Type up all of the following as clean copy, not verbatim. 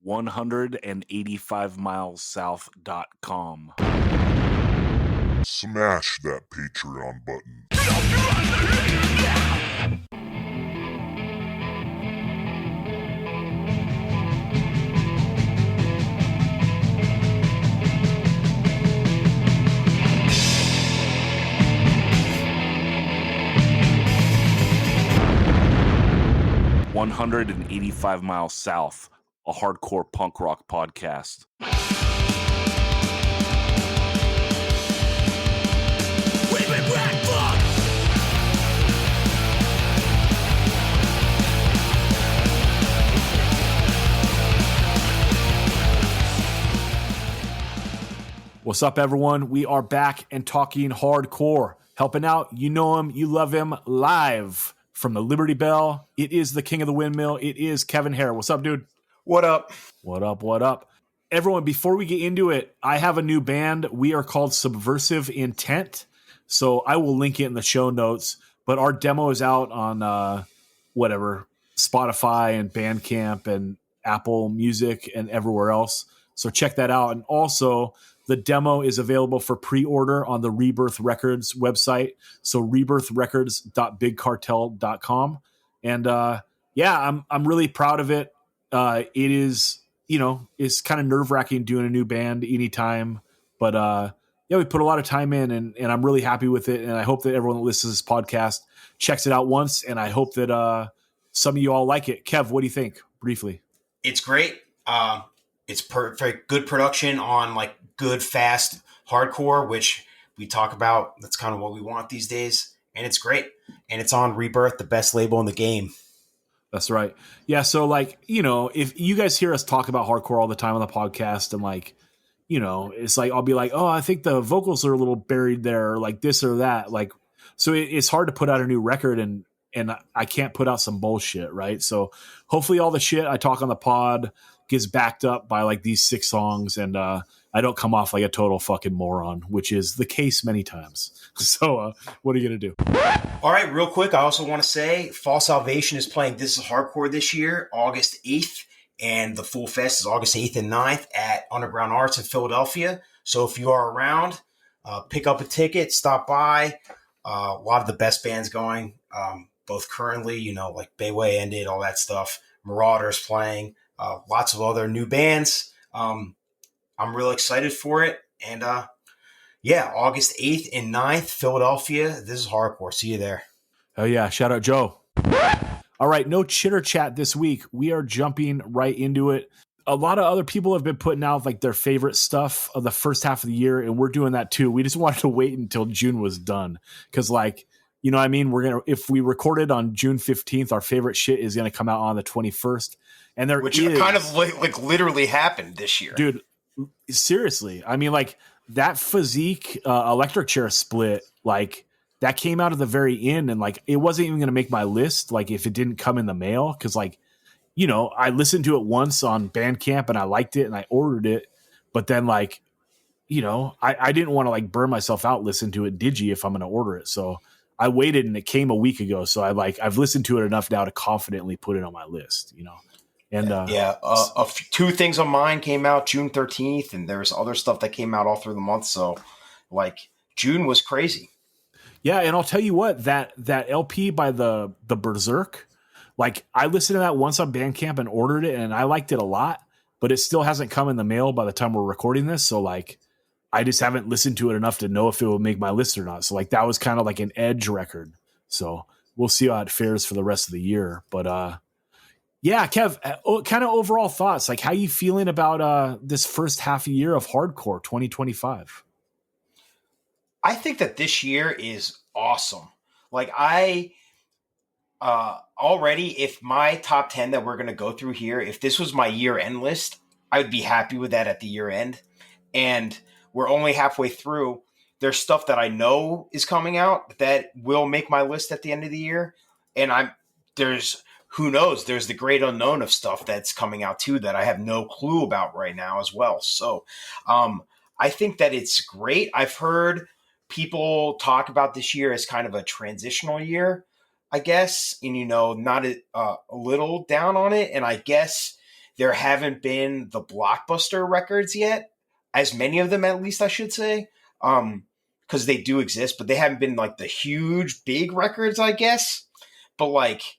185milessouth.com. Smash that Patreon button. 185 Miles South, a hardcore punk rock podcast. What's up, everyone? We are back and talking hardcore. Helping out, you know him, you love him, live from the Liberty Bell. It is the king of the windmill. It is Kevin Hare. What's up, dude? What up? What up, what up? Everyone, before we get into it, I have a new band. We are called Subversive Intent. So I will link it in the show notes. But our demo is out on Spotify and Bandcamp and Apple Music and everywhere else. So check that out. And also, the demo is available for pre-order on the Rebirth Records website. So rebirthrecords.bigcartel.com. And I'm really proud of it. It is, it's kind of nerve-wracking doing a new band anytime. But we put a lot of time in and I'm really happy with it. And I hope that everyone that listens to this podcast checks it out once. And I hope that some of you all like it. Kev, what do you think? Briefly. It's great. It's very good production on like good, fast hardcore, which we talk about. That's kind of what we want these days. And it's great. And it's on Rebirth, the best label in the game. That's right. Yeah. So if you guys hear us talk about hardcore all the time on the podcast and it's like, I'll be like, oh, I think the vocals are a little buried there, or like this or that. So it's hard to put out a new record and I can't put out some bullshit. Right. So hopefully all the shit I talk on the pod gets backed up by like these 6 songs and I don't come off like a total fucking moron, which is the case many times. So what are you going to do? All right, real quick. I also want to say Fall Salvation is playing This Is Hardcore this year, August 8th. And the Full Fest is August 8th and 9th at Underground Arts in Philadelphia. So if you are around, pick up a ticket, stop by. A lot of the best bands going, both currently, like Bayway ended, all that stuff. Marauders playing. Lots of other new bands. I'm real excited for it. And August 8th and 9th, Philadelphia. This is hardcore. See you there. Oh, yeah. Shout out, Joe. All right. No chitter chat this week. We are jumping right into it. A lot of other people have been putting out like their favorite stuff of the first half of the year, and we're doing that too. We just wanted to wait until June was done because if we recorded on June 15th, our favorite shit is going to come out on the 21st. And which kind of like literally happened this year. Dude, seriously. I mean, like that Physique electric chair split, like that came out at the very end and like it wasn't even going to make my list. Like if it didn't come in the mail, because I listened to it once on Bandcamp and I liked it and I ordered it. But then I didn't want to like burn myself out, listen to it digi if I'm going to order it. So I waited and it came a week ago. So I've listened to it enough now to confidently put it on my list, And 2 things on mine came out June 13th, and there's other stuff that came out all through the month. So, June was crazy. Yeah, and I'll tell you what, that LP by the Berserk, I listened to that once on Bandcamp and ordered it, and I liked it a lot, but it still hasn't come in the mail by the time we're recording this. So, I just haven't listened to it enough to know if it will make my list or not. So, that was kind of like an edge record. So, we'll see how it fares for the rest of the year. But, yeah, Kev, kind of overall thoughts. How you feeling about this first half year of hardcore 2025? I think that this year is awesome. I already, if my top 10 that we're going to go through here, if this was my year-end list, I would be happy with that at the year-end. And we're only halfway through. There's stuff that I know is coming out that will make my list at the end of the year. And who knows? There's the great unknown of stuff that's coming out too that I have no clue about right now as well. So I think that it's great. I've heard people talk about this year as kind of a transitional year, I guess, and not a little down on it. And I guess there haven't been the blockbuster records yet, as many of them at least, I should say, because they do exist, but they haven't been like the huge big records, I guess. But like,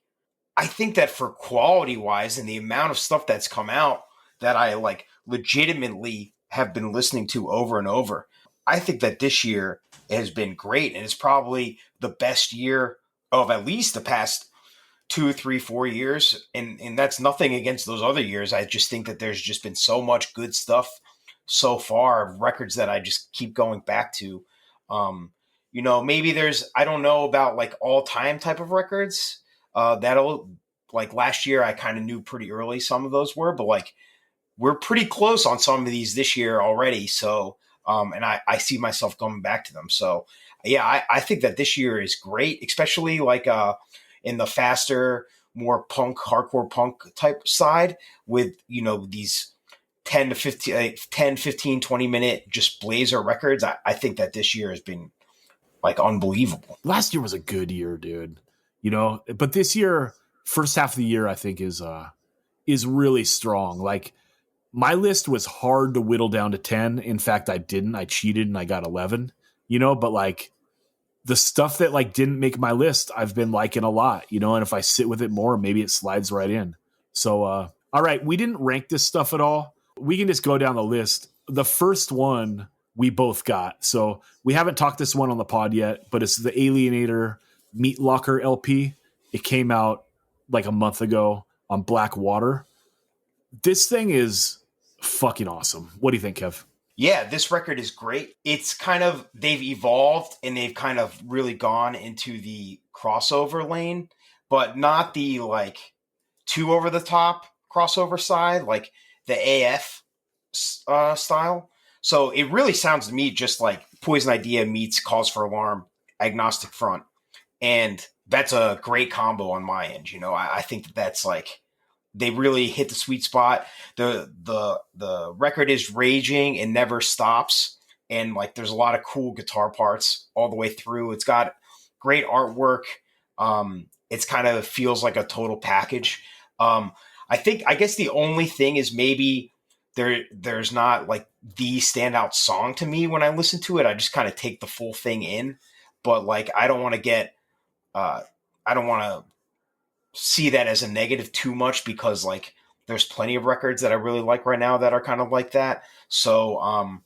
I think that for quality wise and the amount of stuff that's come out that I like legitimately have been listening to over and over, I think that this year has been great, and it's probably the best year of at least the past 2, 3, 4 years. And that's nothing against those other years. I just think that there's just been so much good stuff so far, records that I just keep going back to. Maybe there's, I don't know about like all time type of records. That'll, like last year, I kind of knew pretty early some of those were, but like we're pretty close on some of these this year already. So, and I see myself going back to them. So yeah, I think that this year is great, especially like, in the faster, more punk, hardcore punk type side with, these 10 to 15, 10, 15, 20 minute just blazer records. I think that this year has been like unbelievable. Last year was a good year, dude. But this year, first half of the year, I think is really strong. Like my list was hard to whittle down to 10. In fact, I didn't. I cheated and I got 11. But like the stuff that like didn't make my list, I've been liking a lot. And if I sit with it more, maybe it slides right in. So, all right, we didn't rank this stuff at all. We can just go down the list. The first one we both got. So we haven't talked this one on the pod yet, but it's the Alienator Meat Locker LP. It came out like a month ago on Black Water. This thing is fucking awesome. What do you think, Kev? Yeah, this record is great. It's kind of, they've evolved and they've kind of really gone into the crossover lane, but not the like too over the top crossover side, like the AF style. So it really sounds to me just like Poison Idea meets Cause for Alarm, Agnostic Front. And that's a great combo on my end. I think that's like, they really hit the sweet spot. The record is raging and never stops. And like, there's a lot of cool guitar parts all the way through. It's got great artwork. It's kind of feels like a total package. I guess the only thing is maybe there's not like the standout song to me when I listen to it. I just kind of take the full thing in, but like, I don't want to see that as a negative too much because like there's plenty of records that I really like right now that are kind of like that. So,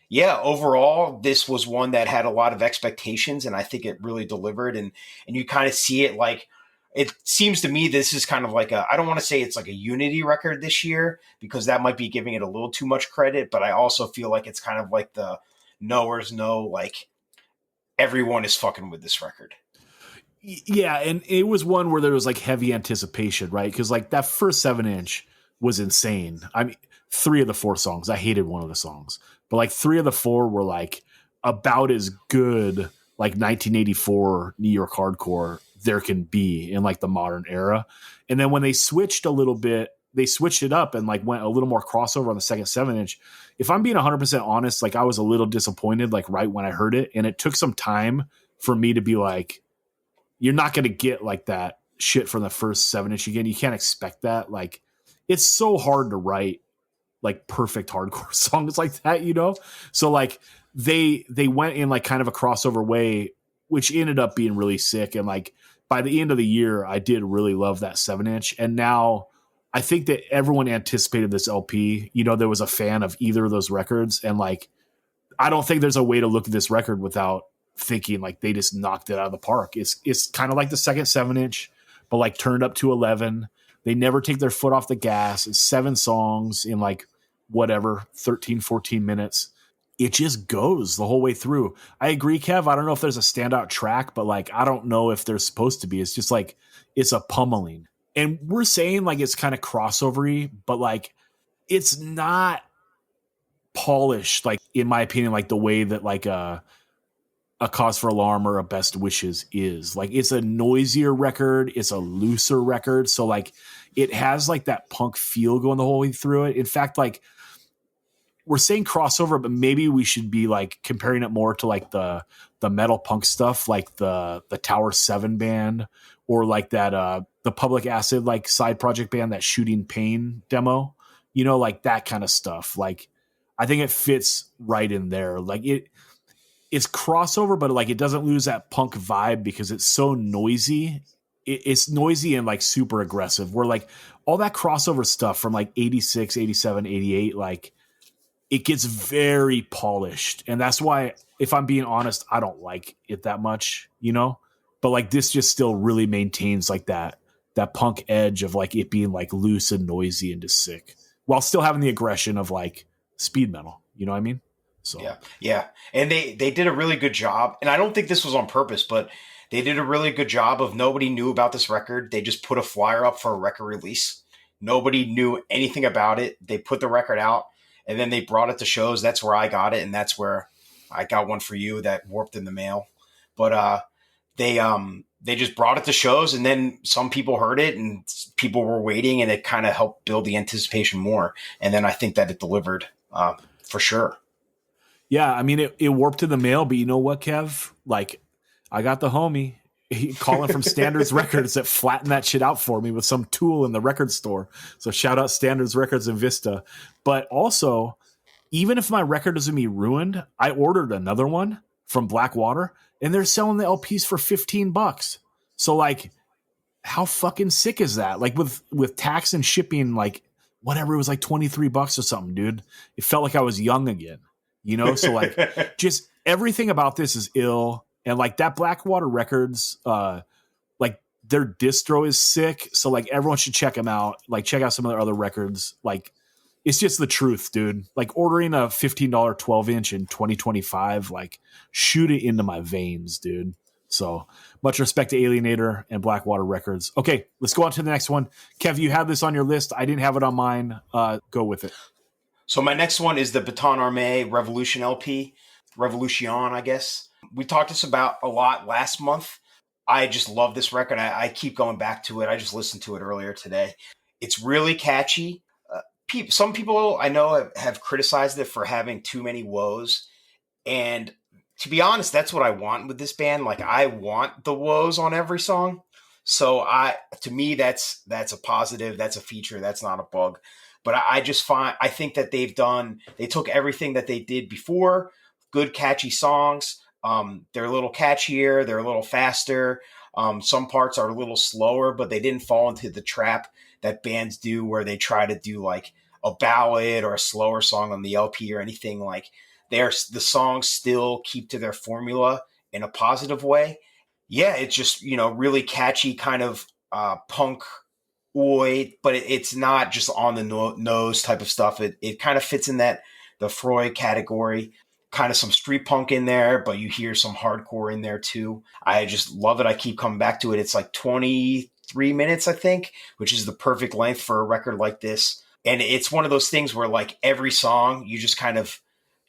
yeah, overall, this was one that had a lot of expectations and I think it really delivered and you kind of see it like, it seems to me this is kind of like I don't want to say it's like a unity record this year because that might be giving it a little too much credit, but I also feel like it's kind of like the knowers know, like everyone is fucking with this record. Yeah, and it was one where there was like heavy anticipation, right? Because like that first 7-inch was insane. I mean, 3 of the 4 songs, I hated one of the songs, but like 3 of the 4 were like about as good like 1984 New York hardcore there can be in like the modern era. And then when they switched a little bit, they switched it up and like went a little more crossover on the second 7-inch. If I'm being 100% honest, like I was a little disappointed like right when I heard it, and it took some time for me to be like, you're not going to get like that shit from the first 7-inch again. You can't expect that. Like it's so hard to write like perfect hardcore songs like that, So like they went in like kind of a crossover way, which ended up being really sick. And like by the end of the year, I did really love that 7-inch. And now I think that everyone anticipated this LP. There was a fan of either of those records. And like, I don't think there's a way to look at this record without thinking like they just knocked it out of the park. It's kind of like the second 7-inch, but like turned up to 11. They never take their foot off the gas. It's 7 songs in like whatever, 13, 14 minutes. It just goes the whole way through. I agree, Kev. I don't know if there's a standout track, but like, I don't know if there's supposed to be. It's just like, it's a pummeling. And we're saying like, it's kind of crossovery, but like, it's not polished. Like in my opinion, like the way that like, a Cause for Alarm or a Best Wishes is. Like it's a noisier record, it's a looser record, so like it has like that punk feel going the whole way through it. In fact, like we're saying crossover, but maybe we should be like comparing it more to like the metal punk stuff, like the Tower 7 band, or like that the Public Acid like side project band, that Shooting Pain demo. you know, like that kind of stuff. Like, I think it fits right in there. Like it's crossover, but like it doesn't lose that punk vibe because it's so noisy. It's noisy and like super aggressive. Where like all that crossover stuff from like 86, 87, 88, like it gets very polished. And that's why, if I'm being honest, I don't like it that much, you know? But like this just still really maintains like that punk edge of like it being like loose and noisy and just sick while still having the aggression of like speed metal. You know what I mean? So Yeah. And they did a really good job. And I don't think this was on purpose, but they did a really good job of nobody knew about this record. They just put a flyer up for a record release. Nobody knew anything about it. They put the record out and then they brought it to shows. That's where I got it. And that's where I got one for you that warped in the mail. But they just brought it to shows and then some people heard it and people were waiting and it kind of helped build the anticipation more. And then I think that it delivered for sure. Yeah, I mean, it warped in the mail, but you know what, Kev? Like, I got the homie calling from Standards Records that flattened that shit out for me with some tool in the record store. So shout out Standards Records and Vista. But also, even if my record doesn't be ruined, I ordered another one from Blackwater, and they're selling the LPs for $15. So like, how fucking sick is that? Like with tax and shipping, like whatever, it was like $23 or something, dude. It felt like I was young again. You know, so like just everything about this is ill. And like that Blackwater Records, like their distro is sick. So like everyone should check them out. Like check out some of their other records. Like it's just the truth, dude. Like ordering a $15 12-inch in 2025, like shoot it into my veins, dude. So much respect to Alienator and Blackwater Records. Okay, let's go on to the next one. Kev, you have this on your list. I didn't have it on mine. Go with it. So my next one is the Baton Armé Revolution LP. Revolution, I guess. We talked this about a lot last month. I just love this record. I keep going back to it. I just listened to it earlier today. It's really catchy. Some people I know have criticized it for having too many woes. And to be honest, that's what I want with this band. Like I want the woes on every song. So to me, that's a positive. That's a feature. That's not a bug. But I think that they took everything that they did before, good catchy songs. They're a little catchier. They're a little faster. Some parts are a little slower, but they didn't fall into the trap that bands do where they try to do like a ballad or a slower song on the LP or anything. Like the songs still keep to their formula in a positive way. Yeah, it's just, really catchy kind of punk oi, but it's not just on the nose type of stuff. It kind of fits in the Freud category, kind of some street punk in there, but you hear some hardcore in there too. I just love it. I keep coming back to it. It's like 23 minutes, I think, which is the perfect length for a record like this. And it's one of those things where like every song you just kind of,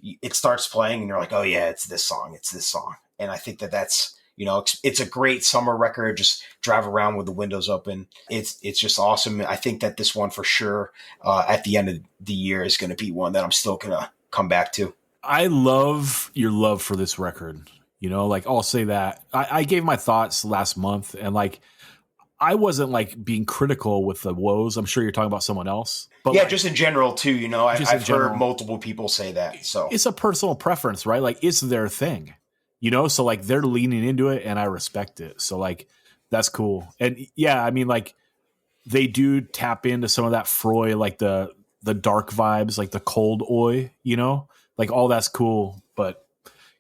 it starts playing and you're like, oh yeah, it's this song. It's this song. And I think that's, it's a great summer record. Just drive around with the windows open. It's just awesome. I think that this one for sure at the end of the year is going to be one that I'm still going to come back to. I love your love for this record. Like I'll say that I gave my thoughts last month and like, I wasn't like being critical with the woes. I'm sure you're talking about someone else, but yeah, like, just in general too, I've heard multiple people say that. So it's a personal preference, right? Like it's their thing. So like they're leaning into it and I respect it. So like, that's cool. And yeah, I mean like they do tap into some of that Freud, like the dark vibes, like the cold oi, like all that's cool. But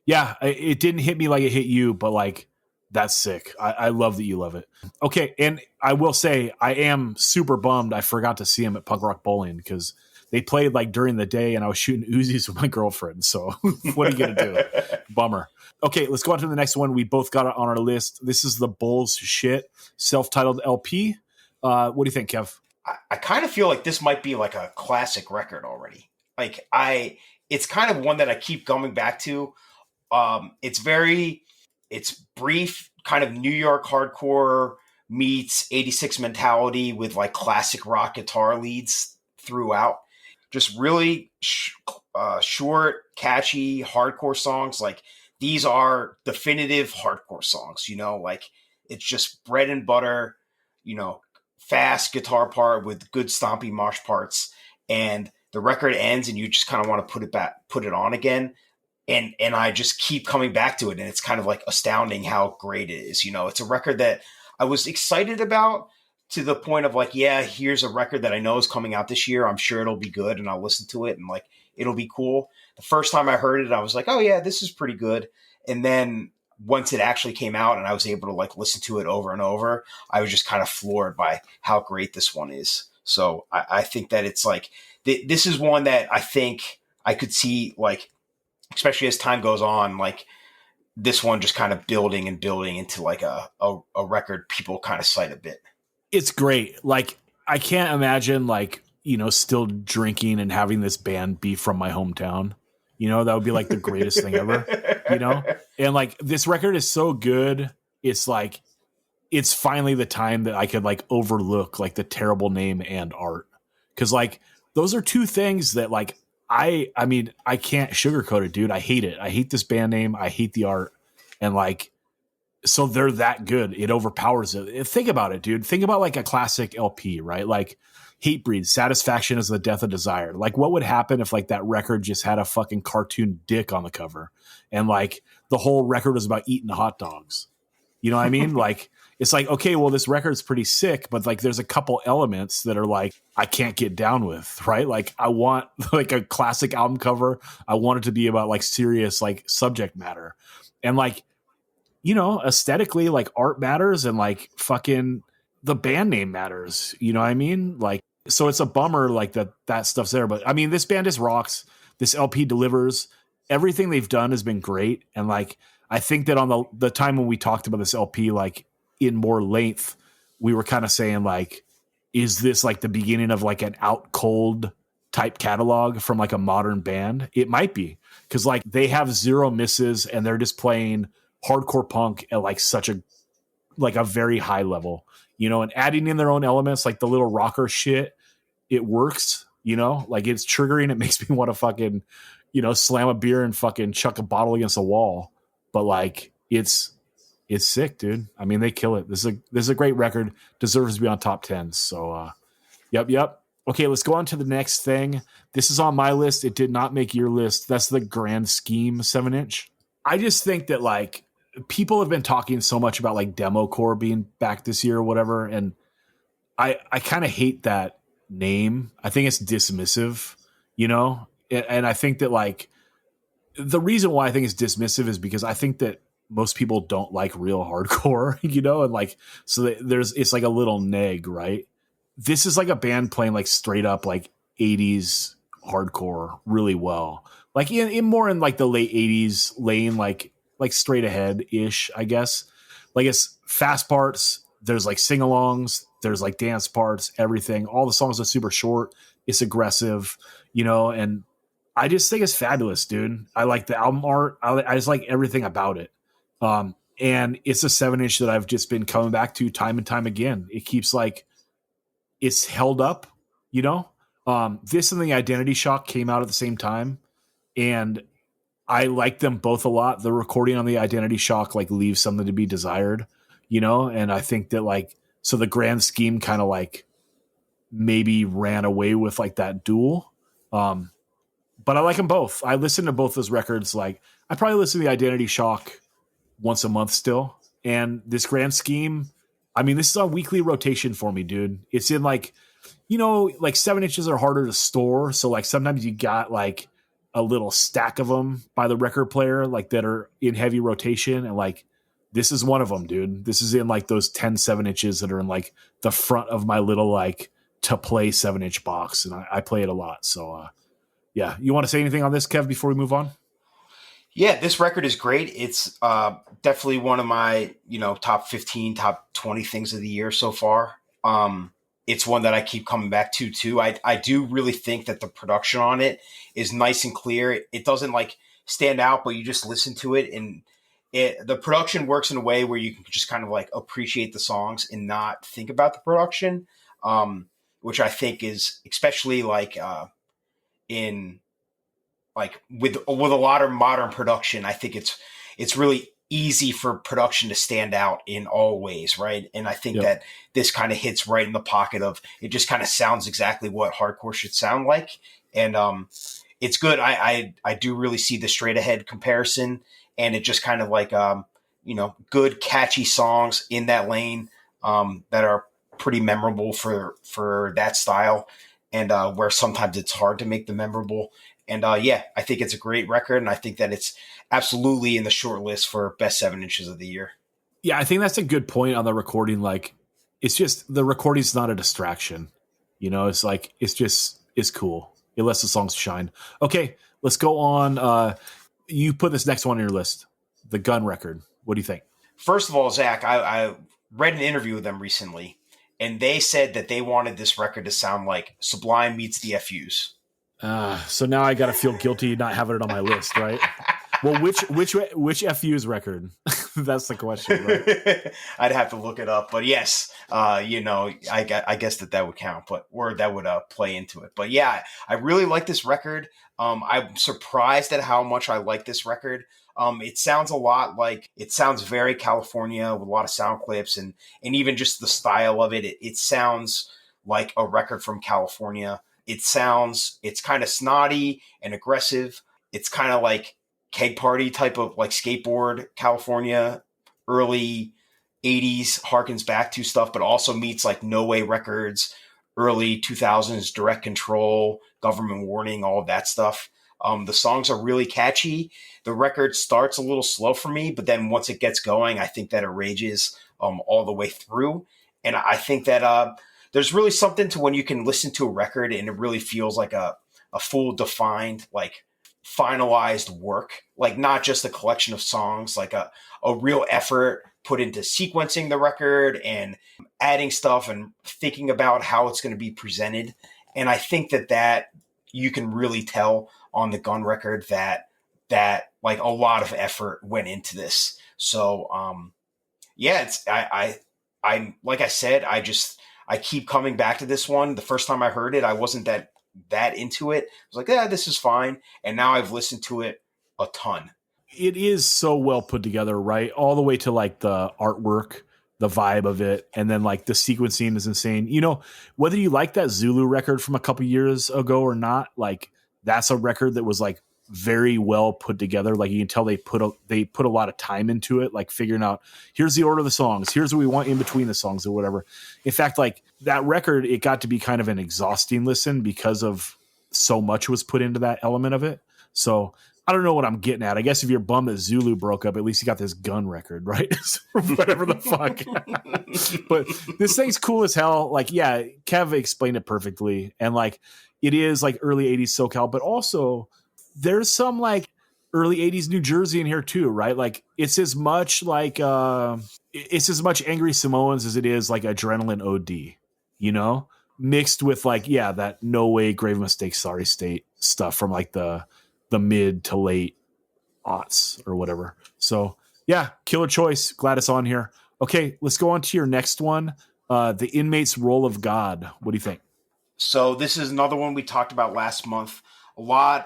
yeah, it didn't hit me like it hit you, but like, that's sick. I love that you love it. Okay. And I will say I am super bummed. I forgot to see him at Punk Rock Bowling because they played like during the day and I was shooting Uzis with my girlfriend. So what are you going to do? Bummer. Okay, let's go on to the next one. We both got it on our list. This is the Bulls Shit self-titled LP. What do you think, Kev? I kind of feel like this might be like a classic record already. Like it's kind of one that I keep going back to. It's brief, kind of New York hardcore meets 86 mentality with like classic rock guitar leads throughout. Just really short, catchy, hardcore songs. Like these are definitive hardcore songs, like it's just bread and butter, fast guitar part with good stompy mosh parts. and the record ends and you just kind of want to put it on again. And I just keep coming back to it. And it's kind of like astounding how great it is. It's a record that I was excited about, to the point of like, yeah, here's a record that I know is coming out this year. I'm sure it'll be good and I'll listen to it and like, it'll be cool. The first time I heard it, I was like, oh yeah, this is pretty good. And then once it actually came out and I was able to like listen to it over and over, I was just kind of floored by how great this one is. So I think that it's like, this is one that I think I could see, like, especially as time goes on, like this one just kind of building and building into like a record people kind of cite a bit. It's great. Like, I can't imagine like, still drinking and having this band be from my hometown. That would be like the greatest thing ever, and like this record is so good. It's like, it's finally the time that I could like overlook like the terrible name and art. Cause like those are two things that like, I mean, I can't sugarcoat it, dude. I hate it. I hate this band name. I hate the art. And like, so they're that good. It overpowers it. Think about it, dude. Think about like a classic LP, right? Like Hatebreed, Satisfaction is the Death of Desire. Like what would happen if like that record just had a fucking cartoon dick on the cover and like the whole record was about eating hot dogs? You know what I mean? Like, it's like, okay, well, this record's pretty sick, but like there's a couple elements that are like, I can't get down with, right? Like I want like a classic album cover. I want it to be about like serious, like subject matter. And like, aesthetically, like art matters and like fucking the band name matters. You know what I mean? Like, so it's a bummer like that stuff's there. But I mean, this band is rocks. This LP delivers. Everything they've done has been great. And like, I think that on the time when we talked about this LP, like in more length, we were kind of saying like, is this like the beginning of like an Out Cold type catalog from like a modern band? It might be, because like they have zero misses and they're just playing hardcore punk at like such a very high level, and adding in their own elements, like the little rocker shit, it works, like it's triggering. It makes me want to fucking, slam a beer and fucking chuck a bottle against a wall. But like, it's sick, dude. I mean, they kill it. This is a great record. Deserves to be on top 10. So, yep. Okay, let's go on to the next thing. This is on my list. It did not make your list. That's the Grand Scheme 7-inch. I just think that like people have been talking so much about like demo core being back this year or whatever. And I kind of hate that name. I think it's dismissive, and I think that like the reason why I think it's dismissive is because I think that most people don't like real hardcore, and like, so it's like a little neg, right? This is like a band playing like straight up like 80s hardcore really well. Like in more in like the late 80s lane, like straight ahead ish, I guess. Like it's fast parts. There's like sing-alongs. There's like dance parts, everything. All the songs are super short. It's aggressive, and I just think it's fabulous, dude. I like the album art. I just like everything about it. And it's a 7-inch that I've just been coming back to time and time again. It keeps like, it's held up, this and the Identity Shock came out at the same time. And I like them both a lot. The recording on the Identity Shock like leaves something to be desired, and I think that like, so the Grand Scheme kind of like maybe ran away with like that duel. But I like them both. I listen to both those records. Like I probably listen to the Identity Shock once a month still. And this Grand Scheme, I mean, this is on weekly rotation for me, dude. It's in like, like 7-inches are harder to store. So like sometimes you got like a little stack of them by the record player, like that are in heavy rotation. And like, this is one of them, dude. This is in like those 10 7-inches that are in like the front of my little, like to play 7-inch box. And I play it a lot. So, yeah. You want to say anything on this, Kev, before we move on? Yeah, this record is great. It's definitely one of my, top 15, top 20 things of the year so far. It's one that I keep coming back to too. I do really think that the production on it is nice and clear. It doesn't like stand out, but you just listen to it and the production works in a way where you can just kind of like appreciate the songs and not think about the production, which I think is especially like in like with a lot of modern production. I think it's really easy for production to stand out in all ways, right? And I think Yep. that this kind of hits right in the pocket of it. Just kind of sounds exactly what hardcore should sound like, and it's good. I do really see the straight ahead comparison, and it just kind of like good catchy songs in that lane that are pretty memorable for that style, and where sometimes it's hard to make them memorable. And I think it's a great record, and I think that it's absolutely in the short list for best 7 inches of the year. Yeah, I think that's a good point on the recording. Like, it's just the recording's not a distraction. It's like it's cool. It lets the songs shine. Okay, let's go on. You put this next one on your list, the Gun record. What do you think? First of all, Zach, I read an interview with them recently, and they said that they wanted this record to sound like Sublime meets the FUs. So now I got to feel guilty not having it on my list, right? Well, which FU's record? That's the question, right? I'd have to look it up, but yes, I guess that would count, or that would play into it. But yeah, I really like this record. I'm surprised at how much I like this record. It sounds very California with a lot of sound clips and even just the style of it. It sounds like a record from California. It's kind of snotty and aggressive. It's kind of like keg party type of like skateboard California, early 80s harkens back to stuff, but also meets like No Way Records, early 2000s Direct Control, Government Warning, all of that stuff. The songs are really catchy. The record starts a little slow for me, but then once it gets going, I think that it rages all the way through. And I think that there's really something to when you can listen to a record and it really feels like a full defined, like finalized work, like not just a collection of songs, like a real effort put into sequencing the record and adding stuff and thinking about how it's going to be presented. And I think that you can really tell on the Gun record that like a lot of effort went into this. So I like I said, I keep coming back to this one. The first time I heard it, I wasn't that into it. I was like, yeah, this is fine. And now I've listened to it a ton. It is so well put together, right? All the way to like the artwork, the vibe of it, and then like the sequencing is insane. Whether you like that Zulu record from a couple years ago or not, like that's a record that was like very well put together. Like you can tell they put a lot of time into it, like figuring out here's the order of the songs, here's what we want in between the songs or whatever. In fact, like that record, it got to be kind of an exhausting listen because of so much was put into that element of it. So I don't know what I'm getting at. I guess if you're bummed that Zulu broke up, at least you got this Gun record, right? Whatever the fuck. But this thing's cool as hell. Like, yeah, Kev explained it perfectly. And like, it is like early 80s SoCal, but also there's some like early 80s New Jersey in here too, right? Like it's as much like it's as much Angry Samoans as it is like Adrenaline OD, mixed with like, yeah, that No Way, Grave Mistake, Sorry State stuff from like the mid to late aughts or whatever. So yeah, killer choice. Glad it's on here. Okay, let's go on to your next one. The Inmates' Role of God. What do you think? So this is another one we talked about last month. I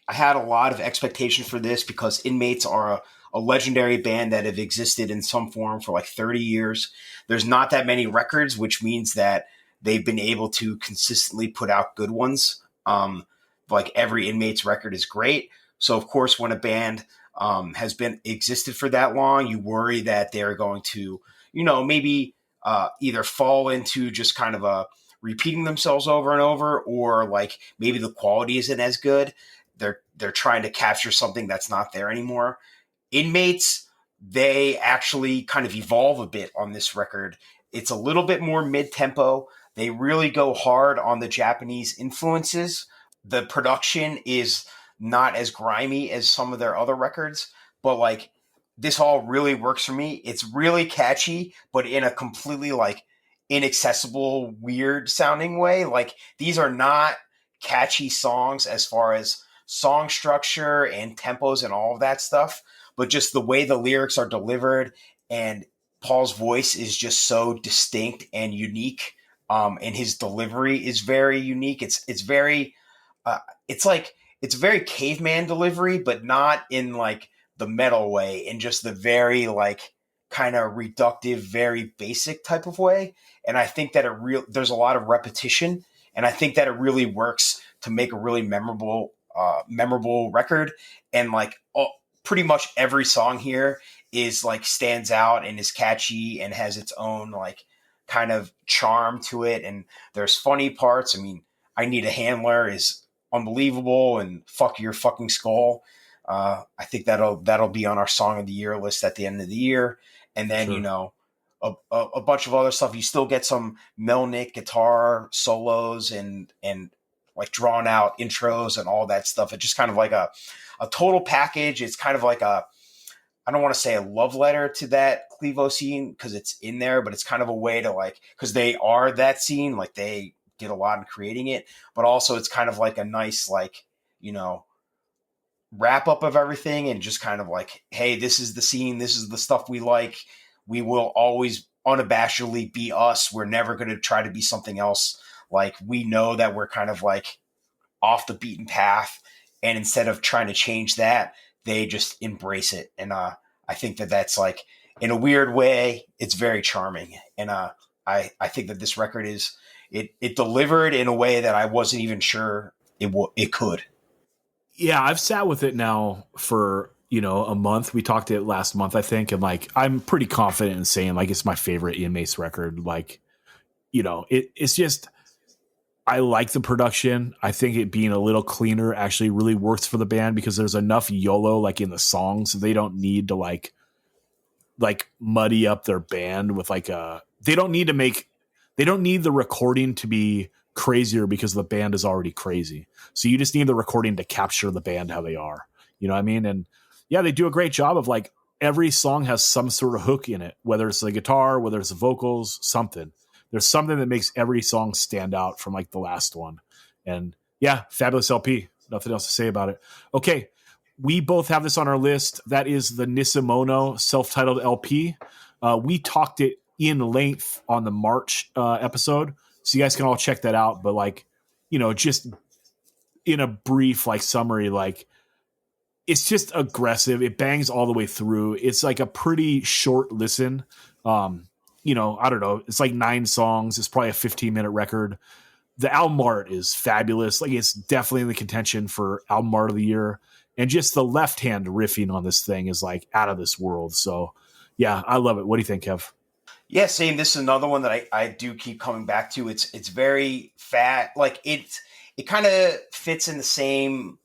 had a lot of expectation for this because Inmates are a legendary band that have existed in some form for like 30 years. There's not that many records, which means that they've been able to consistently put out good ones. Like every Inmates record is great. So of course, when a band has been existed for that long, you worry that they're going to, maybe either fall into just kind of a repeating themselves over and over, or like maybe the quality isn't as good. They're trying to capture something that's not there anymore. Inmates, they actually kind of evolve a bit on this record. It's a little bit more mid-tempo. They really go hard on the Japanese influences. The production is not as grimy as some of their other records, but like this all really works for me. It's really catchy, but in a completely like inaccessible, weird sounding way. Like these are not catchy songs as far as song structure and tempos and all of that stuff, but just the way the lyrics are delivered and Paul's voice is just so distinct and unique. And his delivery is very unique. It's very, it's very caveman delivery, but not in like the metal way, in just the very like kind of reductive, very basic type of way. And I think that there's a lot of repetition, and I think that it really works to make a really memorable record. And like pretty much every song here is like stands out and is catchy and has its own like kind of charm to it. And there's funny parts. I mean, I Need a Handler is unbelievable, and Fuck Your Fucking Skull. I think that'll be on our Song of the Year list at the end of the year. And then, sure, a bunch of other stuff. You still get some Melnick guitar solos and like drawn out intros and all that stuff. It's just kind of like a total package. It's kind of like I don't want to say a love letter to that Clevo scene because it's in there, but it's kind of a way to like, because they are that scene, like they did a lot in creating it, but also it's kind of like a nice, like, wrap up of everything, and just kind of like, hey, this is the scene. This is the stuff we like. We will always unabashedly be us. We're never going to try to be something else. Like, we know that we're kind of like off the beaten path, and instead of trying to change that, they just embrace it. And I think that that's like, in a weird way, it's very charming. And I think that this record it delivered in a way that I wasn't even sure it could. Yeah, I've sat with it now for, a month. We talked it last month, I think. And like, I'm pretty confident in saying like, it's my favorite Ian Mace record. Like, it's just, I like the production. I think it being a little cleaner actually really works for the band because there's enough YOLO like in the songs. They don't need to like muddy up their band with like they don't need the recording to be crazier because the band is already crazy. So you just need the recording to capture the band how they are. You know what I mean? And yeah, they do a great job of like every song has some sort of hook in it, whether it's the guitar, whether it's the vocals, something. There's something that makes every song stand out from like the last one. And yeah, fabulous LP. Nothing else to say about it. Okay. We both have this on our list. That is the Nisimono self-titled LP. We talked it in length on the March episode. So you guys can all check that out. But like, just in a brief like summary, like it's just aggressive. It bangs all the way through. It's like a pretty short listen. I don't know. It's like 9 songs. It's probably a 15-minute record. The album art is fabulous. Like it's definitely in the contention for album art of the year. And just the left hand riffing on this thing is like out of this world. So yeah, I love it. What do you think, Kev? Yeah, same. This is another one that I do keep coming back to. It's very fat. Like it kind of fits in the same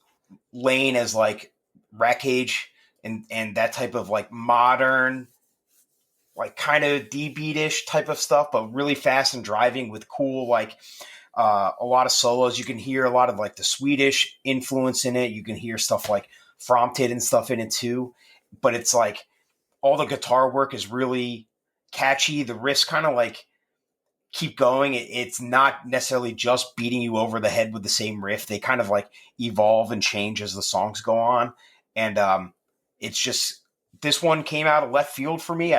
lane as like Rackage and that type of like modern, like kind of D-beat-ish type of stuff, but really fast and driving with cool, like a lot of solos. You can hear a lot of like the Swedish influence in it. You can hear stuff like Frompted and stuff in it too. But it's like all the guitar work is really catchy. The riffs kind of like keep going. It's not necessarily just beating you over the head with the same riff. They kind of like evolve and change as the songs go on. And it's just, this one came out of left field for me.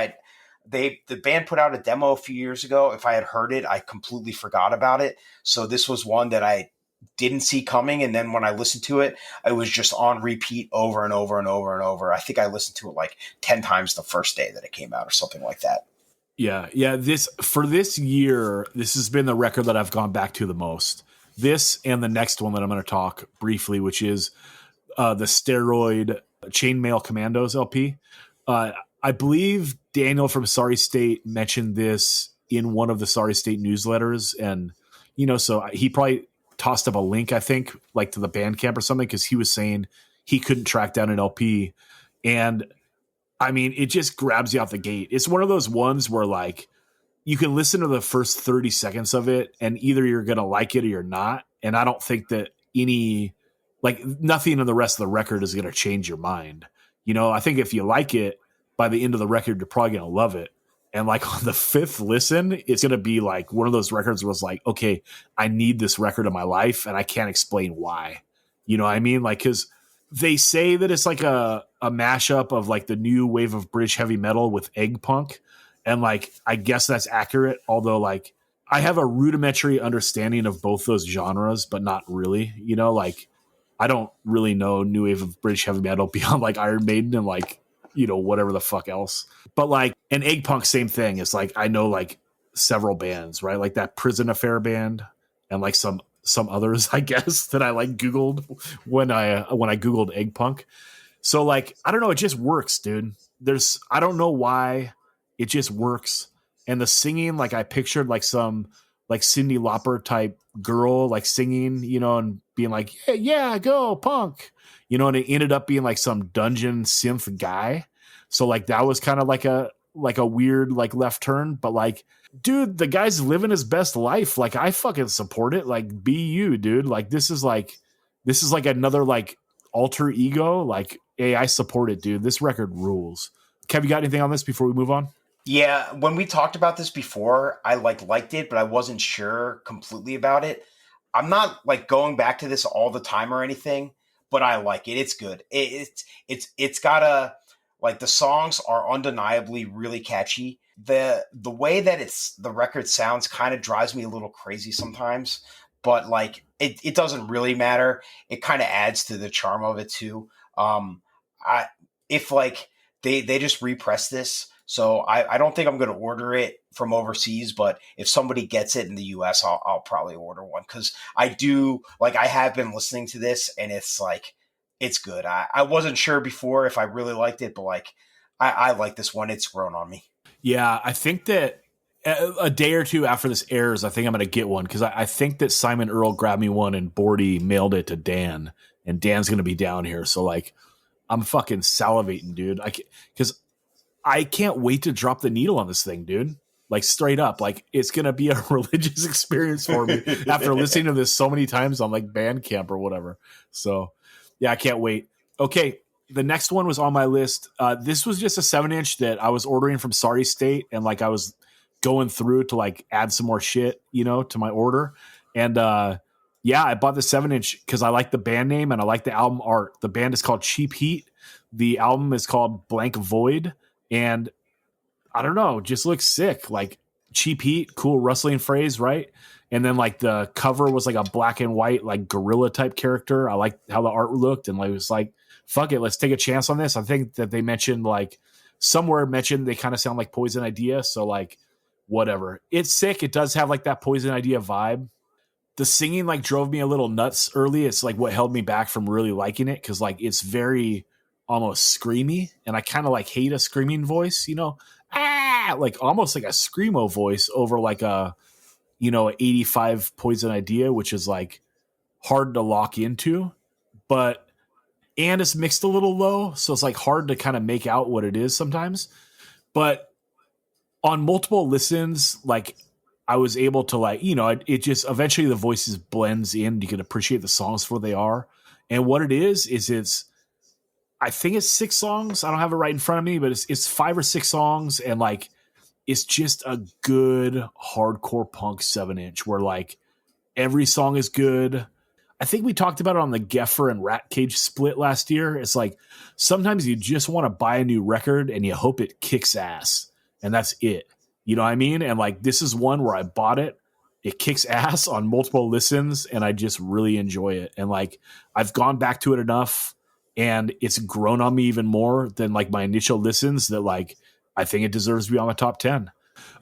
The band put out a demo a few years ago. If I had heard it, I completely forgot about it. So this was one that I didn't see coming. And then when I listened to it, I was just on repeat over and over and over and over. I think I listened to it like 10 times the first day that it came out or something like that. Yeah. This year, this has been the record that I've gone back to the most. This and the next one that I'm going to talk briefly, which is the Steroid Chainmail Commandos LP. I believe Daniel from Sorry State mentioned this in one of the Sorry State newsletters. And, so he probably tossed up a link, I think, like to the Bandcamp or something, because he was saying he couldn't track down an LP. And I mean, it just grabs you out the gate. It's one of those ones where like you can listen to the first 30 seconds of it and either you're going to like it or you're not. And I don't think that nothing in the rest of the record is going to change your mind. I think if you like it, by the end of the record, you're probably going to love it. And like on the 5th listen, it's going to be like one of those records where it's like, okay, I need this record in my life and I can't explain why. You know what I mean? Like, cause they say that it's like a mashup of like the new wave of British heavy metal with egg punk. And like, I guess that's accurate. Although like I have a rudimentary understanding of both those genres, but not really, like I don't really know new wave of British heavy metal beyond like Iron Maiden and like, you know, whatever the fuck else. But like an Egg Punk, same thing. It's like I know like several bands, right? Like that Prison Affair band and like some others, I guess, that I like Googled when I Googled Egg Punk. So like I don't know, it just works, dude. I don't know why, it just works. And the singing, like I pictured like some like Cyndi Lauper type girl like singing, you know, and being like, yeah, go punk, you know, and it ended up being like some dungeon synth guy. So like that was kind of like a weird like left turn, but like, dude, the guy's living his best life. Like I fucking support it. Like be you, dude. Like this is like another like alter ego. Like, hey, I support it, dude. This record rules. Kev, you got anything on this before we move on? Yeah, when we talked about this before, I liked it, but I wasn't sure completely about it. I'm not like going back to this all the time or anything, but I like it. It's good. It's got a like the songs are undeniably really catchy. The way that the record sounds kind of drives me a little crazy sometimes, but like it doesn't really matter. It kind of adds to the charm of it too. I if like they just repress this. So I don't think I'm going to order it from overseas, but if somebody gets it in the US, I'll probably order one. Cause I have been listening to this and it's like, it's good. I wasn't sure before if I really liked it, but like, I like this one. It's grown on me. Yeah. I think that a day or two after this airs, I think I'm going to get one. Cause I think that Simon Earl grabbed me one and Bordy mailed it to Dan, and Dan's going to be down here. So like, I'm fucking salivating, dude. Cause I can't wait to drop the needle on this thing, dude. Like straight up, like it's going to be a religious experience for me after listening to this so many times on like Bandcamp or whatever. So yeah, I can't wait. Okay. The next one was on my list. This was just a 7-inch that I was ordering from Sorry State. And like, I was going through to like add some more shit, you know, to my order. And, yeah, I bought the 7-inch because I like the band name and I like the album art. The band is called Cheap Heat. The album is called Blank Void. And I don't know, just looks sick. Like Cheap Heat, cool rustling phrase, right? And then like the cover was like a black and white, like gorilla type character. I liked how the art looked, and like it was like, fuck it, let's take a chance on this. I think that they mentioned like somewhere they kind of sound like Poison Idea. So like whatever. It's sick. It does have like that Poison Idea vibe. The singing like drove me a little nuts early. It's like what held me back from really liking it, because like it's very almost screamy, and I kind of like hate a screaming voice, you know, like almost like a screamo voice over like a, you know, 85 Poison Idea, which is like hard to lock into, and it's mixed a little low, so it's like hard to kind of make out what it is sometimes. But on multiple listens, like I was able to like, you know, it just eventually the voices blends in. You can appreciate the songs for what they are, and what it is I think it's 6 songs. I don't have it right in front of me, but it's 5 or 6 songs. And like, it's just a good hardcore punk 7-inch where like every song is good. I think we talked about it on the Geffer and Rat Cage split last year. It's like, sometimes you just want to buy a new record and you hope it kicks ass, and that's it. You know what I mean? And like, this is one where I bought it. It kicks ass on multiple listens and I just really enjoy it. And like, I've gone back to it enough, and it's grown on me even more than like my initial listens, that like I think it deserves to be on the top 10.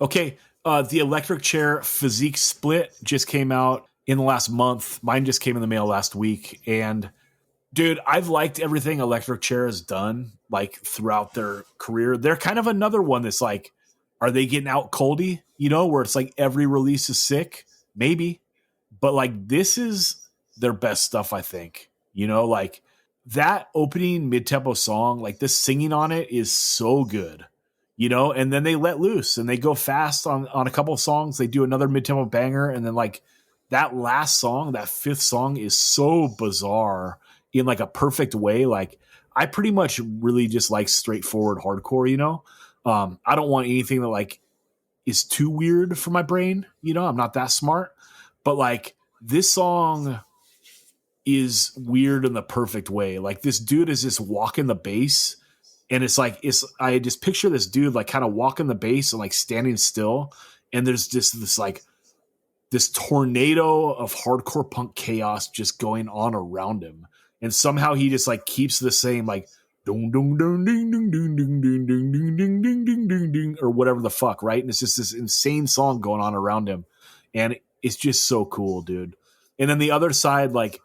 Okay, the Electric Chair Physique split just came out in the last month. Mine just came in the mail last week, and dude, I've liked everything Electric Chair has done like throughout their career. They're kind of another one that's like, are they getting out coldy? You know, where it's like every release is sick, maybe, but like this is their best stuff, I think. You know, like that opening mid-tempo song, like the singing on it is so good, you know, and then they let loose and they go fast on a couple of songs. They do another mid-tempo banger. And then like that last song, that 5th song, is so bizarre in like a perfect way. Like I pretty much really just like straightforward hardcore, you know? I don't want anything that like is too weird for my brain. You know, I'm not that smart, but like this song is weird in the perfect way. Like this dude is just walking the bass, and it's like, I just picture this dude like kind of walking the bass and like standing still. And there's just this tornado of hardcore punk chaos just going on around him. and somehow he just like keeps the same like ding ding ding ding ding ding ding ding ding ding ding ding ding ding ding or whatever the fuck, right? And it's just this insane song going on around him, and it's just so cool, dude. And then the other side, like,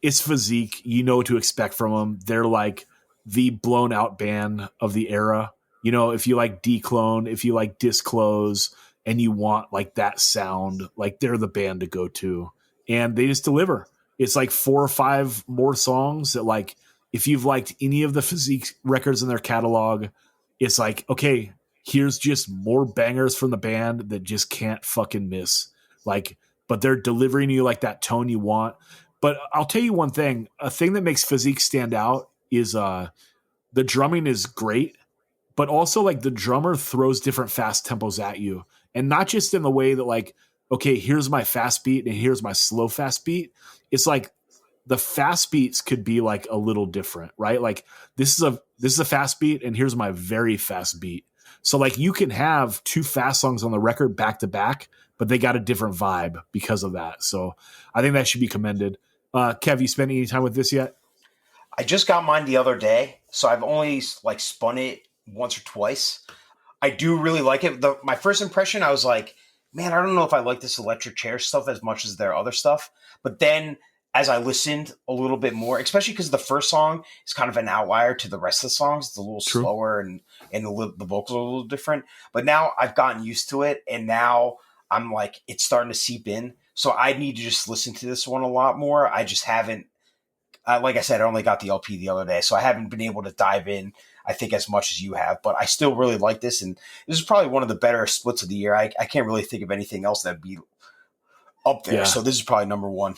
it's Physique. You know what to expect from them. They're like the blown out band of the era. You know, if you like Declone, if you like Disclose, and you want like that sound, like they're the band to go to. And they just deliver. It's like 4 or 5 more songs that, like, if you've liked any of the Physique records in their catalog, it's like, okay, here's just more bangers from the band that just can't fucking miss. Like, but they're delivering you like that tone you want. But I'll tell you one thing, a thing that makes Physique stand out is the drumming is great, but also like the drummer throws different fast tempos at you. And not just in the way that like, okay, here's my fast beat and here's my slow fast beat. It's like the fast beats could be like a little different, right? Like this is a fast beat and here's my very fast beat. So like you can have 2 fast songs on the record back to back, but they got a different vibe because of that. So I think that should be commended. Kev, you spent any time with this yet? I just got mine the other day, so I've only like spun it once or twice. I do really like it. My first impression, I was like, man, I don't know if I like this electric chair stuff as much as their other stuff. But then as I listened a little bit more, especially because the first song is kind of an outlier to the rest of the songs. It's a little slower and the vocals are a little different. But now I've gotten used to it, and now I'm like, it's starting to seep in. So I need to just listen to this one a lot more. I just haven't, like I said, I only got the LP the other day, so I haven't been able to dive in, I think, as much as you have. But I still really like this, and this is probably one of the better splits of the year. I can't really think of anything else that'd be up there. Yeah. So this is probably number 1.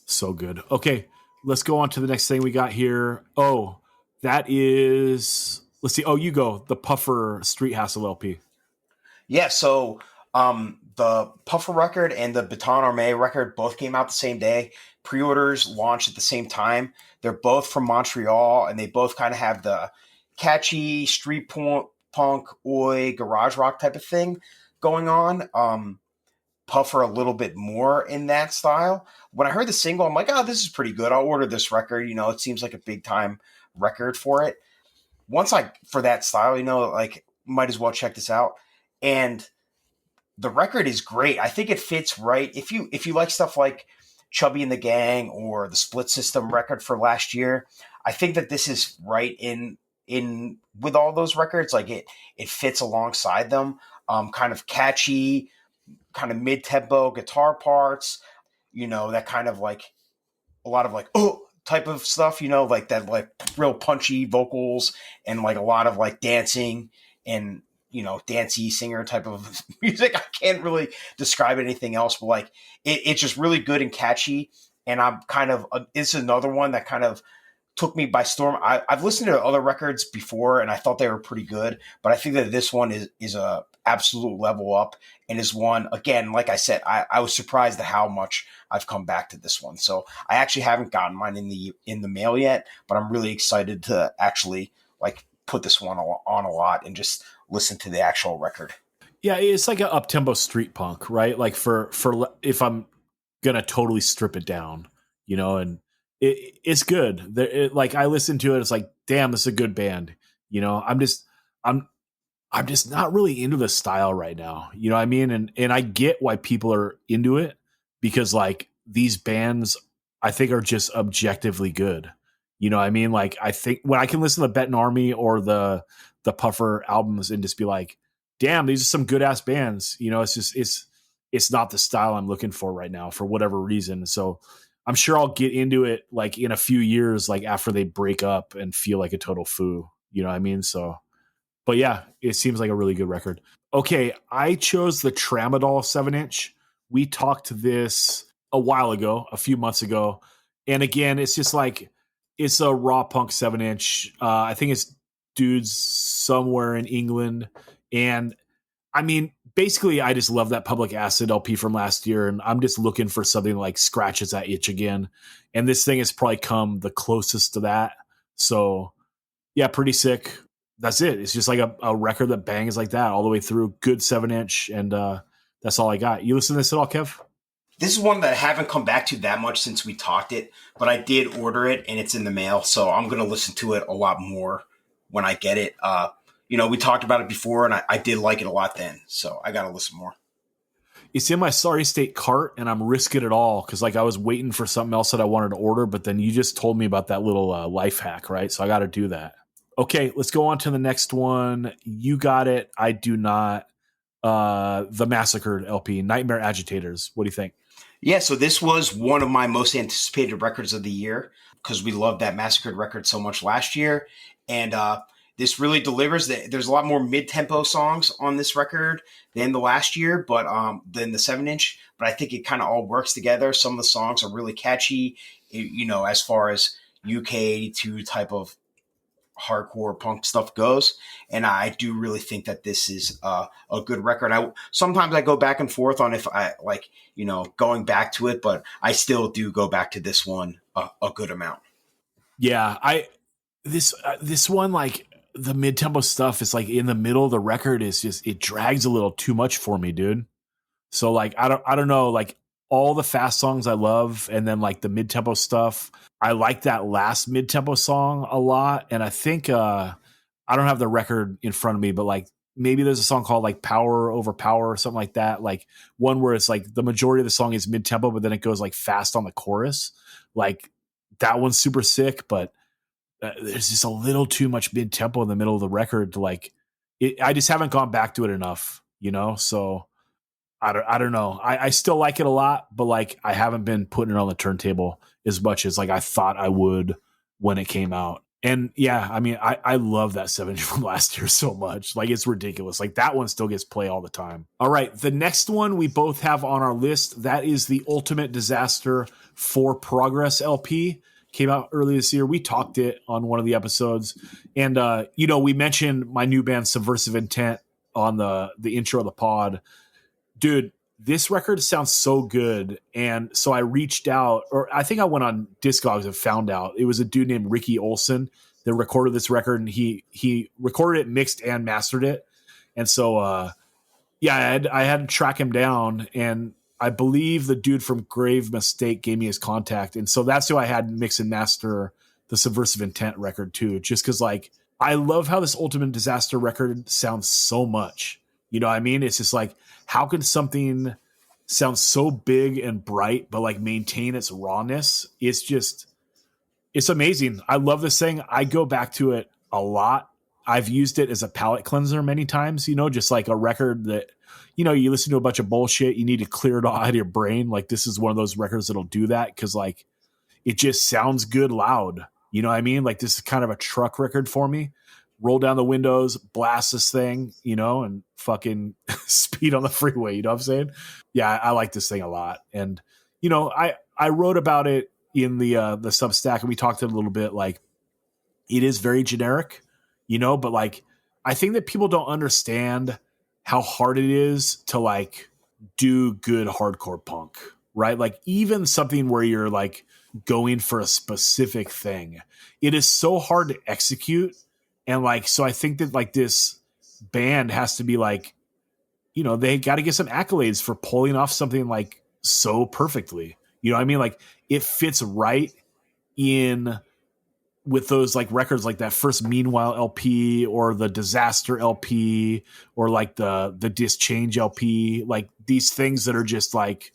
So good. Okay, let's go on to the next thing we got here. Oh, that is, let's see. Oh, you go. The Puffer Street Hassle LP. Yeah, so the Puffer record and the Baton Armé record both came out the same day. Pre-orders launched at the same time. They're both from Montreal, and they both kind of have the catchy street punk, oi, garage rock type of thing going on. Puffer a little bit more in that style. When I heard the single, I'm like, oh, this is pretty good. I'll order this record. You know, it seems like a big time record for it. For that style, you know, like, might as well check this out. And the record is great. I think it fits right. If you like stuff like Chubby and the Gang or the Split System record for last year, I think that this is right in with all those records. Like it fits alongside them. Kind of catchy, kind of mid-tempo guitar parts, you know, that kind of like a lot of like, oh, type of stuff, you know, like that, like real punchy vocals and like a lot of like dancing and, you know, dancey singer type of music. I can't really describe anything else, but like it's just really good and catchy. And I'm kind of, it's another one that kind of took me by storm. I've listened to other records before and I thought they were pretty good, but I think that this one is a absolute level up and is one, again, like I said, I was surprised at how much I've come back to this one. So I actually haven't gotten mine in the mail yet, but I'm really excited to actually like put this one on a lot and just listen to the actual record. Yeah, it's like an up-tempo street punk, right? Like for if I'm gonna totally strip it down, you know, and it's good. Like I listen to it, it's like, damn, this is a good band. You know, I'm just not really into the style right now. You know what I mean? And I get why people are into it because like these bands I think are just objectively good. You know what I mean? Like I think when I can listen to the Baton Army or the Puffer albums and just be like, damn, these are some good ass bands. You know, it's just it's not the style I'm looking for right now for whatever reason. So I'm sure I'll get into it like in a few years, like after they break up and feel like a total foo. You know what I mean? So, but yeah, it seems like a really good record. Okay, I chose the Tramadol 7-inch. We talked this a while ago, a few months ago. And again, it's just like, it's a raw punk 7-inch. I think it's dudes somewhere in England. And I mean, basically, I just love that Public Acid LP from last year. And I'm just looking for something like scratches that itch again. And this thing has probably come the closest to that. So yeah, pretty sick. That's it. It's just like a record that bangs like that all the way through. Good 7-inch. And that's all I got. You listen to this at all, Kev? This is one that I haven't come back to that much since we talked it, but I did order it and it's in the mail, so I'm gonna listen to it a lot more when I get it. We talked about it before, and I did like it a lot then, so I gotta listen more. It's in my sorry state cart, and I'm risking it all because like I was waiting for something else that I wanted to order, but then you just told me about that little life hack, right? So I got to do that. Okay, let's go on to the next one. You got it. I do not. The Massacred LP, Nightmare Agitators. What do you think? Yeah, so this was one of my most anticipated records of the year because we loved that Massacred record so much last year. And this really delivers. There's a lot more mid-tempo songs on this record than the last year, but than the 7-inch. But I think it kind of all works together. Some of the songs are really catchy, as far as UK 82 type of hardcore punk stuff goes, and I do really think that this is a good record. Sometimes I go back and forth on if I like going back to it, but I still do go back to this one a good amount. Yeah, this one, like the mid tempo stuff is like in the middle of the record is just it drags a little too much for me, dude. So like I don't know, like all the fast songs I love, and then like the mid tempo stuff. I like that last mid tempo song a lot, and I think I don't have the record in front of me, but like maybe there's a song called like Power Over Power or something like that. Like one where it's like the majority of the song is mid tempo, but then it goes like fast on the chorus. Like that one's super sick, but there's just a little too much mid tempo in the middle of the record to like it. I just haven't gone back to it enough, so I don't know. I still like it a lot, but like I haven't been putting it on the turntable as much as like I thought I would when it came out. And yeah, I mean, I love that 7 from last year so much. Like it's ridiculous. Like that one still gets play all the time. All right. The next one we both have on our list, that is the Ultimate Disaster for Progress LP. Came out early this year. We talked it on one of the episodes. And we mentioned my new band Subversive Intent on the intro of the pod. Dude, this record sounds so good. And so I reached out, or I think I went on Discogs and found out it was a dude named Ricky Olson that recorded this record, and he recorded it, mixed and mastered it. And so, I had to track him down, and I believe the dude from Grave Mistake gave me his contact. And so that's who I had mix and master the Subversive Intent record too, just because like, I love how this Ultimate Disaster record sounds so much. You know what I mean? It's just like, how can something sound so big and bright, but like maintain its rawness? It's amazing. I love this thing. I go back to it a lot. I've used it as a palate cleanser many times, just like a record that, you listen to a bunch of bullshit, you need to clear it all out of your brain. Like this is one of those records that'll do that. Cause like, it just sounds good loud. You know what I mean? Like this is kind of a truck record for me. Roll down the windows, blast this thing, and fucking speed on the freeway. You know what I'm saying? Yeah, I like this thing a lot. And, I wrote about it in the Substack, and we talked a little bit. Like, it is very generic, but like, I think that people don't understand how hard it is to like do good hardcore punk, right? Like, even something where you're like going for a specific thing, it is so hard to execute. And like, so I think that like this band has to be like, they got to get some accolades for pulling off something like so perfectly. You know what I mean? Like it fits right in with those like records, like that first Meanwhile LP or the Disaster LP or like the Dischange LP, like these things that are just like,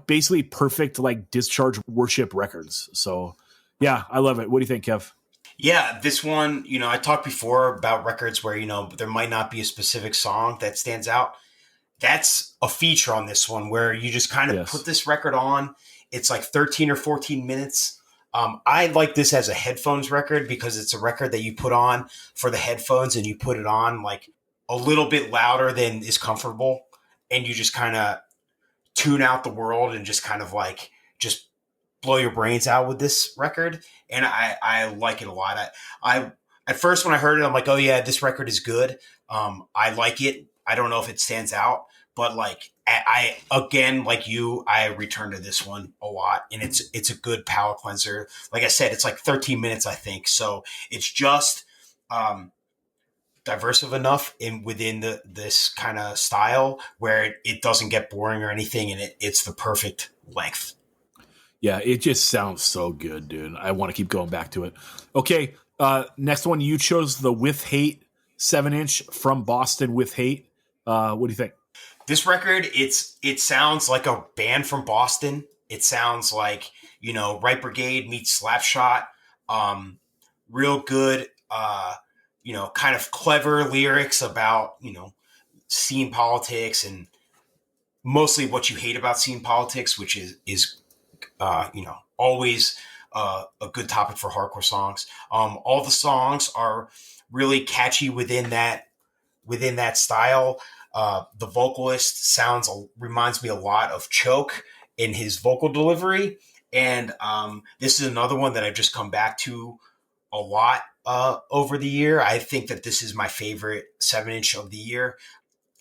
basically perfect, like discharge worship records. So yeah, I love it. What do you think, Kev? Yeah, this one, I talked before about records where, there might not be a specific song that stands out. That's a feature on this one where you just kind of put this record on. It's like 13 or 14 minutes. I like this as a headphones record because it's a record that you put on for the headphones and you put it on like a little bit louder than is comfortable. And you just kind of tune out the world and just kind of like just blow your brains out with this record. And I like it a lot. I at first when I heard it, I'm like, oh yeah, this record is good. I like it. I don't know if it stands out, but like I again, like you, I return to this one a lot, and it's a good palate cleanser. Like I said, it's like 13 minutes, I think. So it's just diverse enough within this kind of style where it doesn't get boring or anything, and it's the perfect length. Yeah, it just sounds so good, dude. I want to keep going back to it. Okay, next one, you chose the With Hate 7-inch from Boston with Hate. What do you think? This record, it sounds like a band from Boston. It sounds like, Right Brigade meets Slapshot. Real good, kind of clever lyrics about, scene politics and mostly what you hate about scene politics, which is always a good topic for hardcore songs. All the songs are really catchy within that style. The vocalist reminds me a lot of Choke in his vocal delivery, and this is another one that I've just come back to a lot over the year. I think that this is my favorite 7-inch of the year.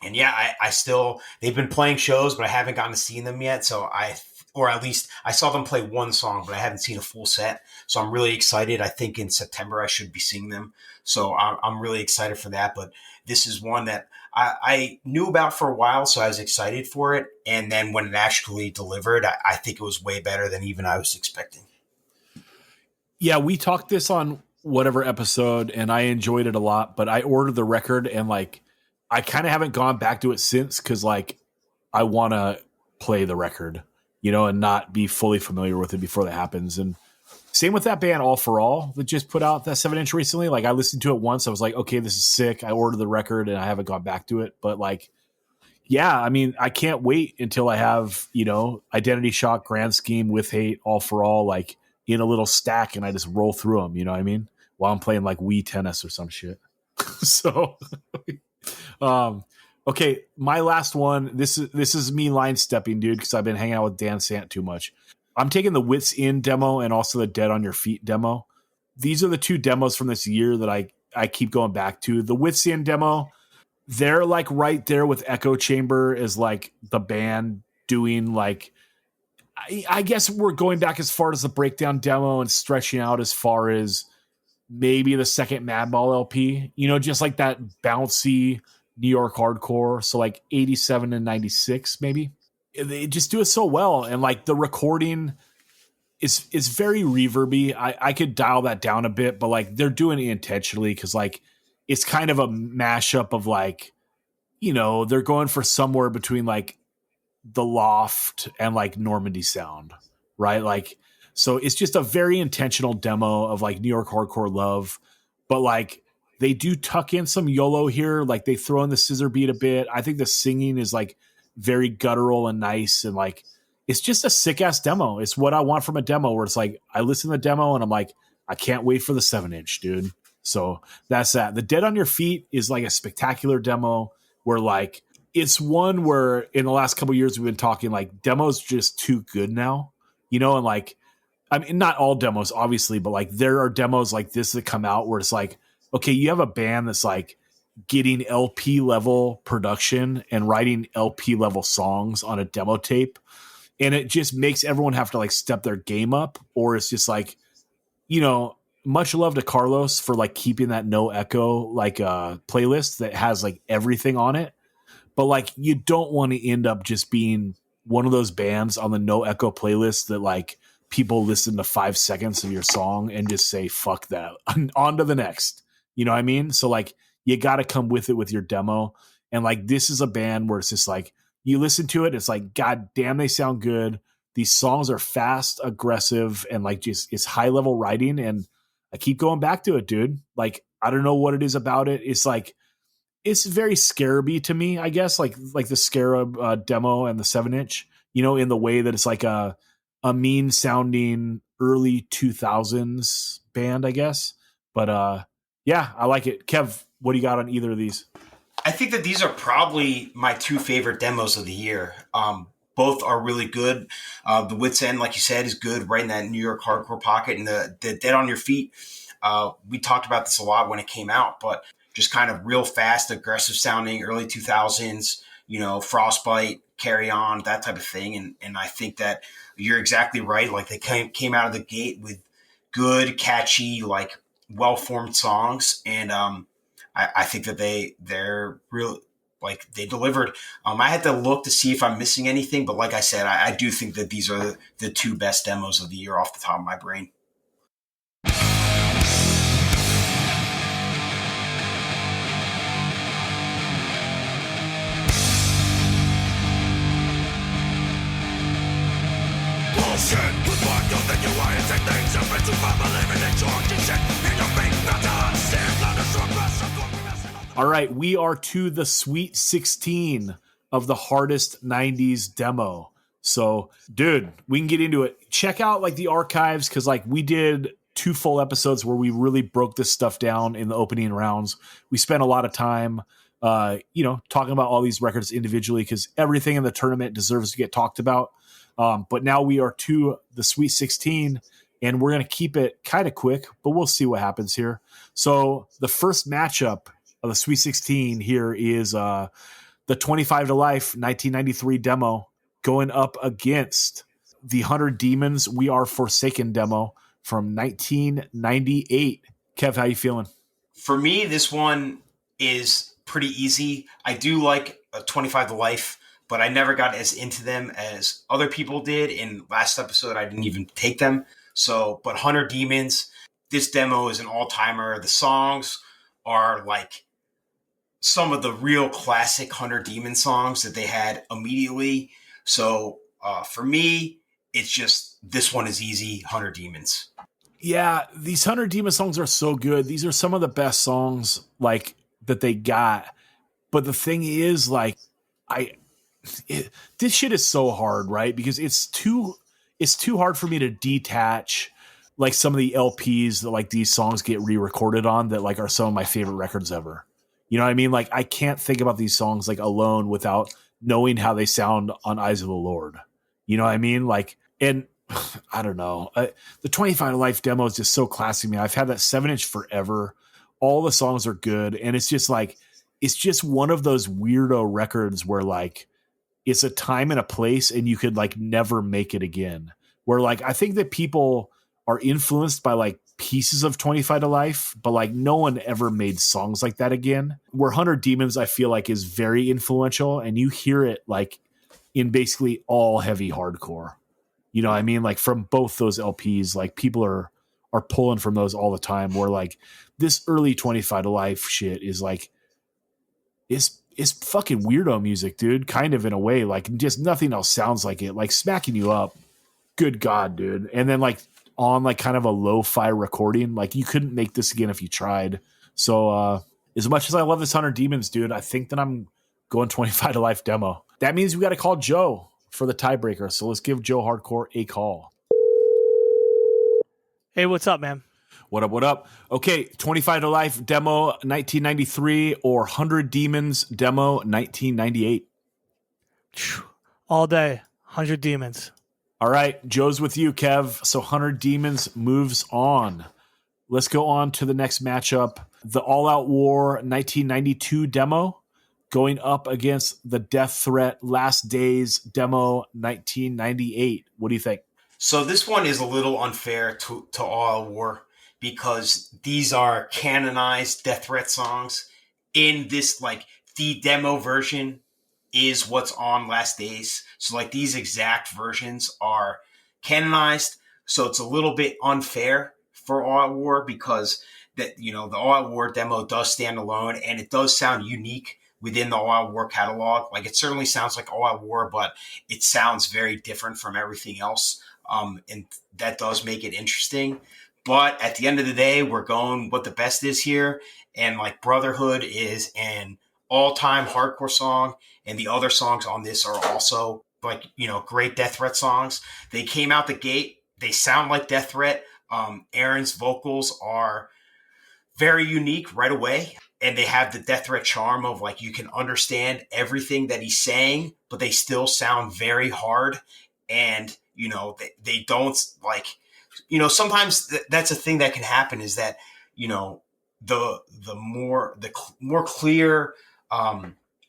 And yeah, I still, they've been playing shows, but I haven't gotten to see them yet. Or at least I saw them play one song, but I haven't seen a full set. So I'm really excited. I think in September I should be seeing them. So I'm really excited for that. But this is one that I knew about for a while, so I was excited for it. And then when it actually delivered, I think it was way better than even I was expecting. Yeah, we talked this on whatever episode, and I enjoyed it a lot, but I ordered the record, and like, I kind of haven't gone back to it since, because like, I want to play the record, and not be fully familiar with it before that happens. And same with that band All For All that just put out that 7-inch recently. Like, I listened to it once, I was like, okay, this is sick. I ordered the record and I haven't gone back to it. But like, yeah, I mean, I can't wait until I have, Identity Shock, Grand Scheme, With Hate, All For All, like in a little stack, and I just roll through them, you know what I mean? While I'm playing like Wii Tennis or some shit. So, okay, my last one. This is me line stepping, dude, because I've been hanging out with Dan Sant too much. I'm taking the Wits In demo and also the Dead on Your Feet demo. These are the two demos from this year that I keep going back to. The Wits In demo, they're like right there with Echo Chamber as like the band doing like, I guess we're going back as far as the Breakdown demo and stretching out as far as maybe the second Madball LP, just like that bouncy New York hardcore. So like 87 and 96, maybe. They just do it so well. And like the recording is very reverby. I could dial that down a bit, but like they're doing it intentionally, because like it's kind of a mashup of like, they're going for somewhere between like the Loft and like Normandy sound, right? Like, so it's just a very intentional demo of like New York hardcore love, but like they do tuck in some YOLO here. Like they throw in the scissor beat a bit. I think the singing is like very guttural and nice. And like, it's just a sick ass demo. It's what I want from a demo, where it's like, I listen to the demo and I'm like, I can't wait for the 7-inch, dude. So that's that. The Dead on Your Feet is like a spectacular demo where like, it's one where in the last couple of years we've been talking like demos just too good now, and like, I mean, not all demos obviously, but like there are demos like this that come out where it's like, okay, you have a band that's like getting LP level production and writing LP level songs on a demo tape, and it just makes everyone have to like step their game up. Or it's just like, much love to Carlos for like keeping that no echo like playlist that has like everything on it. But like, you don't want to end up just being one of those bands on the no echo playlist that like people listen to 5 seconds of your song and just say, fuck that, on to the next, you know what I mean? So like, you got to come with it with your demo. And like, this is a band where it's just like, you listen to it, it's like, God damn, they sound good. These songs are fast, aggressive, and like just it's high level writing. And I keep going back to it, dude. Like, I don't know what it is about it. It's like, it's very Scarab-y to me, I guess, like the Scarab demo and the 7-inch, in the way that it's like a mean sounding early 2000s band, I guess. But yeah, I like it. Kev, what do you got on either of these? I think that these are probably my two favorite demos of the year. Both are really good. The Wits End, like you said, is good, right in that New York hardcore pocket. And the Dead on Your Feet, we talked about this a lot when it came out, but just kind of real fast, aggressive sounding, early 2000s, Frostbite, Carry On, that type of thing. And I think that you're exactly right. Like they came out of the gate with good, catchy, like well-formed songs. And I think that they're real, like they delivered. I had to look to see if I'm missing anything, but like I said, I do think that these are the two best demos of the year off the top of my brain. All right, we are to the Sweet 16 of the hardest 90s demo. So, dude, we can get into it. Check out like the archives because like we did 2 full episodes where we really broke this stuff down in the opening rounds. We spent a lot of time, talking about all these records individually because everything in the tournament deserves to get talked about. But now we are to the Sweet 16, and we're going to keep it kind of quick, but we'll see what happens here. So the first matchup of the Sweet 16 here is the 25 to Life 1993 demo going up against the 100 Demons We Are Forsaken demo from 1998. Kev, how you feeling? For me, this one is pretty easy. I do like 25 to Life, but I never got as into them as other people did. In last episode, I didn't even take them. So, but 100 Demons, this demo is an all-timer. The songs are like some of the real classic 100 Demon songs that they had immediately. So for me, it's just, this one is easy, 100 Demons. Yeah, these 100 Demon songs are so good. These are some of the best songs like that they got. But the thing is, like, this shit is so hard, right? Because it's too hard for me to detach like some of the LPs that like these songs get re-recorded on that like are some of my favorite records ever. You know what I mean? Like I can't think about these songs like alone without knowing how they sound on Eyes of the Lord. You know what I mean? Like, and I don't know. The 25 to Life demo is just so classic to me. I've had that 7-inch forever. All the songs are good. And it's just like, it's just one of those weirdo records where like, it's a time and a place and you could like never make it again. Where like, I think that people are influenced by like pieces of 25 to Life, but like no one ever made songs like that again. Where 100 Demons, I feel like is very influential and you hear it like in basically all heavy hardcore. You know what I mean? Like from both those LPs, like people are pulling from those all the time where like this early 25 to Life shit is like, it's fucking weirdo music, dude. Kind of in a way, like just nothing else sounds like it, like smacking you up. Good God, dude. And then like on like kind of a lo-fi recording, like you couldn't make this again if you tried. So as much as I love this 100 Demons, dude, I think that I'm going 25 to Life demo. That means we got to call Joe for the tiebreaker. So let's give Joe Hardcore a call. Hey, what's up, man? What up, what up? Okay, 25 to Life demo 1993 or 100 Demons demo 1998? All day, 100 Demons. All right, Joe's with you, Kev. So 100 Demons moves on. Let's go on to the next matchup. The All Out War 1992 demo going up against the Death Threat Last Days demo 1998. What do you think? So this one is a little unfair to All Out War because these are canonized Death Threat songs. In this, like, the demo version is what's on Last Days. So, like, these exact versions are canonized. So it's a little bit unfair for All Out War because that, you know, the All Out War demo does stand alone and it does sound unique within the All Out War catalog. Like, it certainly sounds like All Out War, but it sounds very different from everything else. And that does make it interesting. But at the end of the day, we're going what the best is here. And like Brotherhood is an all-time hardcore song. And the other songs on this are also like, you know, great Death Threat songs. They came out the gate. They sound like Death Threat. Aaron's vocals are very unique right away. And they have the Death Threat charm of like, you can understand everything that he's saying, but they still sound very hard. And, you know, they don't like, you know, sometimes that's a thing that can happen is that, you know, the more clear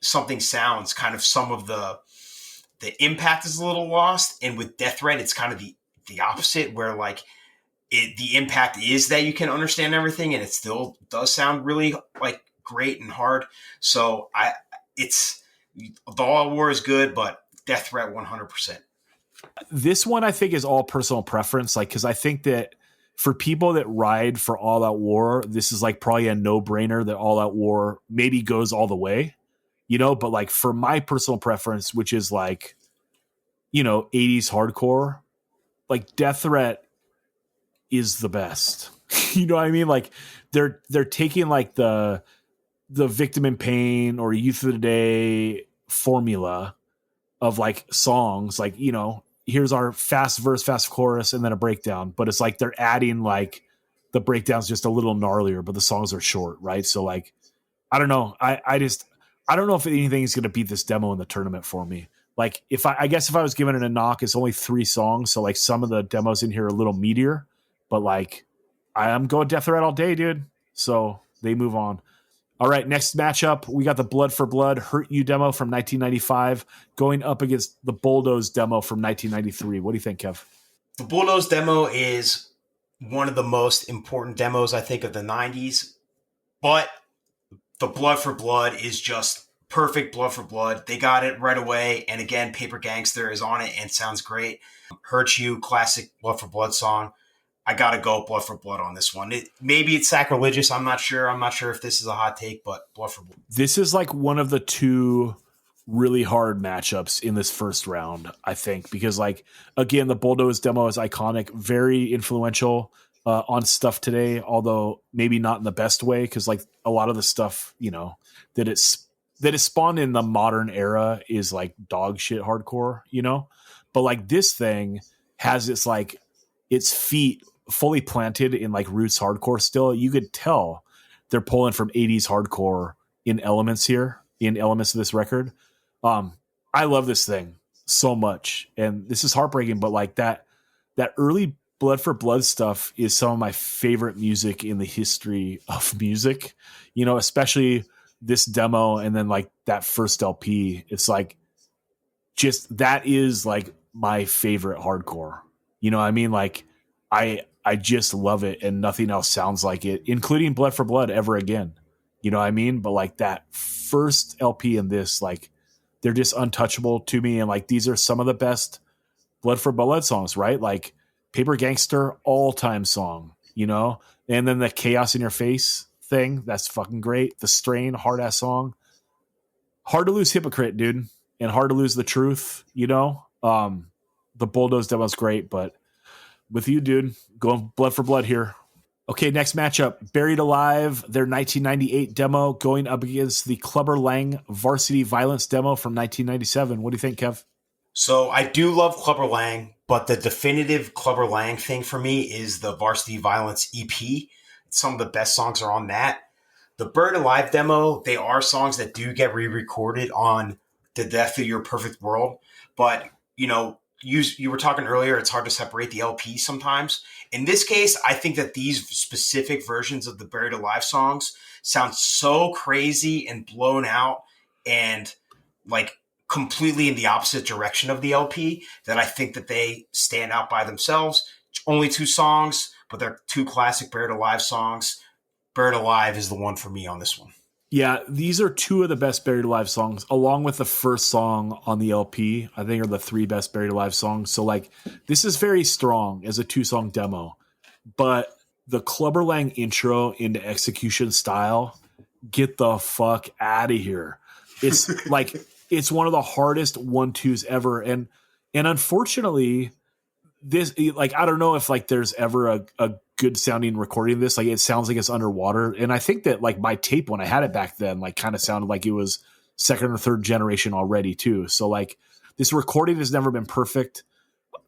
something sounds, kind of some of the impact is a little lost. And with Death Threat, it's kind of the opposite where like the impact is that you can understand everything and it still does sound really like great and hard. So it's the All Out War is good, but Death Threat 100%. This one I think is all personal preference, like because I think that for people that ride for All Out War, this is like probably a no-brainer that All Out War maybe goes all the way, but like for my personal preference, which is like 80s hardcore, like Death Threat is the best. You know what I mean? Like they're taking like the Victim in Pain or Youth of the Day formula of like songs, like here's our fast verse, fast chorus, and then a breakdown. But it's like they're adding like the breakdown's just a little gnarlier, but the songs are short, right? So like I don't know. I don't know if anything is going to beat this demo in the tournament for me. Like I guess if I was giving it a knock, it's only 3 songs, so like some of the demos in here are a little meatier, but like I'm going Death Threat all day, dude. So they move on. All right, next matchup, we got the Blood for Blood Hurt You demo from 1995 going up against the Bulldoze demo from 1993. What do you think, Kev? The Bulldoze demo is one of the most important demos, I think, of the 90s, but the Blood for Blood is just perfect Blood for Blood. They got it right away, and again, Paper Gangster is on it and sounds great. Hurt You, classic Blood for Blood song. I got to go Blood for Blood on this one. Maybe it's sacrilegious. I'm not sure. I'm not sure if this is a hot take, but Blood for Blood. This is like one of the 2 really hard matchups in this first round, I think, because like, again, the Bulldoze demo is iconic, very influential on stuff today, although maybe not in the best way. Cause like a lot of the stuff, that is spawned in the modern era is like dog shit hardcore, but like this thing has its feet fully planted in like roots hardcore still. You could tell they're pulling from 80s hardcore in elements of this record. I love this thing so much, and this is heartbreaking, but like that early Blood for Blood stuff is some of my favorite music in the history of music, especially this demo. And then like that first LP, it's like, just, that is like my favorite hardcore. I mean? Like I just love it, and nothing else sounds like it, including Blood for Blood ever again. You know what I mean? But like that first LP and this, like they're just untouchable to me. And like, these are some of the best Blood for Blood songs, right? Like Paper Gangster, all-time song, and then the Chaos in Your Face thing. That's fucking great. The Strain, hard ass song. Hard to lose Hypocrite, dude. And hard to lose The Truth, the Bulldoze demo is great, but with you, dude, going Blood for Blood here. Okay, next matchup, Buried Alive, their 1998 demo going up against the Clubber Lang Varsity Violence demo from 1997. What do you think, Kev? So I do love Clubber Lang, but the definitive Clubber Lang thing for me is the Varsity Violence EP. Some of the best songs are on that. The Byrd Alive demo, they are songs that do get re-recorded on The Death of Your Perfect World, but you were talking earlier, it's hard to separate the LP sometimes. In this case, I think that these specific versions of the Buried Alive songs sound so crazy and blown out and like completely in the opposite direction of the LP that I think that they stand out by themselves. Only 2 songs, but they're 2 classic Buried Alive songs. Buried Alive is the one for me on this one. Yeah, these are 2 of the best Buried Alive songs, along with the first song on the LP. I think are the 3 best Buried Alive songs. So like, this is very strong as a 2-song demo, but the Clubber Lang intro into Execution Style, get the fuck out of here. It's like, it's one of the hardest 1-2s ever. And unfortunately, this, like, I don't know if like there's ever a good sounding recording of this. Like, it sounds like it's underwater. And I think that like my tape, when I had it back then, like kind of sounded like it was 2nd or 3rd generation already too. So like, this recording has never been perfect.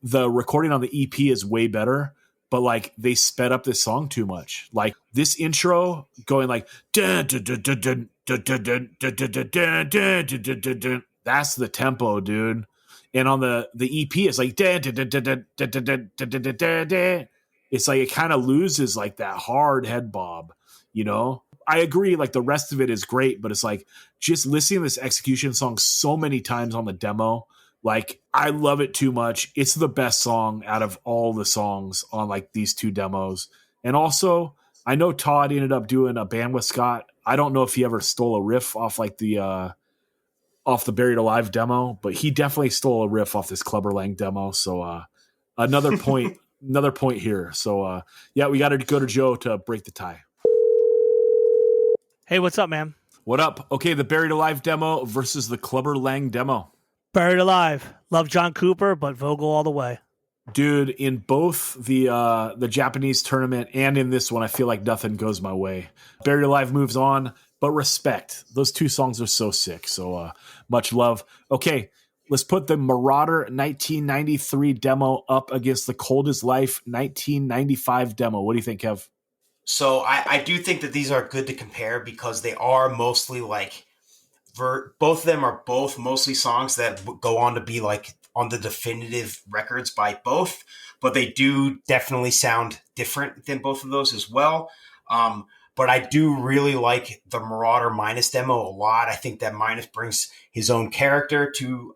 The recording on the EP is way better, but like they sped up this song too much. Like this intro going like, dun, dun, dun, dun, dun, dun, dun, dun, dun, dun, dun, dun, dun, dun, dun, dun. That's the tempo, dude. And on the EP, it's like, dun, dun, dun, dun, dun, dun, dun, dun, dun, dun, dun. It's like, it kind of loses like that hard head bob, I agree. Like the rest of it is great, but it's like just listening to this Execution song so many times on the demo. Like I love it too much. It's the best song out of all the songs on like these 2 demos. And also I know Todd ended up doing a band with Scott. I don't know if he ever stole a riff off like the Buried Alive demo, but he definitely stole a riff off this Clubber Lang demo. So another point, another point here. So yeah, we got to go to Joe to break the tie. Hey, what's up, man? What up? Okay, the Buried Alive demo versus the Clubber Lang demo. Buried Alive. Love John Cooper, but Vogel all the way. Dude, in both the Japanese tournament and in this one, I feel like nothing goes my way. Buried Alive moves on, but respect. Those two songs are so sick. So much love. Okay, let's put the Marauder 1993 demo up against the Cold as Life 1995 demo. What do you think, Kev? So I do think that these are good to compare because they are mostly like, both of them are both mostly songs that go on to be like on the definitive records by both, but they do definitely sound different than both of those as well. But I do really like the Marauder Minus demo a lot. I think that Minus brings his own character to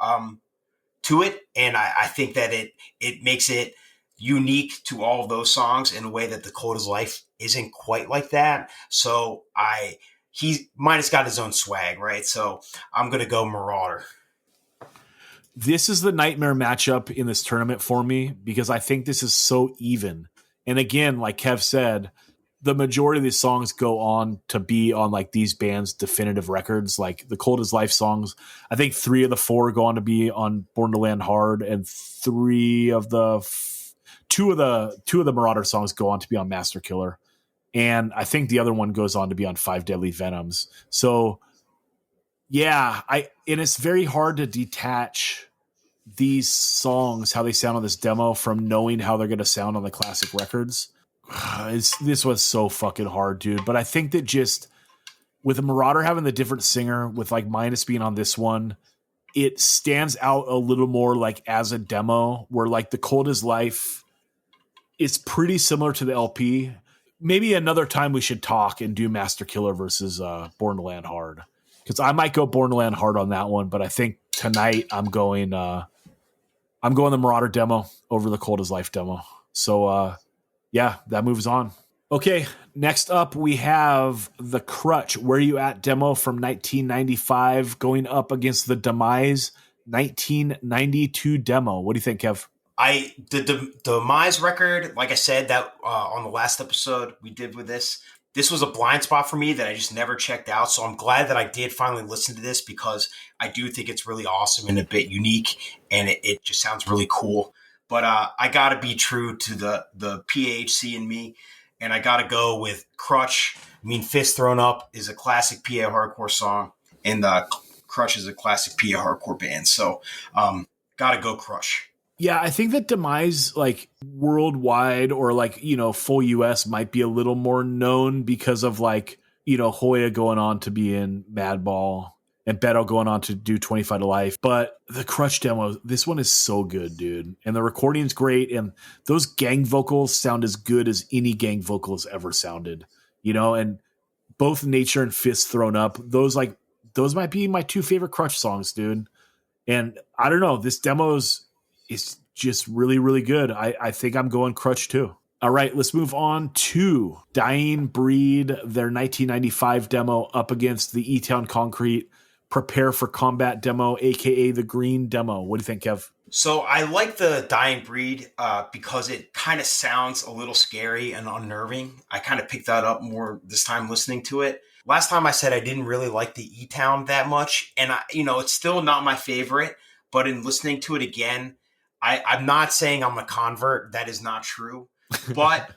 it, and I think that it makes it unique to all of those songs in a way that the Cold as Life isn't quite like that. So Minus got his own swag, right? So I'm gonna go Marauder. This is the nightmare matchup in this tournament for me because I think this is so even. And again, like Kev said, the majority of these songs go on to be on like these bands' definitive records, like the Cold as Life songs. I think 3 of the 4 go on to be on Born to Land Hard, and 2 of the Marauder songs go on to be on Master Killer. And I think the other one goes on to be on 5 Deadly Venoms. So yeah, and it's very hard to detach these songs, how they sound on this demo, from knowing how they're going to sound on the classic records. This was so fucking hard, dude. But I think that just with the Marauder having the different singer, with like Minus being on this one, it stands out a little more like as a demo, where like the Cold as Life is pretty similar to the LP. Maybe another time we should talk and do Master Killer versus Born to Land Hard. Because I might go Born to Land Hard on that one, but I think tonight I'm going the Marauder demo over the Cold as Life demo. So yeah, that moves on. Okay, next up we have the Crutch Where You At demo from 1995 going up against the Demise 1992 demo. What do you think, Kev? The Demise record, like I said, that on the last episode we did with this was a blind spot for me that I just never checked out. So I'm glad that I did finally listen to this because I do think it's really awesome and a bit unique, and it just sounds really cool. But I got to be true to the PAHC in me, and I got to go with Crutch. I mean, Fist Thrown Up is a classic PA hardcore song, and Crutch is a classic PA hardcore band. So got to go Crutch. Yeah, I think that Demise, like worldwide or like, full US might be a little more known because of like, Hoya going on to be in Madball and Beto going on to do 25 to Life. But the Crutch demo, this one is so good, dude. And the recording's great. And those gang vocals sound as good as any gang vocals ever sounded, and both Nature and Fist Thrown Up, those might be my 2 favorite Crutch songs, dude. And I don't know, this demo's it's just really, really good. I think I'm going Crutch too. All right, let's move on to Dying Breed, their 1995 demo up against the E-Town Concrete Prepare for Combat demo, a.k.a. the Green demo. What do you think, Kev? So I like the Dying Breed because it kind of sounds a little scary and unnerving. I kind of picked that up more this time listening to it. Last time I said I didn't really like the E-Town that much, and it's still not my favorite, but in listening to it again, I'm not saying I'm a convert. That is not true. But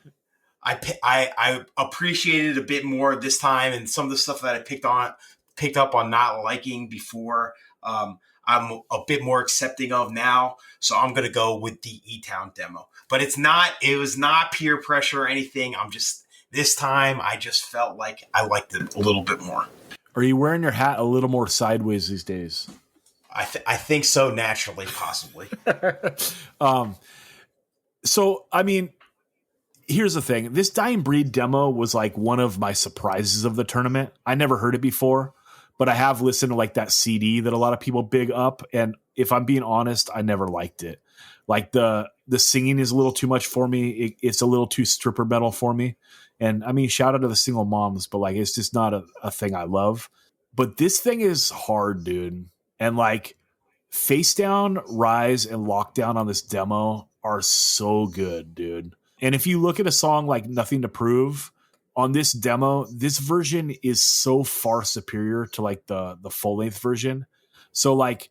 I appreciated it a bit more this time, and some of the stuff that I picked up on not liking before, I'm a bit more accepting of now. So I'm going to go with the E-Town demo. But it was not peer pressure or anything. This time I just felt like I liked it a little bit more. Are you wearing your hat a little more sideways these days? I think so, naturally, possibly. So, I mean, here's the thing. This Dying Breed demo was like one of my surprises of the tournament. I never heard it before, but I have listened to like that CD that a lot of people big up. And if I'm being honest, I never liked it. Like the singing is a little too much for me. It's a little too stripper metal for me. And I mean, shout out to the single moms, but like, it's just not a thing I love. But this thing is hard, dude. And like, Face Down, Rise, and Lockdown on this demo are so good, dude. And if you look at a song like Nothing to Prove on this demo, this version is so far superior to like the full length version. So like,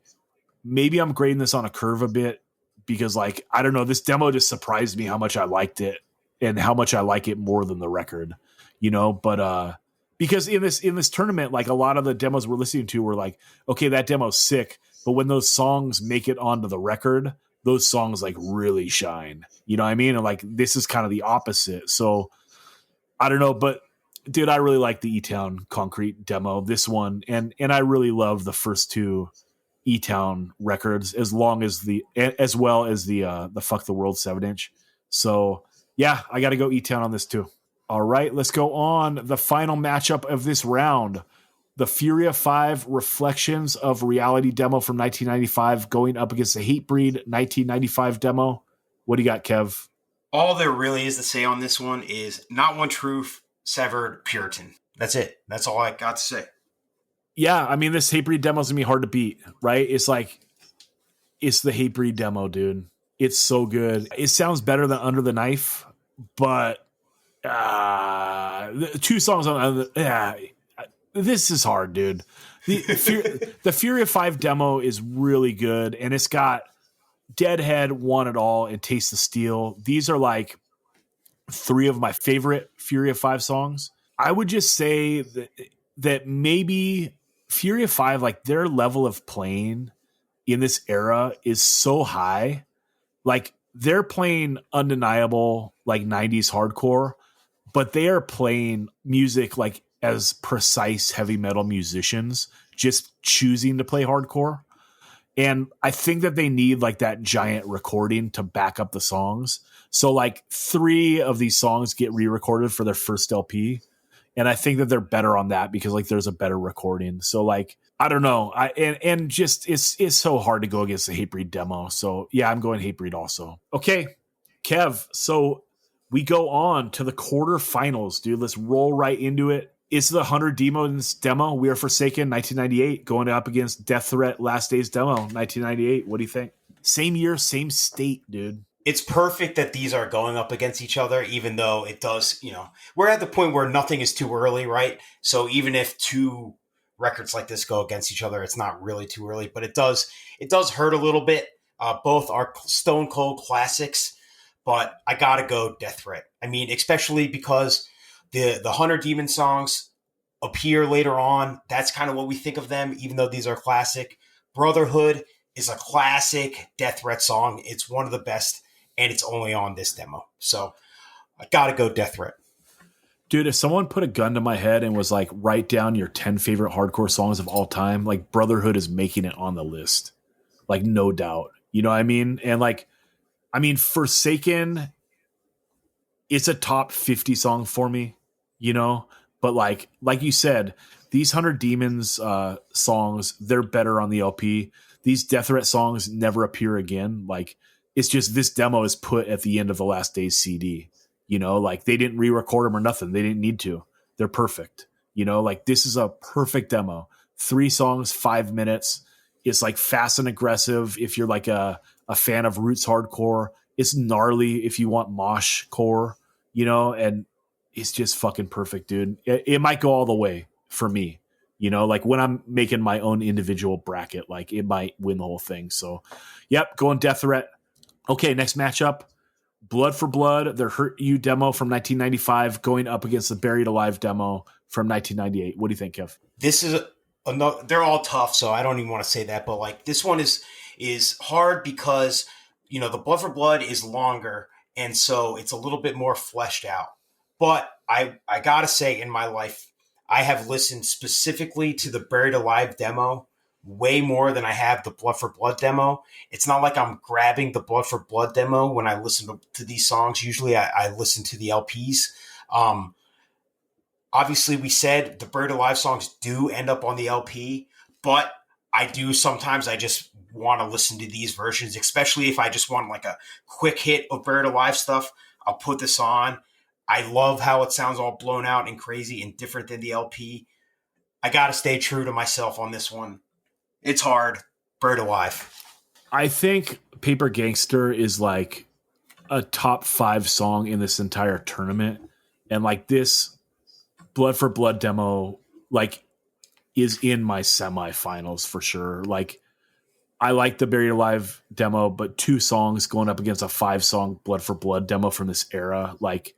maybe I'm grading this on a curve a bit because like, I don't know, this demo just surprised me how much I liked it and how much I like it more than the record, you know, but because in this tournament, like a lot of the demos we're listening to were like, okay, that demo's sick. But when those songs make it onto the record, those songs like really shine, you know what I mean? And like, this is kind of the opposite. So I don't know, but dude, I really like the E-Town Concrete demo, this one. And I really love the first two E-Town records as well as the Fuck the World 7-inch. So yeah, I got to go E-Town on this too. All right, let's go on the final matchup of this round. The Furia 5 Reflections of Reality demo from 1995 going up against the Hatebreed 1995 demo. What do you got, Kev? All there really is to say on this one is Not One Truth, Severed, Puritan. That's it. That's all I got to say. Yeah, I mean, this Hatebreed demo is going to be hard to beat, right? It's like, it's the Hatebreed demo, dude. It's so good. It sounds better than Under the Knife, but two songs on this is hard, dude. The Furia 5 demo is really good, and it's got Deadhead, Want It All, and Taste the Steel. These are like three of my favorite Furia 5 songs. I would just say that maybe Furia 5, like their level of playing in this era is so high. Like they're playing undeniable like 90s hardcore, but they are playing music like as precise heavy metal musicians, just choosing to play hardcore. And I think that they need like that giant recording to back up the songs. So like 3 of these songs get re-recorded for their first LP. And I think that they're better on that because like there's a better recording. So like, I don't know. And just it's so hard to go against the Hatebreed demo. So yeah, I'm going Hatebreed also. Okay, Kev. So we go on to the quarterfinals, dude. Let's roll right into it. It's the 100 Demons demo. We Are Forsaken, 1998, going up against Death Threat Last Days demo, 1998. What do you think? Same year, same state, dude. It's perfect that these are going up against each other, even though it does, we're at the point where nothing is too early, right? So even if 2 records like this go against each other, it's not really too early, but it does hurt a little bit. Both are stone cold classics, but I gotta go Death Threat. I mean, especially because the 100 Demon songs appear later on. That's kind of what we think of them, even though these are classic. Brotherhood is a classic Death Threat song. It's one of the best, and it's only on this demo. So I got to go Death Threat. Dude, if someone put a gun to my head and was like, write down your 10 favorite hardcore songs of all time, like Brotherhood is making it on the list. Like, no doubt. You know what I mean? And like, I mean, Forsaken, it's a top 50 song for me, but like you said, these 100 Demons songs, they're better on the LP. These Death Threat songs never appear again. Like, it's just this demo is put at the end of the Last Days CD. Like they didn't re-record them or nothing. They didn't need to. They're perfect. Like this is a perfect demo. 3 songs, 5 minutes. It's like fast and aggressive if you're like a fan of roots hardcore. It's gnarly if you want mosh core, and it's just fucking perfect, dude. It might go all the way for me, like when I'm making my own individual bracket, like it might win the whole thing. So, yep, going Death Threat. Okay, next matchup, Blood for Blood, their Hurt You demo from 1995 going up against the Buried Alive demo from 1998. What do you think, Kev? This is they're all tough, so I don't even want to say that, but like this one is hard because the Blood for Blood is longer, and so it's a little bit more fleshed out. But I gotta say, in my life, I have listened specifically to the Buried Alive demo way more than I have the Blood for Blood demo. It's not like I'm grabbing the Blood for Blood demo when I listen to these songs. Usually I listen to the LPs. Obviously, we said the Buried Alive songs do end up on the LP, but I do sometimes I just want to listen to these versions, especially if I just want like a quick hit of Buried Alive stuff. I'll put this on. I love how it sounds all blown out and crazy and different than the LP. I got to stay true to myself on this one. It's hard. Byrd alive. I think Paper Gangster is like a top 5 song in this entire tournament. And like this Blood for Blood demo, like, is in my semifinals for sure. Like, I like the Buried Alive demo, but 2 songs going up against a 5-song Blood for Blood demo from this era, like,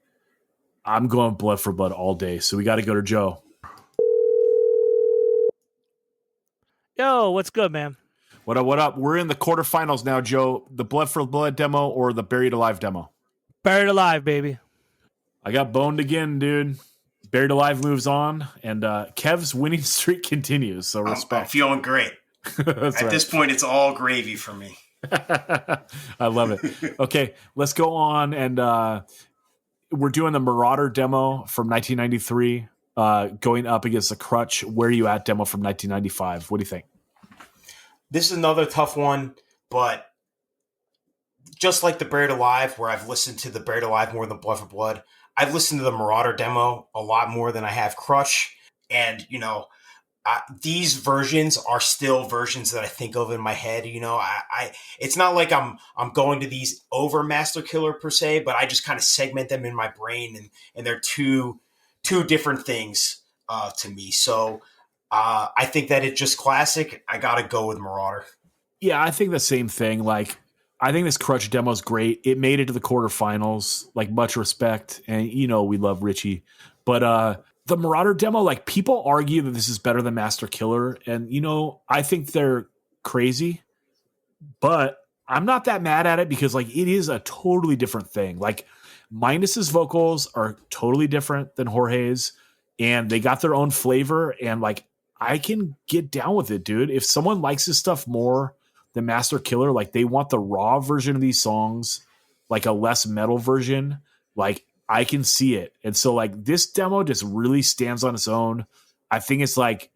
I'm going Blood for Blood all day. So we got to go to Joe. Yo, what's good, man? What up? What up? We're in the quarterfinals now, Joe. The Blood for Blood demo or the Buried Alive demo? Buried alive, baby. I got boned again, dude. Buried Alive moves on, and Kev's winning streak continues. So respect. I'm feeling great. At this point, it's all gravy for me. I love it. Okay, let's go on, and we're doing the Marauder demo from 1993, going up against the Crutch Where You At demo from 1995. What do you think? This is another tough one, but just like the Buried Alive, where I've listened to the Buried Alive more than Blood for Blood, I've listened to the Marauder demo a lot more than I have Crutch. And, you know, these versions are still versions that I think of in my head. You know, it's not like I'm going to these over Master Killer per se, but I just kind of segment them in my brain, and they're two different things to me. So I think that it's just classic. I got to go with Marauder. Yeah, I think the same thing. Like, I think this Crutch demo is great. It made it to the quarterfinals. Like, much respect, and you know we love Richie, but the Marauder demo, like, people argue that this is better than Master Killer, and you know I think they're crazy, but I'm not that mad at it because like it is a totally different thing. Like, Minus's vocals are totally different than Jorge's, and they got their own flavor, and like I can get down with it, dude. If someone likes this stuff more than Master Killer, like they want the raw version of these songs, like a less metal version, like I can see it. And so like this demo just really stands on its own. I think it's like,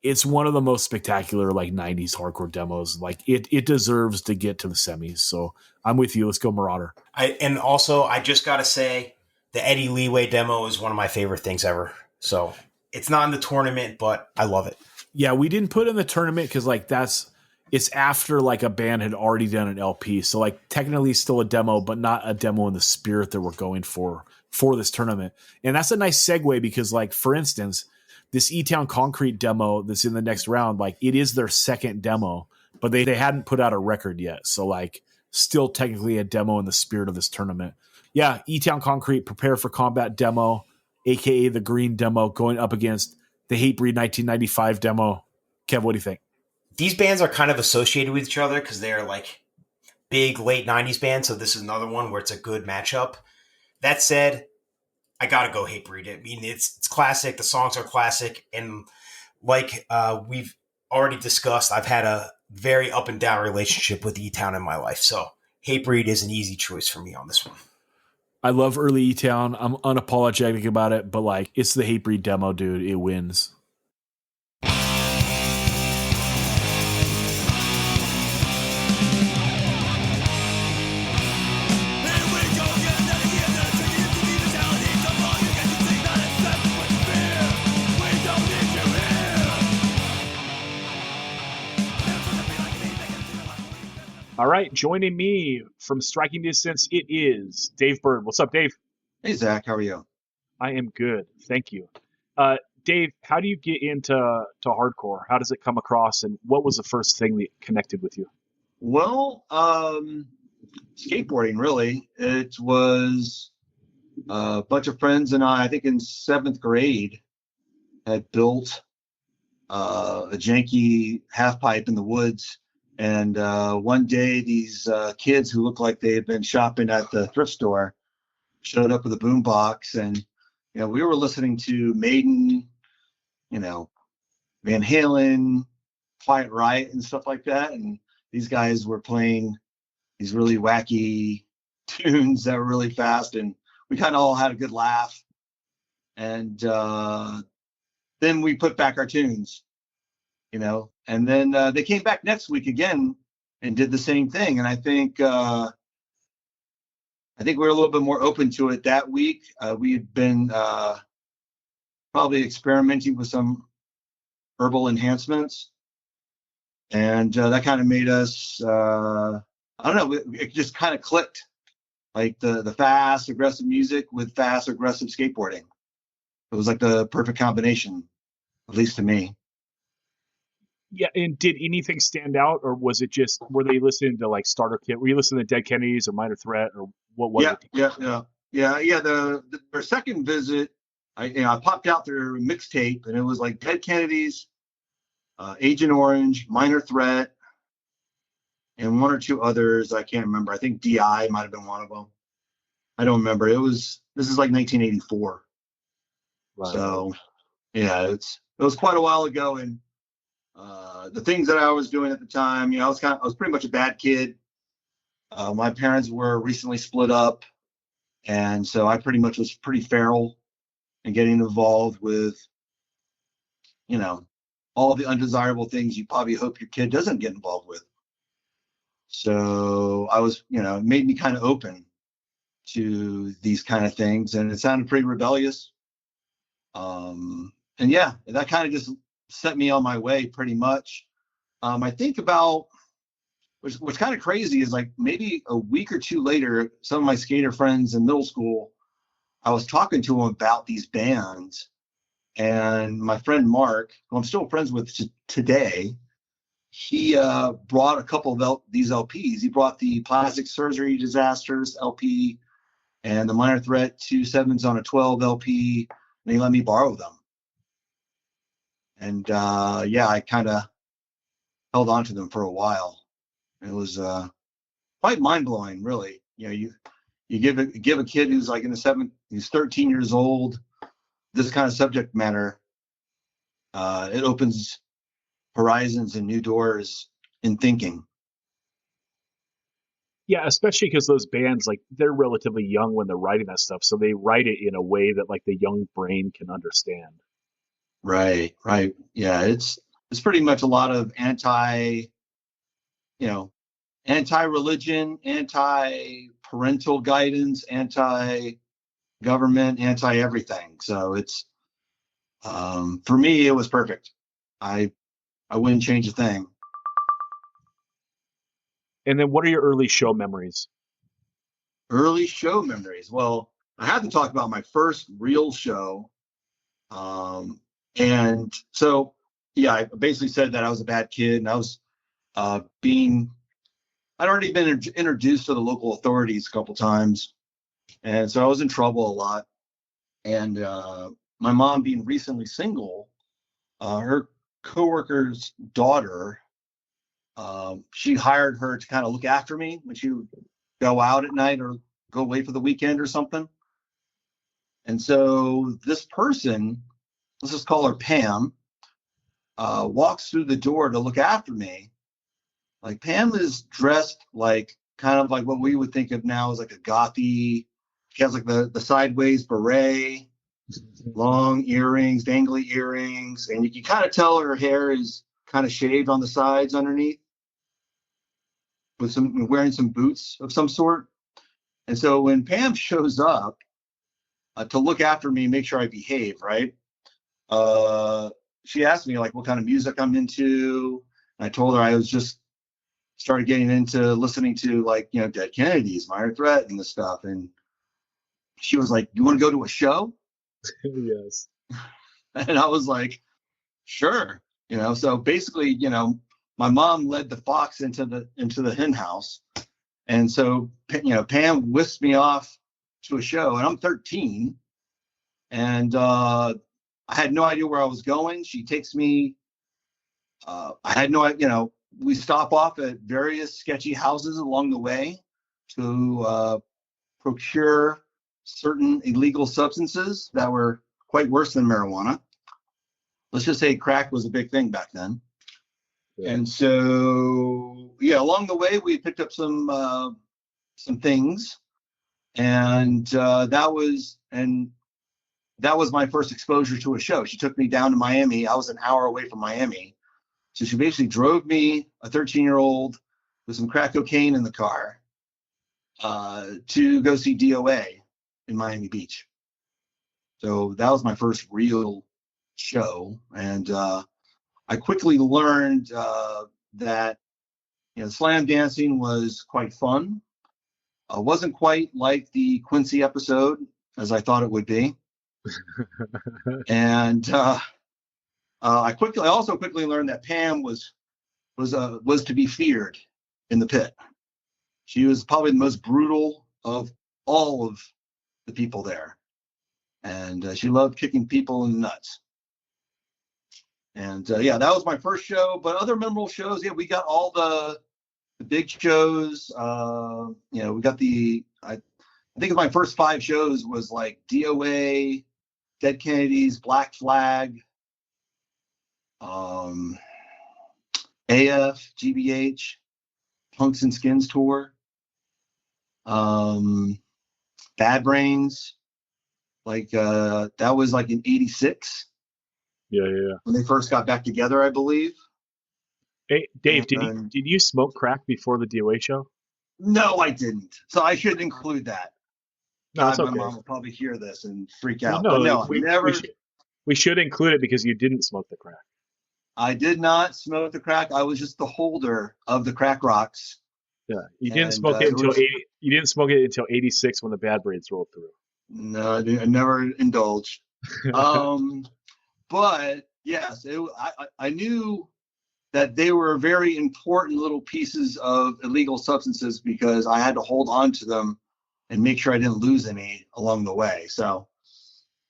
it's one of the most spectacular like 90s hardcore demos. Like it deserves to get to the semis. So I'm with you. Let's go Marauder. And also I just got to say the Eddie Leeway demo is one of my favorite things ever. So it's not in the tournament, but I love it. Yeah, we didn't put it in the tournament because like it's after like a band had already done an LP. So like technically still a demo, but not a demo in the spirit that we're going for this tournament. And that's a nice segue because like, for instance, this E-Town Concrete demo that's in the next round, like it is their second demo, but they hadn't put out a record yet. So like still technically a demo in the spirit of this tournament. Yeah, E-Town Concrete Prepare for Combat demo, AKA the Green demo, going up against the Hatebreed 1995 demo. Kev, what do you think? These bands are kind of associated with each other because they're like big late 90s bands. So this is another one where it's a good matchup. That said, I got to go Hatebreed. I mean, it's classic. The songs are classic. And like we've already discussed, I've had a very up and down relationship with E-Town in my life. So Hatebreed is an easy choice for me on this one. I love early E-Town. I'm unapologetic about it, but like it's the Hatebreed demo, dude. It wins. All right, joining me from striking distance, it is Dave Byrd. What's up, Dave? Hey, Zach, how are you? I am good, thank you. Dave, how do you get into hardcore? How does it come across, and what was the first thing that connected with you? Well, skateboarding, really. It was a bunch of friends and I think in 7th grade, had built a janky half pipe in the woods. And one day, these kids who looked like they had been shopping at the thrift store showed up with a boombox, and we were listening to Maiden, Van Halen, Quiet Riot, and stuff like that. And these guys were playing these really wacky tunes that were really fast, and we kind of all had a good laugh. And then we put back our tunes. And then they came back next week again and did the same thing. And I think I think we were a little bit more open to it that week. We had been probably experimenting with some herbal enhancements, and that kind of made us, I don't know, it just kind of clicked, like the fast, aggressive music with fast, aggressive skateboarding. It was like the perfect combination, at least to me. Yeah, and did anything stand out, or was it just were they listening to like Starter Kit? Were you listening to Dead Kennedys or Minor Threat, or what was it? Yeah. Their second visit, I popped out their mixtape, and it was like Dead Kennedys, Agent Orange, Minor Threat, and one or two others. I can't remember. I think DI might have been one of them. I don't remember. This is like 1984. Right. So yeah, it was quite a while ago, and the things that I was doing at the time, I was pretty much a bad kid. My parents were recently split up, and so I pretty much was pretty feral and getting involved with, all the undesirable things you probably hope your kid doesn't get involved with. So I was, it made me kind of open to these kind of things, and it sounded pretty rebellious. And yeah, that kind of just set me on my way pretty much. I think about, what's kind of crazy is like maybe a week or two later, some of my skater friends in middle school, I was talking to them about these bands, and my friend Mark, who I'm still friends with today, he brought a couple of these LPs. He brought the Plastic Surgery Disasters LP and the Minor Threat 2 7s on a 12 LP, and he let me borrow them. And I kind of held on to them for a while. It was quite mind-blowing, really. You give a kid who's like in the seventh, he's 13 years old, this kind of subject matter, it opens horizons and new doors in thinking. Yeah, especially because those bands, like, they're relatively young when they're writing that stuff, so they write it in a way that like the young brain can understand. Right. Yeah, it's pretty much a lot of anti-religion, anti-parental guidance, anti-government, anti-everything. So it's, for me, it was perfect. I wouldn't change a thing. And then what are your early show memories? Early show memories. Well, I had to talk about my first real show. And so, yeah, I basically said that I was a bad kid, and I was I'd already been introduced to the local authorities a couple times. And so I was in trouble a lot. And my mom, being recently single, her coworker's daughter, she hired her to kind of look after me when she would go out at night or go away for the weekend or something. And so this person, let's just call her Pam, walks through the door to look after me. Like, Pam is dressed like kind of like what we would think of now as like a gothy. She has like the sideways beret, long earrings, dangly earrings, and you can kind of tell her hair is kind of shaved on the sides underneath, with wearing some boots of some sort. And so when Pam shows up to look after me, make sure I behave, right? She asked me like what kind of music I'm into. And I told her I was just started getting into listening to like, Dead Kennedys, Minor Threat, and this stuff. And she was like, "You want to go to a show?" Yes. And I was like, "Sure." So basically, my mom led the fox into the hen house. And so, Pam whisked me off to a show, and I'm 13, and I had no idea where I was going. She takes me. I had no idea. We stop off at various sketchy houses along the way to procure certain illegal substances that were quite worse than marijuana. Let's just say crack was a big thing back then. Yeah. And so, along the way, we picked up some things, and that was my first exposure to a show. She took me down to Miami. I was an hour away from Miami. So she basically drove me, a 13-year-old, with some crack cocaine in the car, to go see DOA in Miami Beach. So that was my first real show, and I quickly learned that slam dancing was quite fun. Wasn't quite like the Quincy episode as I thought it would be, and I also quickly learned that Pam was to be feared in the pit. She was probably the most brutal of all of the people there, and she loved kicking people in the nuts. And that was my first show. But other memorable shows, we got all the big shows. We got I think my first 5 shows was like DOA, Dead Kennedys, Black Flag, AF, GBH, Punks and Skins tour, Bad Brains. Like that was like in '86. Yeah. When they first got back together, I believe. Hey, Dave, did you smoke crack before the DOA show? No, I didn't. So I should include that. No, it's God, okay. my mom will probably hear this and freak out. Well, no, but no, we should include it because you didn't smoke the crack. I did not smoke the crack. I was just the holder of the crack rocks. Yeah, you didn't smoke it until You didn't smoke it until '86 when the Bad Brains rolled through. No, I never indulged. But yes, I knew that they were very important little pieces of illegal substances because I had to hold on to them and make sure I didn't lose any along the way. So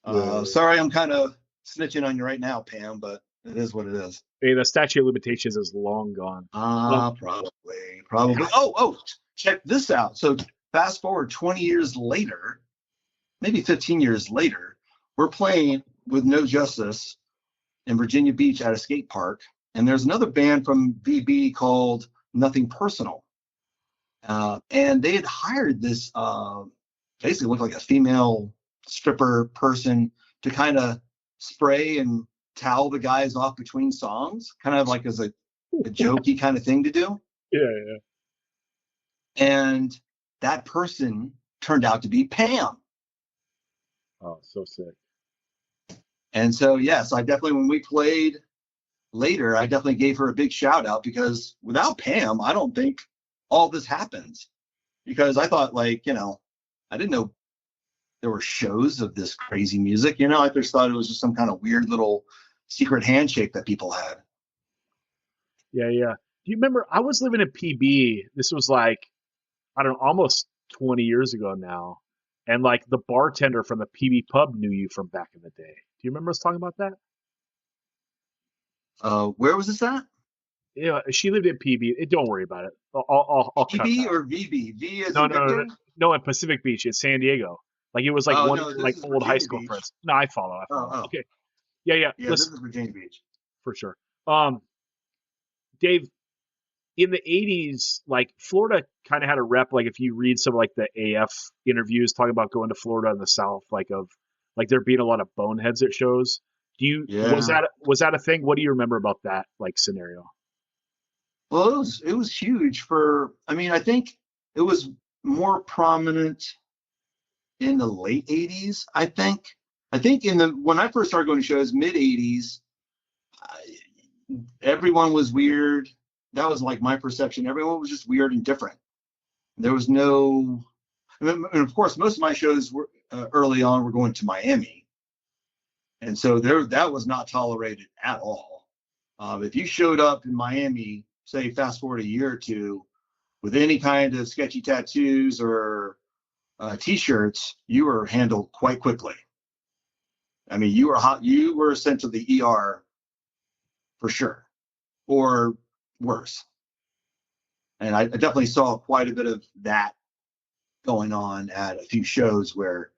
sorry, I'm kind of snitching on you right now, Pam, but it is what it is. Hey, the statute of limitations is long gone. Probably. Oh, check this out. So fast forward 20 years later, maybe 15 years later, we're playing with No Justice in Virginia Beach at a skate park. And there's another band from VB called Nothing Personal. And they had hired this basically looked like a female stripper person to kind of spray and towel the guys off between songs, kind of like as a jokey kind of thing to do. Yeah. And that person turned out to be Pam. Oh, so sick. And so, yes, I definitely, when we played later, I definitely gave her a big shout out because without Pam, I don't think all this happens. Because I thought, I didn't know there were shows of this crazy music. I just thought it was just some kind of weird little secret handshake that people had. Yeah. Do you remember? I was living in PB. This was almost 20 years ago now. And the bartender from the PB pub knew you from back in the day. Do you remember us talking about that? Where was this at? Yeah, she lived in PB. Don't worry about it. I'll PB or VB? V is no, in Pacific Beach in San Diego. It was old Virginia high school Beach. friends. No, I follow. Oh. Okay. Yeah. Yeah, Listen, this is Virginia Beach. for sure. Dave, in the 80s, Florida kind of had a rep. If you read some the AF interviews talking about going to Florida in the South, of there being a lot of boneheads at shows. Was that a thing? What do you remember about that scenario? Well, it was huge I think it was more prominent in the late 80s. I think when I first started going to shows, mid 80s, everyone was weird. That was my perception. Everyone was just weird and different. There was no, and of course, most of my shows were early on were going to Miami. And so that was not tolerated at all. If you showed up in Miami, say fast forward a year or two, with any kind of sketchy tattoos or T-shirts, you were handled quite quickly. I mean, you were sent to the ER for sure, or worse. And I definitely saw quite a bit of that going on at a few shows where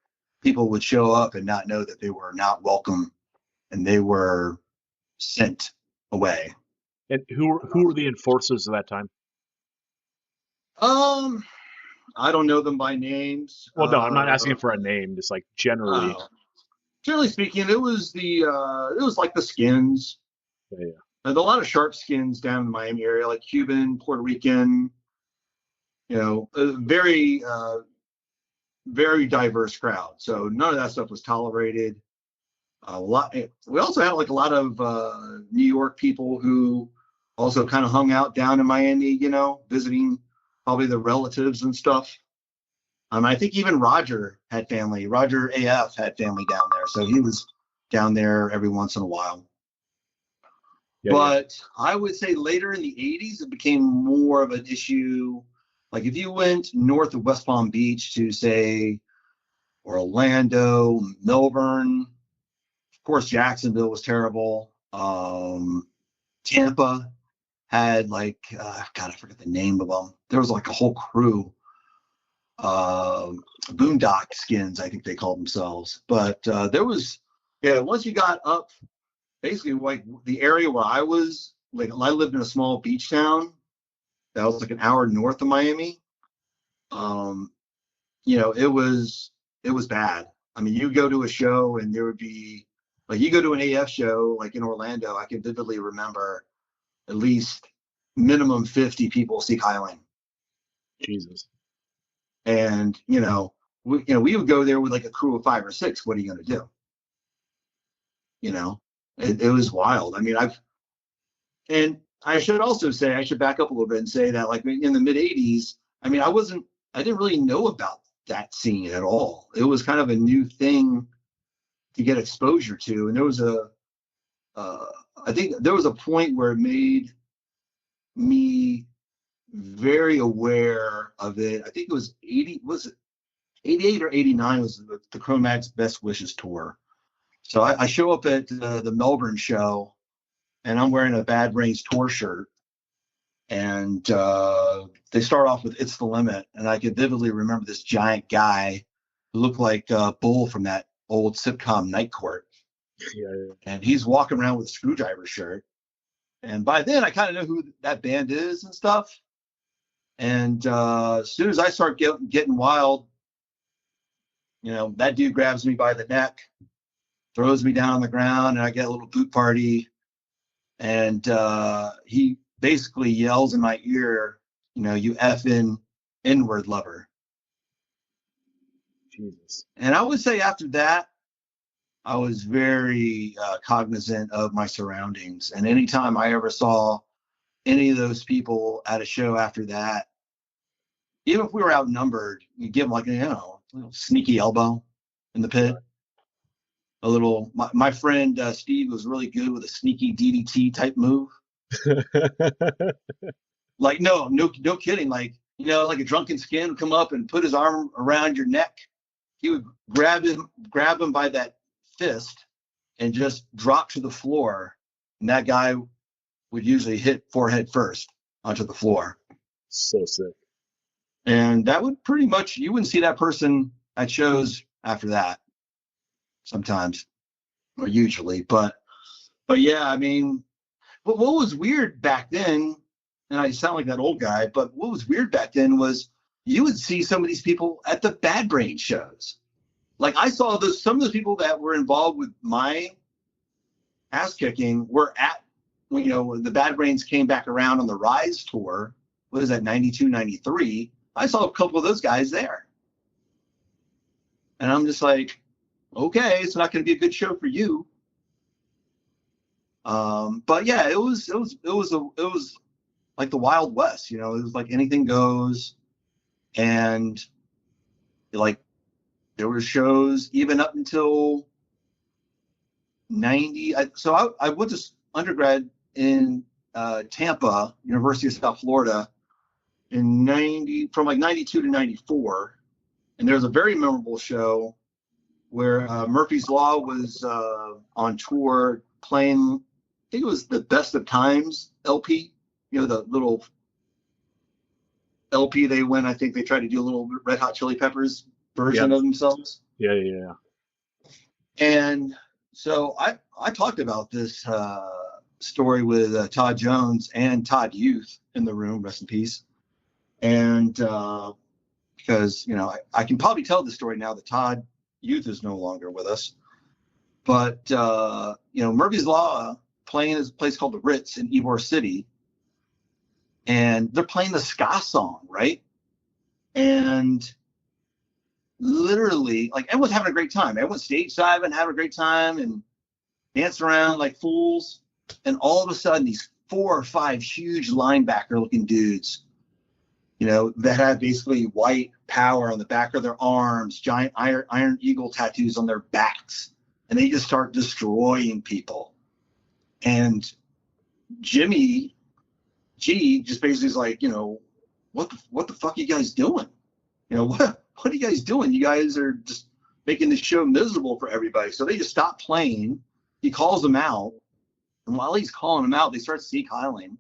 people would show up and not know that they were not welcome and they were sent away. And who were the enforcers at that time? I don't know them by names. Well, no, I'm not asking for a name. Just generally. Generally speaking, it was the Skins. Yeah. And a lot of sharp skins down in the Miami area, like Cuban, Puerto Rican, very, very diverse crowd. So none of that stuff was tolerated. We also had like a lot of New York people who also kind of hung out down in Miami, visiting probably their relatives and stuff. I think even Roger had family. Roger AF had family down there, so he was down there every once in a while. But I would say later in the 80s, it became more of an issue. Like if you went north of West Palm Beach to, say, Orlando, Melbourne, of course, Jacksonville was terrible. Tampa had God, I forget the name of them. There was like a whole crew. Boondock Skins, I think they called themselves. But there was, once you got up, basically like the area where I was, like I lived in a small beach town that was like an hour north of Miami. It was bad. I mean, you go to a show and there would be, like, you go to an AF show, like in Orlando, I can vividly remember at least minimum 50 people Highland. Jesus. And, we would go there with like a crew of 5 or 6. What are you going to do? It was wild. I mean, and I should also say, I should back up a little bit and say that like in the mid 80s, I mean, I didn't really know about that scene at all. It was kind of a new thing to get exposure to. And there was I think there was a point where it made me very aware of it. I think it was 88 or 89 was the Cro-Mags Best Wishes tour. So I show up at the Melbourne show and I'm wearing a Bad Brains tour shirt. And they start off with It's the Limit. And I can vividly remember this giant guy who looked like Bull from that old sitcom Night Court. Yeah. And he's walking around with a Screwdriver shirt. And by then I kind of know who that band is and stuff. And as soon as I start getting wild, that dude grabs me by the neck, throws me down on the ground, and I get a little boot party. And he basically yells in my ear, you effing N-word lover. Jesus. And I would say after that, I was very cognizant of my surroundings. And anytime I ever saw any of those people at a show after that, even if we were outnumbered, you give them like, a little sneaky elbow in the pit. A little, my friend Steve was really good with a sneaky DDT type move. Like, no kidding. Like, like a drunken skin would come up and put his arm around your neck. He would grab him by that fist and just drop to the floor. And that guy would usually hit forehead first onto the floor. So sick. And that would pretty much, you wouldn't see that person at shows after that sometimes, or usually. But yeah, I mean, but what was weird back then, and I sound like that old guy, but what was weird back then was you would see some of these people at the Bad Brain shows. Like I saw some of those people that were involved with my ass kicking were at, when the Bad Brains came back around on the Rise tour. What is that, 92, 93? I saw a couple of those guys there. And I'm just like, okay, it's not going to be a good show for you. But yeah, it was like the Wild West, it was like anything goes. And like there were shows even up until 90. So I went to undergrad in Tampa, University of South Florida, from like 92 to 94. And there's a very memorable show where Murphy's Law was on tour playing, I think it was the Best of Times LP, the little LP they went. I think they tried to do a little Red Hot Chili Peppers version of themselves. Yeah. And so I talked about this story with Todd Jones and Todd Youth in the room, rest in peace. And because, I can probably tell the story now that Todd Youth is no longer with us. But, Murphy's Law playing this place called the Ritz in Ybor City. And they're playing the ska song, right? And literally, like, everyone's having a great time. Everyone's stage diving, having a great time, and dancing around like fools. And all of a sudden, these 4 or 5 huge linebacker-looking dudes, that had basically white power on the back of their arms, giant iron eagle tattoos on their backs, and they just start destroying people. And Jimmy G just basically is like, what the fuck are you guys doing? What are you guys doing? You guys are just making the show miserable for everybody. So they just stop playing. He calls them out, and while he's calling them out, they start sea-kyling.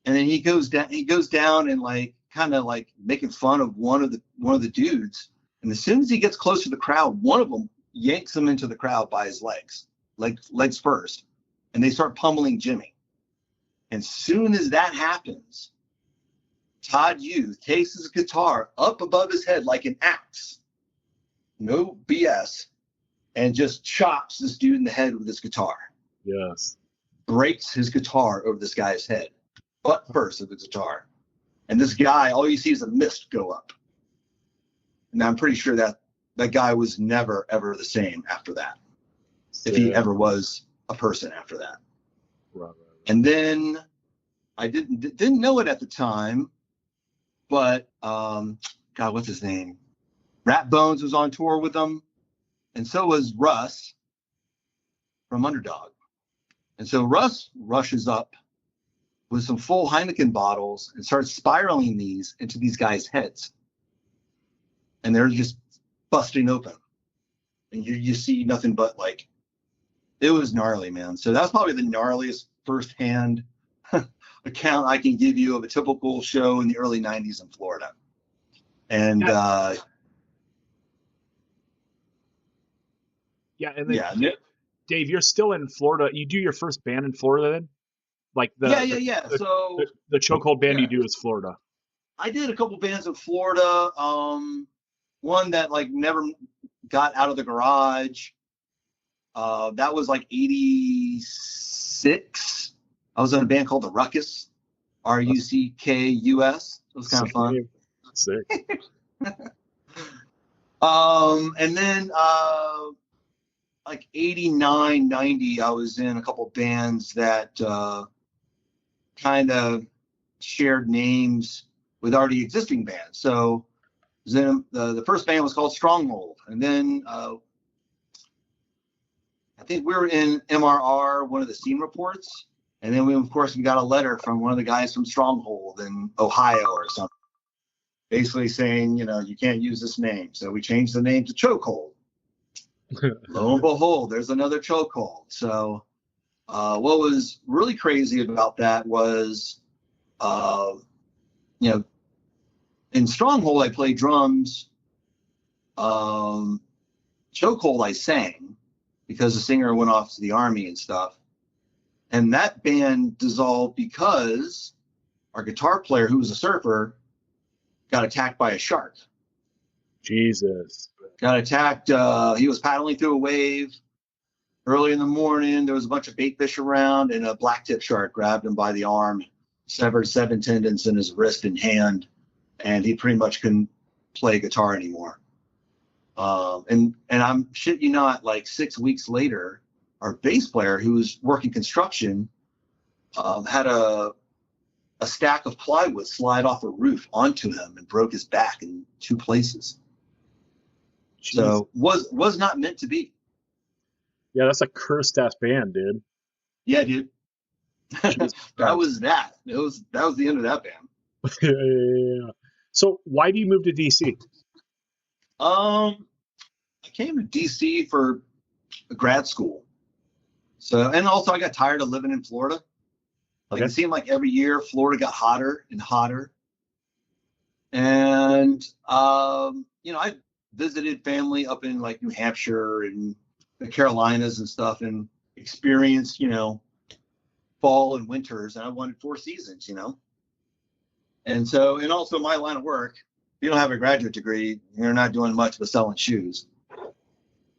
And then he goes down and like kind of like making fun of one of the dudes. And as soon as he gets close to the crowd, one of them yanks him into the crowd by his legs first, and they start pummeling Jimmy. And soon as that happens, Todd Youth takes his guitar up above his head like an axe, no BS, and just chops this dude in the head with his guitar. Yes. Breaks his guitar over this guy's head, butt first of the guitar. And this guy, all you see is a mist go up. And I'm pretty sure that guy was never, ever the same after that. If he ever was a person after that. Right. And then I didn't know it at the time, but God, what's his name? Rat Bones was on tour with them, and so was Russ from Underdog. And so Russ rushes up with some full Heineken bottles and starts spiraling these into these guys' heads. And they're just busting open. And you see nothing but like, it was gnarly, man. So that's probably the gnarliest firsthand account I can give you of a typical show in the early 90s in Florida. And and then Dave, you're still in Florida. You do your first band in Florida then? Like So the chokehold band you do is Florida. I did a couple bands in Florida. One that like never got out of the garage. That was like 86. I was in a band called the Ruckus, Ruckus. It was kind of fun. Sick. And then like 89, 90, I was in a couple bands that kind of shared names with already existing bands. So then the first band was called Stronghold. And then I think we were in MRR, one of the scene reports. And then we got a letter from one of the guys from Stronghold in Ohio or something, basically saying, you can't use this name. So we changed the name to Chokehold. Lo and behold, there's another Chokehold. So what was really crazy about that was, in Stronghold, I played drums. Chokehold, I sang because the singer went off to the army and stuff. And that band dissolved because our guitar player, who was a surfer, got attacked by a shark. Jesus. Got attacked. He was paddling through a wave early in the morning. There was a bunch of bait fish around, and a blacktip shark grabbed him by the arm, severed 7 tendons in his wrist and hand, and he pretty much couldn't play guitar anymore. And I'm shit you not, like 6 weeks later, our bass player, who was working construction, had a stack of plywood slide off a roof onto him and broke his back in 2 places. Jeez. So was not meant to be. Yeah, that's a cursed ass band, dude. Yeah, dude. That was that. That was the end of that band. Yeah. So why do you move to DC? I came to DC for grad school. So, and also I got tired of living in Florida. Like, it seemed like every year Florida got hotter and hotter. And, I visited family up in like New Hampshire and the Carolinas and stuff, and experienced, fall and winters. And I wanted 4 seasons, And so, and also my line of work, if you don't have a graduate degree, you're not doing much but selling shoes.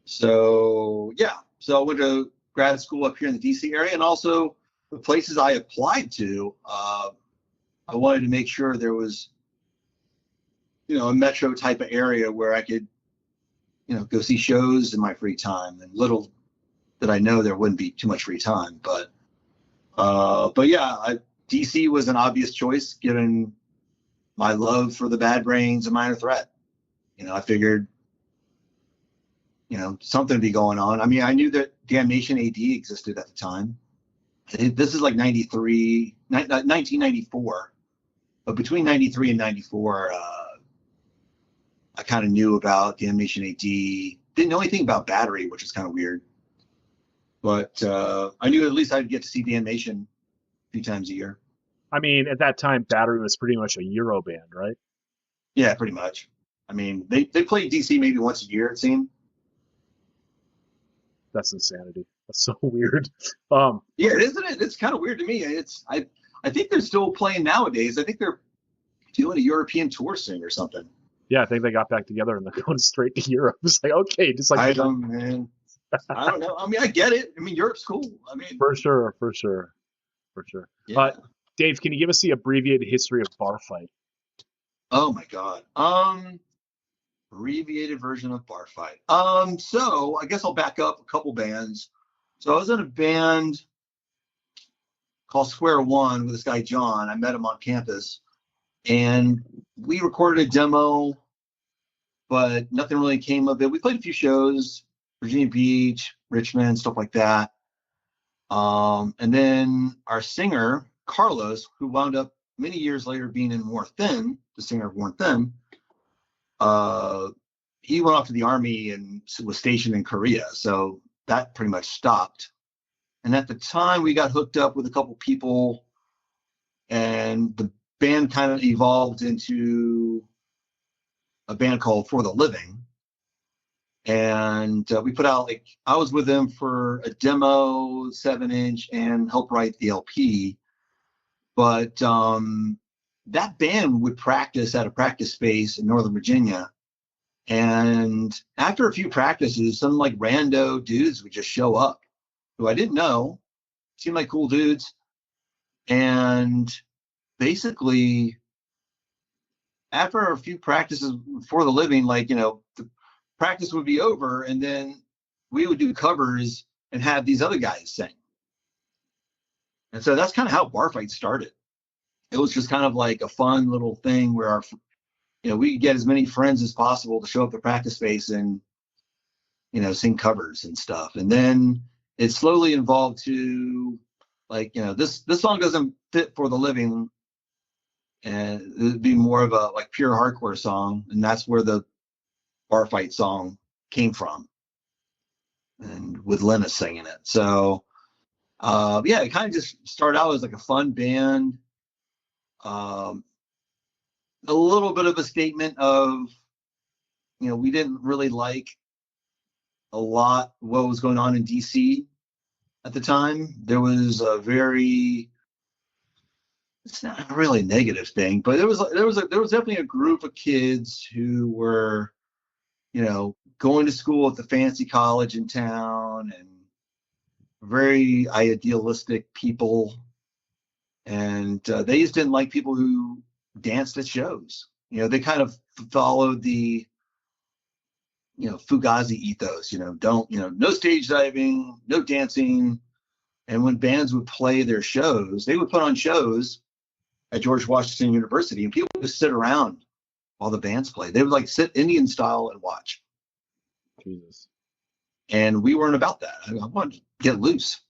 So, yeah. So I went to grad school up here in the DC area, and also the places I applied to, I wanted to make sure there was, a metro type of area where I could, go see shows in my free time. And little did I know there wouldn't be too much free time. But yeah, DC was an obvious choice given my love for the Bad Brains and Minor Threat. I figured, something would be going on. I mean, I knew that Damnation AD existed at the time. This is like 1994. But between 93 and 94, I kind of knew about Damnation AD. Didn't know anything about Battery, which is kind of weird. But I knew at least I'd get to see Damnation a few times a year. I mean, at that time, Battery was pretty much a Euro band, right? Yeah, pretty much. I mean, they played DC maybe once a year, it seemed. That's insanity. That's so weird. Yeah, isn't it? It's kind of weird to me. I think they're still playing nowadays. I think they're doing a European tour soon or something. Yeah, I think they got back together and they're going straight to Europe. It's like, okay, just like I don't know. I mean, I get it. I mean, Europe's cool. I mean, for sure. yeah. Dave, can you give us the abbreviated history of Bar Fight? Oh my God. Abbreviated version of Bar Fight. So I guess I'll back up a couple bands. So I was in a band called Square One with this guy, John. I met him on campus and we recorded a demo, but nothing really came of it. We played a few shows, Virginia Beach, Richmond, stuff like that. And then our singer, Carlos, who wound up many years later being in More Thin, the singer of More Thin, he went off to the army and was stationed in Korea. So that pretty much stopped. And at the time, we got hooked up with a couple people, and the band kind of evolved into a band called For the Living. And we put out, I was with them for a demo, 7-inch, and helped write the LP. But that band would practice at a practice space in Northern Virginia. And after a few practices, some rando dudes would just show up who I didn't know, seemed like cool dudes. And basically, after a few practices For the Living, the practice would be over, and then we would do covers and have these other guys sing. And so that's kind of how Bar Fight started. It was just kind of like a fun little thing where we could get as many friends as possible to show up at practice space and, sing covers and stuff. And then it slowly evolved to this song doesn't fit For the Living, and it'd be more of a pure hardcore song. And that's where the Bar Fight song came from, and with Linus singing it. So yeah, it kind of just started out as a fun band, a little bit of a statement of we didn't really like a lot what was going on in DC at the time. There was it's not really a negative thing, but there was definitely a group of kids who were going to school at the fancy college in town, and very idealistic people. And they just didn't like people who danced at shows. They kind of followed the, Fugazi ethos, no stage diving, no dancing. And when bands would play their shows, they would put on shows at George Washington University, and people would just sit around while the bands played. They would sit Indian style and watch. Jesus. And we weren't about that. I wanted to get loose.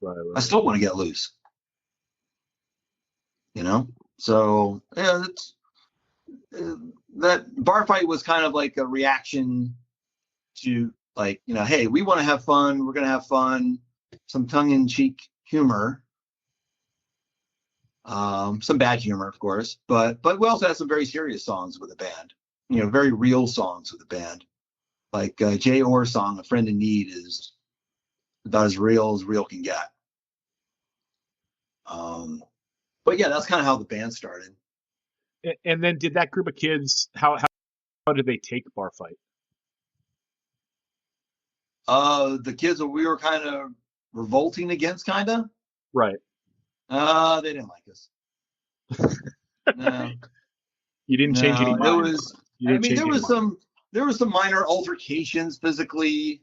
Right. I still want to get loose. So yeah, that Bar Fight was kind of like a reaction to hey, we want to have fun. We're going to have fun. Some tongue-in-cheek humor. Some bad humor, of course, but we also had some very serious songs with the band. Very real songs with the band. Like Jay Orr's song, "A Friend in Need," is about as real can get. But yeah, that's kind of how the band started. And then did that group of kids, how did they take Bar Fight? The kids that we were kind of revolting against, kind of. Right. They didn't like us. No. You didn't change any No, minds. it was. You I didn't mean, change there any was minds. some minor altercations physically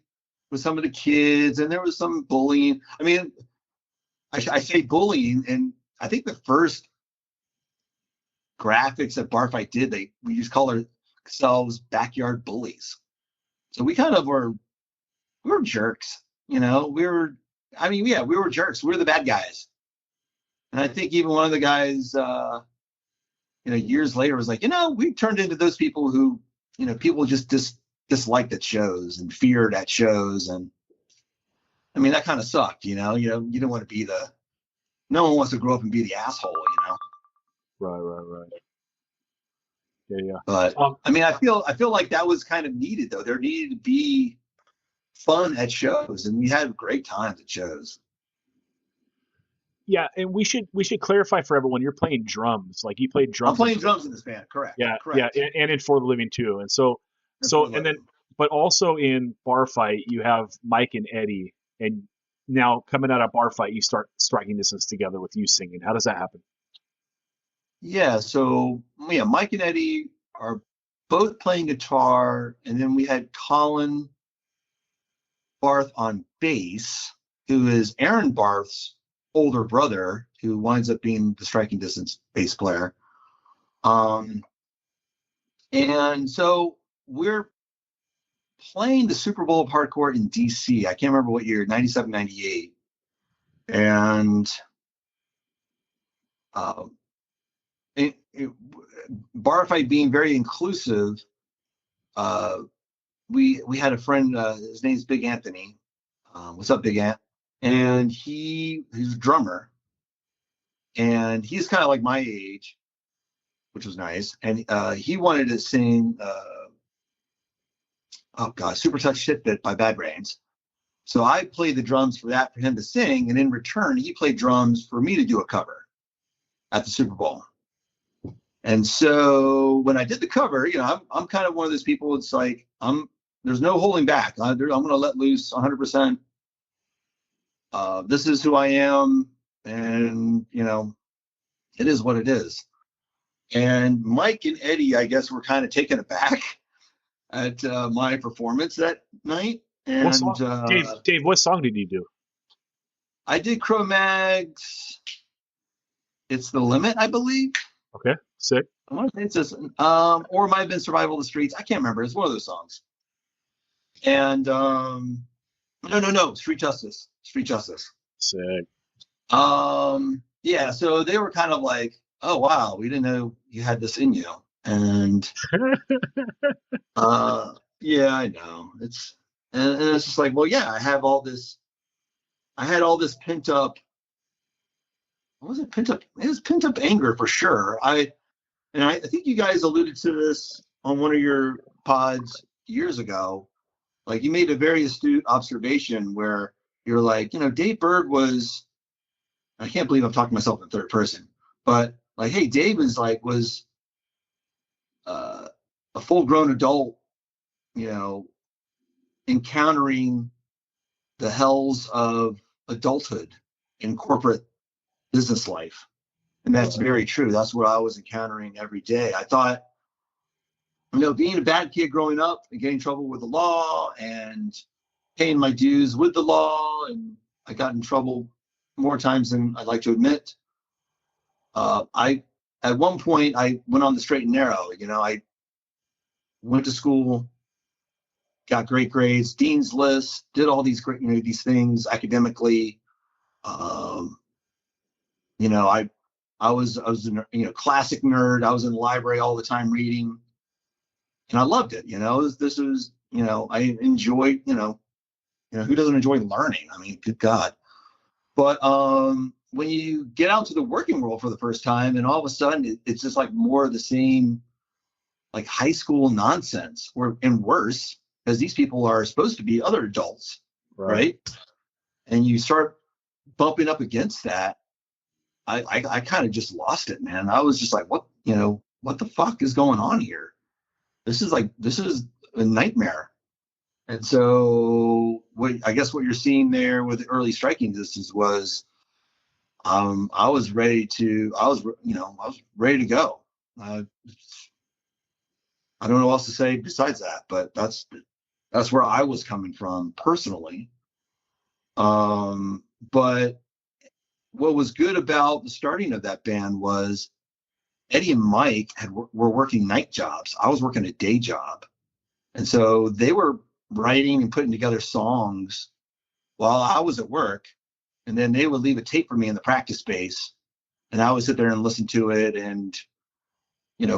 with some of the kids, and there was some bullying. I mean, I say bullying, and I think the first graphics that Bar Fight did, we just call ourselves backyard bullies. So we kind of we were jerks, you know. I mean, yeah, we were jerks. We were the bad guys. And I think even one of the guys, years later was like, we turned into those people who, people just disliked at shows and feared at shows. And I mean, that kind of sucked, you don't want to be no one wants to grow up and be the asshole, Right. Yeah. But I mean, I feel like that was kind of needed though. There needed to be fun at shows, and we had great times at shows. Yeah, and we should clarify for everyone. You're playing drums, like you played drums. I'm playing drums in this band, correct? Yeah, correct. yeah, and in For the Living too. And so and then, but also in Bar Fight, you have Mike and Eddie, and now coming out of Bar Fight, you start striking distance together with you singing. How does that happen? Yeah, so yeah, Mike and Eddie are both playing guitar, and then we had Colin Barth on bass, who is Aaron Barth's older brother, who winds up being the striking distance bass player. And so we're playing the Super Bowl of Hardcore in DC. I can't remember what year, 97, 98. And Bar Fight being very inclusive, we had a friend, his name's Big Anthony. What's up, Big Ant? And he's a drummer, and he's kind of like my age, which was nice. And he wanted to sing, Super Touch Shit Bit by Bad Brains. So I played the drums for him to sing, and in return, he played drums for me to do a cover at the Super Bowl. And so when I did the cover, I'm kind of one of those people. It's like there's no holding back. I'm going to let loose 100%. This is who I am, and it is what it is. And Mike and Eddie, I guess, were kind of taken aback at my performance that night. And What song? Dave, what song did you do? I did Cro-Mag's "It's the Limit," I believe. Okay, sick. I want to say it's this, or it might have been "Survival of the Streets." I can't remember. It's one of those songs. And no, Street Justice. Sick. Yeah. So they were kind of like, "Oh wow, we didn't know you had this in you." And yeah, I know. It's just like, well, yeah, I had all this pent up. What was it? Pent up? It was pent up anger for sure. I think you guys alluded to this on one of your pods years ago. Like, you made a very astute observation where you're like, Dave Byrd was, I can't believe I'm talking to myself in third person, but like, hey, Dave was a full grown adult, encountering the hells of adulthood in corporate business life. And that's very true. That's what I was encountering every day. I thought, being a bad kid growing up and getting in trouble with the law and paying my dues with the law, and I got in trouble more times than I'd like to admit. At one point, I went on the straight and narrow. I went to school, got great grades, dean's list, did all these great, these things academically. I was a classic nerd. I was in the library all the time reading, and I loved it. This was, I enjoyed, who doesn't enjoy learning? I mean, good God. But when you get out to the working world for the first time, and all of a sudden it's just like more of the same, like high school nonsense, and worse, because these people are supposed to be other adults, right? And you start bumping up against that. I kind of just lost it, man. I was just like, what the fuck is going on here? This is a nightmare. And so I guess what you're seeing there with the early striking distance was, I was ready to go. I don't know what else to say besides that, but that's where I was coming from personally. But what was good about the starting of that band was Eddie and Mike were working night jobs. I was working a day job. And so they were writing and putting together songs while I was at work. And then they would leave a tape for me in the practice space. And I would sit there and listen to it and,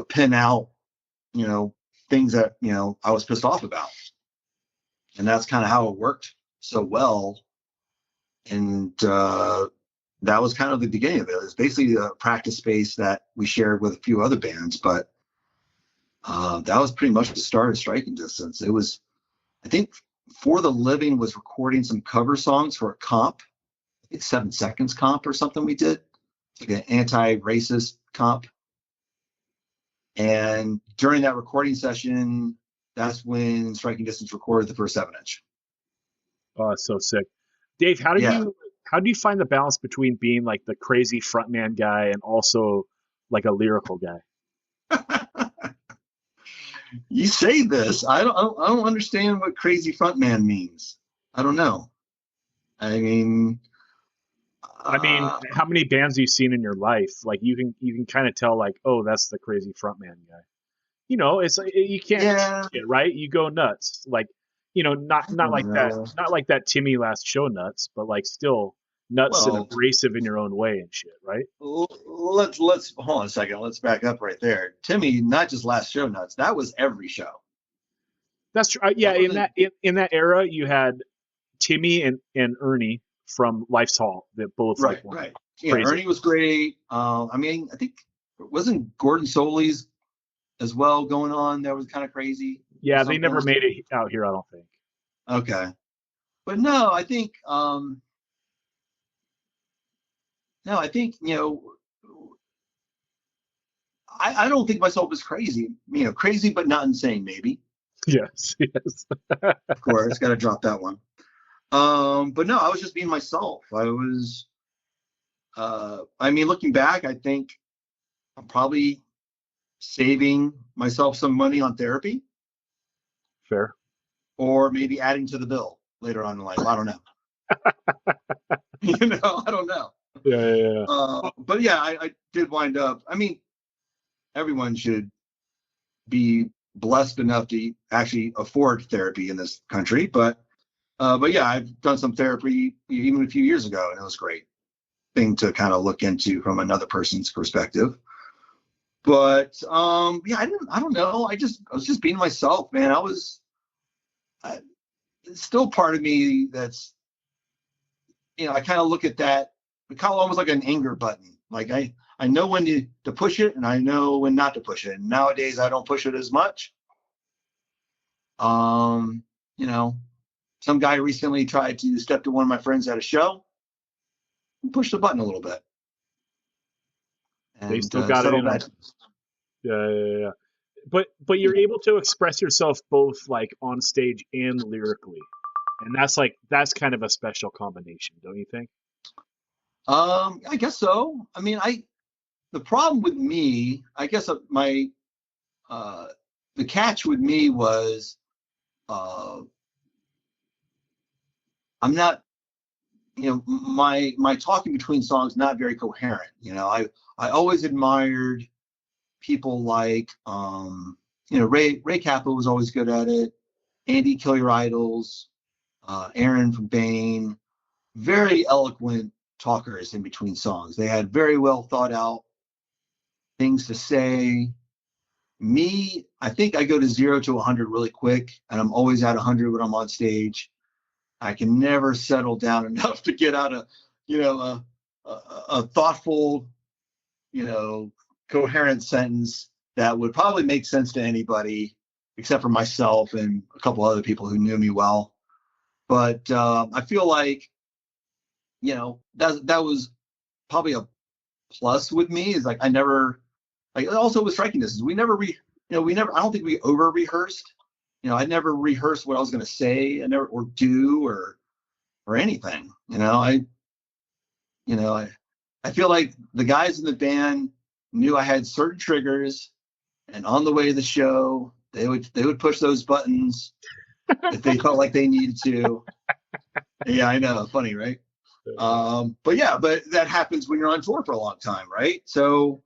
pin out, things that, I was pissed off about. And that's kind of how it worked so well. And that was kind of the beginning of it. It was basically a practice space that we shared with a few other bands, but that was pretty much the start of Striking Distance. It was, I think, For the Living was recording some cover songs for a comp. It's 7 Seconds comp or something we did. Like an anti-racist comp. And during that recording session, that's when Striking Distance recorded the first 7-inch. Oh, that's so sick. Dave, how do you find the balance between being like the crazy frontman guy and also like a lyrical guy? You say this. I don't understand what crazy frontman means. I don't know. I mean, how many bands have you seen in your life? Like you can kind of tell like, oh, that's the crazy frontman guy. It's like, you can't change it, right? You go nuts. Like, not like that, not like that Timmy last show nuts, but like still nuts and abrasive in your own way and shit, right? Let's hold on a second. Let's back up right there. Timmy, not just last show nuts. That was every show. That's true. Yeah, in that era, you had Timmy and Ernie from Life's Hall that both right. Yeah, crazy. Ernie was great. I think wasn't Gordon Soley's as well going on. That was kind of crazy. Yeah, they never made it out here, I don't think. Okay, but no, I think I don't think myself as crazy. Crazy but not insane, maybe. Yes. Of course, got to drop that one. But no, I was just being myself. I was. Looking back, I think I'm probably saving myself some money on therapy. Fair. Or maybe adding to the bill later on in life. I don't know. I don't know. Yeah. But yeah, I did wind up. Everyone should be blessed enough to actually afford therapy in this country. But yeah, I've done some therapy even a few years ago, and it was a great thing to kind of look into from another person's perspective. But yeah, I don't know. I was just being myself, man. It's still part of me that's, I kind of look at that, kind of almost like an anger button. Like I know when to push it, and I know when not to push it. And nowadays, I don't push it as much. Some guy recently tried to step to one of my friends at a show and push the button a little bit. And they still got it in them. Yeah. But you're able to express yourself both like on stage and lyrically, and that's kind of a special combination, don't you think? I guess so. The problem with me, I guess the catch with me was I'm not, my talking between songs not very coherent. I always admired people like Ray Kappa was always good at it. Andy Kill Your Idols, Aaron from Bane, very eloquent talkers in between songs. They had very well thought out things to say. Me, I think I go to 0 to 100 really quick, and I'm always at 100 when I'm on stage. I can never settle down enough to get out a thoughtful, coherent sentence that would probably make sense to anybody except for myself and a couple other people who knew me well. But I feel like, that was probably a plus with me, is like I never, like, also with Striking Distance, we never I don't think we over rehearsed. I never rehearsed what I was going to say, or do or anything. I feel like the guys in the band knew I had certain triggers, and on the way to the show, They would push those buttons if they felt like they needed to. Yeah, I know. Funny, right? But that happens when you're on tour for a long time, right? So,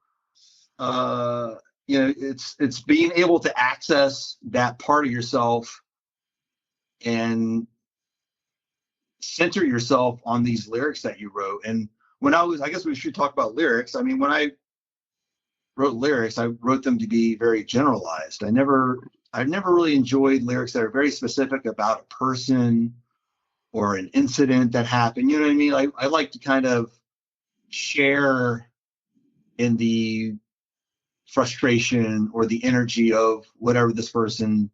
it's being able to access that part of yourself and center yourself on these lyrics that you wrote. And I guess we should talk about lyrics. I mean, when I wrote lyrics, I wrote them to be very generalized. I've never really enjoyed lyrics that are very specific about a person or an incident that happened. You know what I mean? I like to kind of share in the frustration or the energy of whatever this person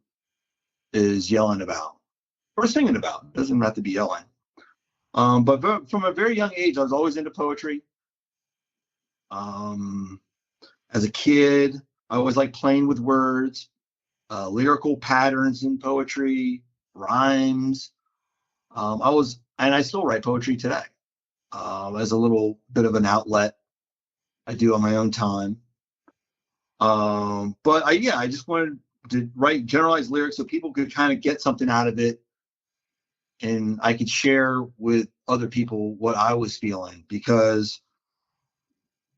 is yelling about or singing about. It doesn't have to be yelling. But from a very young age, I was always into poetry. As a kid, I always liked playing with words, lyrical patterns in poetry, rhymes. I still write poetry today, as a little bit of an outlet I do on my own time. I just wanted to write generalized lyrics so people could kind of get something out of it, and I could share with other people what I was feeling, because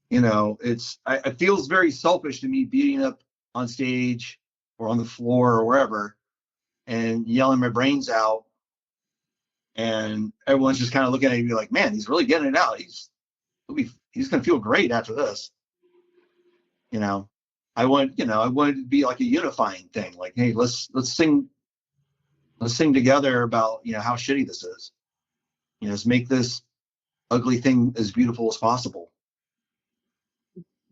it feels very selfish to me being up on stage or on the floor or wherever and yelling my brains out, and everyone's just kind of looking at me like, man, he's really getting it out. He's gonna feel great after this. I wanted to be like a unifying thing. Like, hey, let's sing together about how shitty this is. Let's make this ugly thing as beautiful as possible.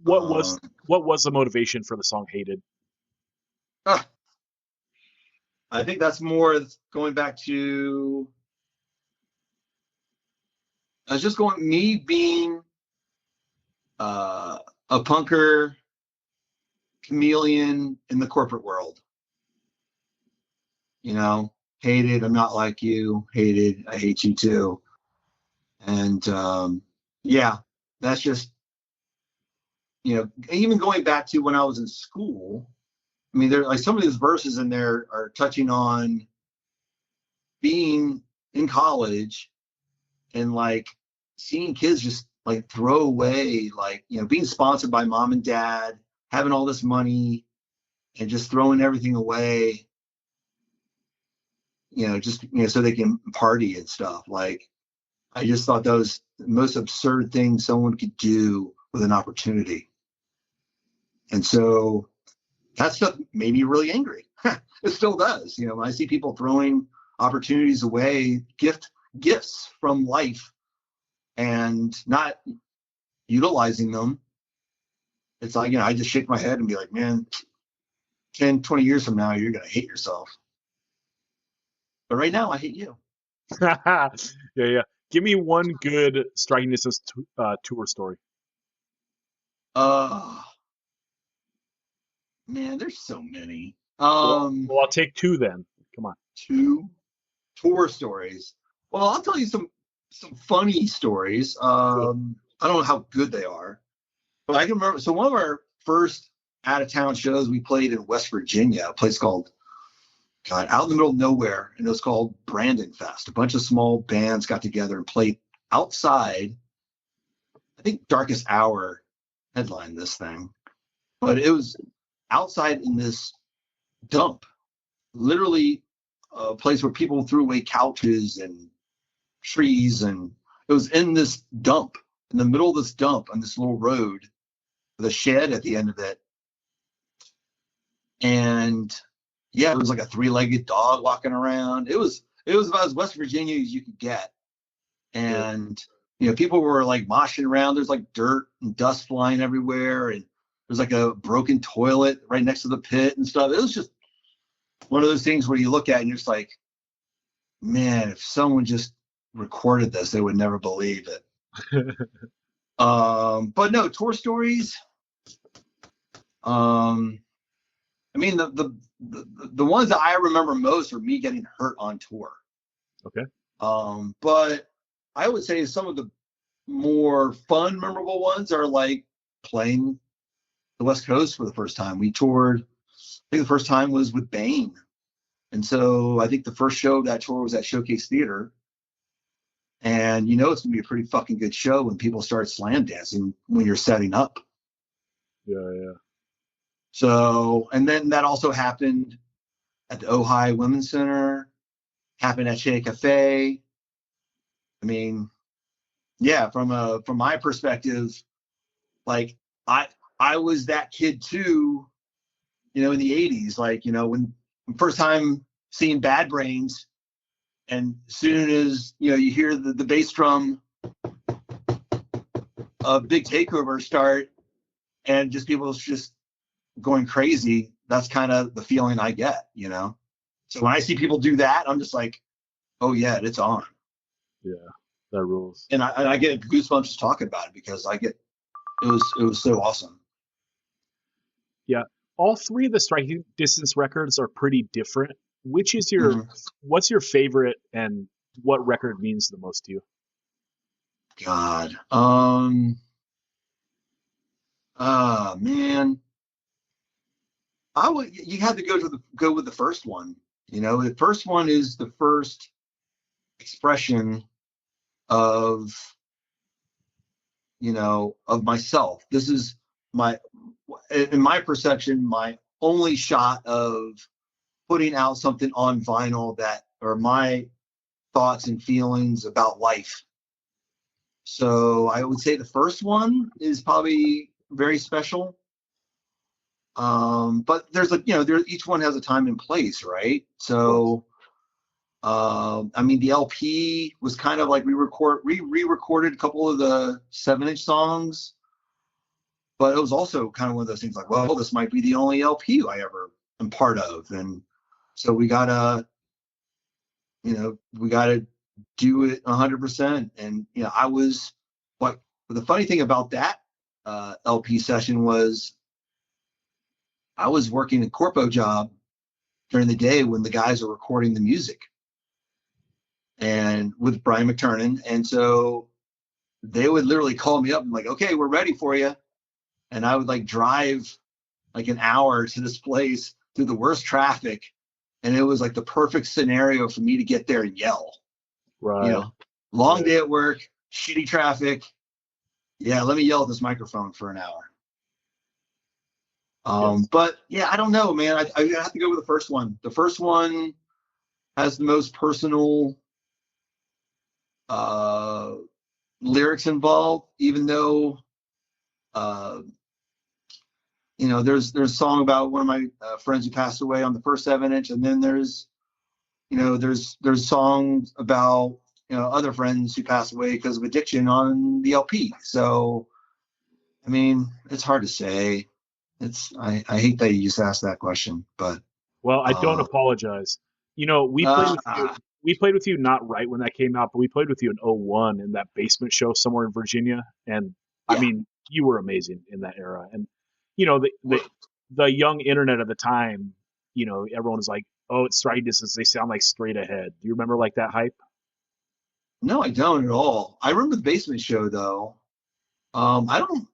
What was the motivation for the song "Hated"? I think that's more going back to me being a punker chameleon in the corporate world. Hated, I'm not like you. Hated, I hate you too. And that's just, even going back to when I was in school. I mean, there, like, some of these verses in there are touching on being in college and like seeing kids just like throw away, like, being sponsored by mom and dad, having all this money and just throwing everything away, so they can party and stuff. Like, I just thought that was the most absurd thing someone could do with an opportunity. And so that stuff made me really angry. It still does. When I see people throwing opportunities away, gifts from life, and not utilizing them, it's like, I just shake my head and be like, man, 10, 20 years from now, you're going to hate yourself. But right now, I hate you. Yeah. Give me one good Striking Distance tour story. Man, there's so many. Well, I'll take two then. Come on. 2 tour stories. Well, I'll tell you some funny stories. I don't know how good they are, but I can remember. So one of our first out of town shows, we played in West Virginia, a place called, out in the middle of nowhere, and it was called Brandon Fest. A bunch of small bands got together and played outside. I think Darkest Hour headlined this thing, but it was outside in this dump, literally a place where people threw away couches and trees, and it was in this dump, in the middle of this dump on this little road with a shed at the end of it. And it was like a 3-legged dog walking around. It was about as West Virginia as you could get. And people were like moshing around. There's like dirt and dust flying everywhere, and there's like a broken toilet right next to the pit and stuff. It was just one of those things where you look at it and you're just like, man, if someone just recorded this, they would never believe it. But no, tour stories. I mean, the ones that I remember most are me getting hurt on tour. Okay. But I would say some of the more fun, memorable ones are like playing the West Coast for the first time. We toured think the first time was with Bane. And so I think the first show of that tour was at Showcase Theater. And you know it's going to be a pretty fucking good show when people start slam dancing when you're setting up. Yeah. So, and then that also happened at the Ojai Women's Center, happened at Shea Cafe. I mean, yeah, from my perspective, like I was that kid too, you know, in the 80s, like, you know, when first time seeing Bad Brains, and as soon as, you know, you hear the bass drum of Big Takeover start and just people just going crazy, that's kind of the feeling I get, you know? So when I see people do that, I'm just like, oh yeah, it's on. Yeah, that rules. And I get goosebumps just talking about it because it was so awesome. Yeah. All three of the striking distance records are pretty different. Which is what's your favorite and what record means the most to you? God. Man. You had to go with the first one. You know, the first one is the first expression of, you know, of myself. This is in my perception, my only shot of putting out something on vinyl that are my thoughts and feelings about life. So I would say the first one is probably very special. But there's each one has a time and place, right? So, I mean, the LP was kind of like we re-recorded a couple of the 7-inch songs, but it was also kind of one of those things like, well, this might be the only LP I ever am part of. And so we gotta do it 100%. And, you know, the funny thing about that, LP session was, I was working a corpo job during the day when the guys are recording the music and with Brian McTurnan. And so they would literally call me up and like, okay, we're ready for you. And I would like drive like an hour to this place through the worst traffic. And it was like the perfect scenario for me to get there and yell. Right. You know, long day at work, shitty traffic. Yeah, let me yell at this microphone for an hour. But yeah, I don't know, man. I have to go with the first one. The first one has the most personal lyrics involved, even though you know, there's a song about one of my friends who passed away on the first 7-inch, and then there's songs about, you know, other friends who passed away because of addiction on the LP. So I mean, it's hard to say. I hate that you just asked that question, but well, I don't apologize. You know, we played with you not right when that came out, but we played with you in 01 in that basement show somewhere in Virginia, and yeah. I mean, you were amazing in that era. And you know, the young internet of the time, you know, everyone was like, "Oh, it's striking distance. They sound like Straight Ahead." Do you remember like that hype? No, I don't at all. I remember the basement show though. I don't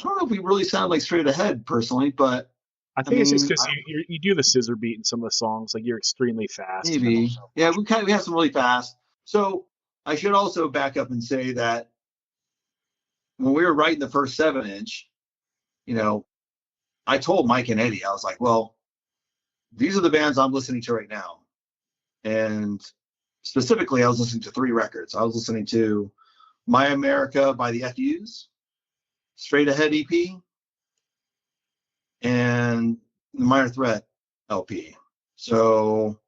know if we really sound like Straight Ahead personally, but I think it's just because you do the scissor beat in some of the songs. Like you're extremely fast. Maybe. Yeah, we have some really fast. So I should also back up and say that when we were writing the first 7-inch, you know, I told Mike and Eddie, I was like, well, these are the bands I'm listening to right now. And specifically, I was listening to 3 records. I was listening to My America by the FUs, Straight Ahead EP, and the Minor Threat LP. So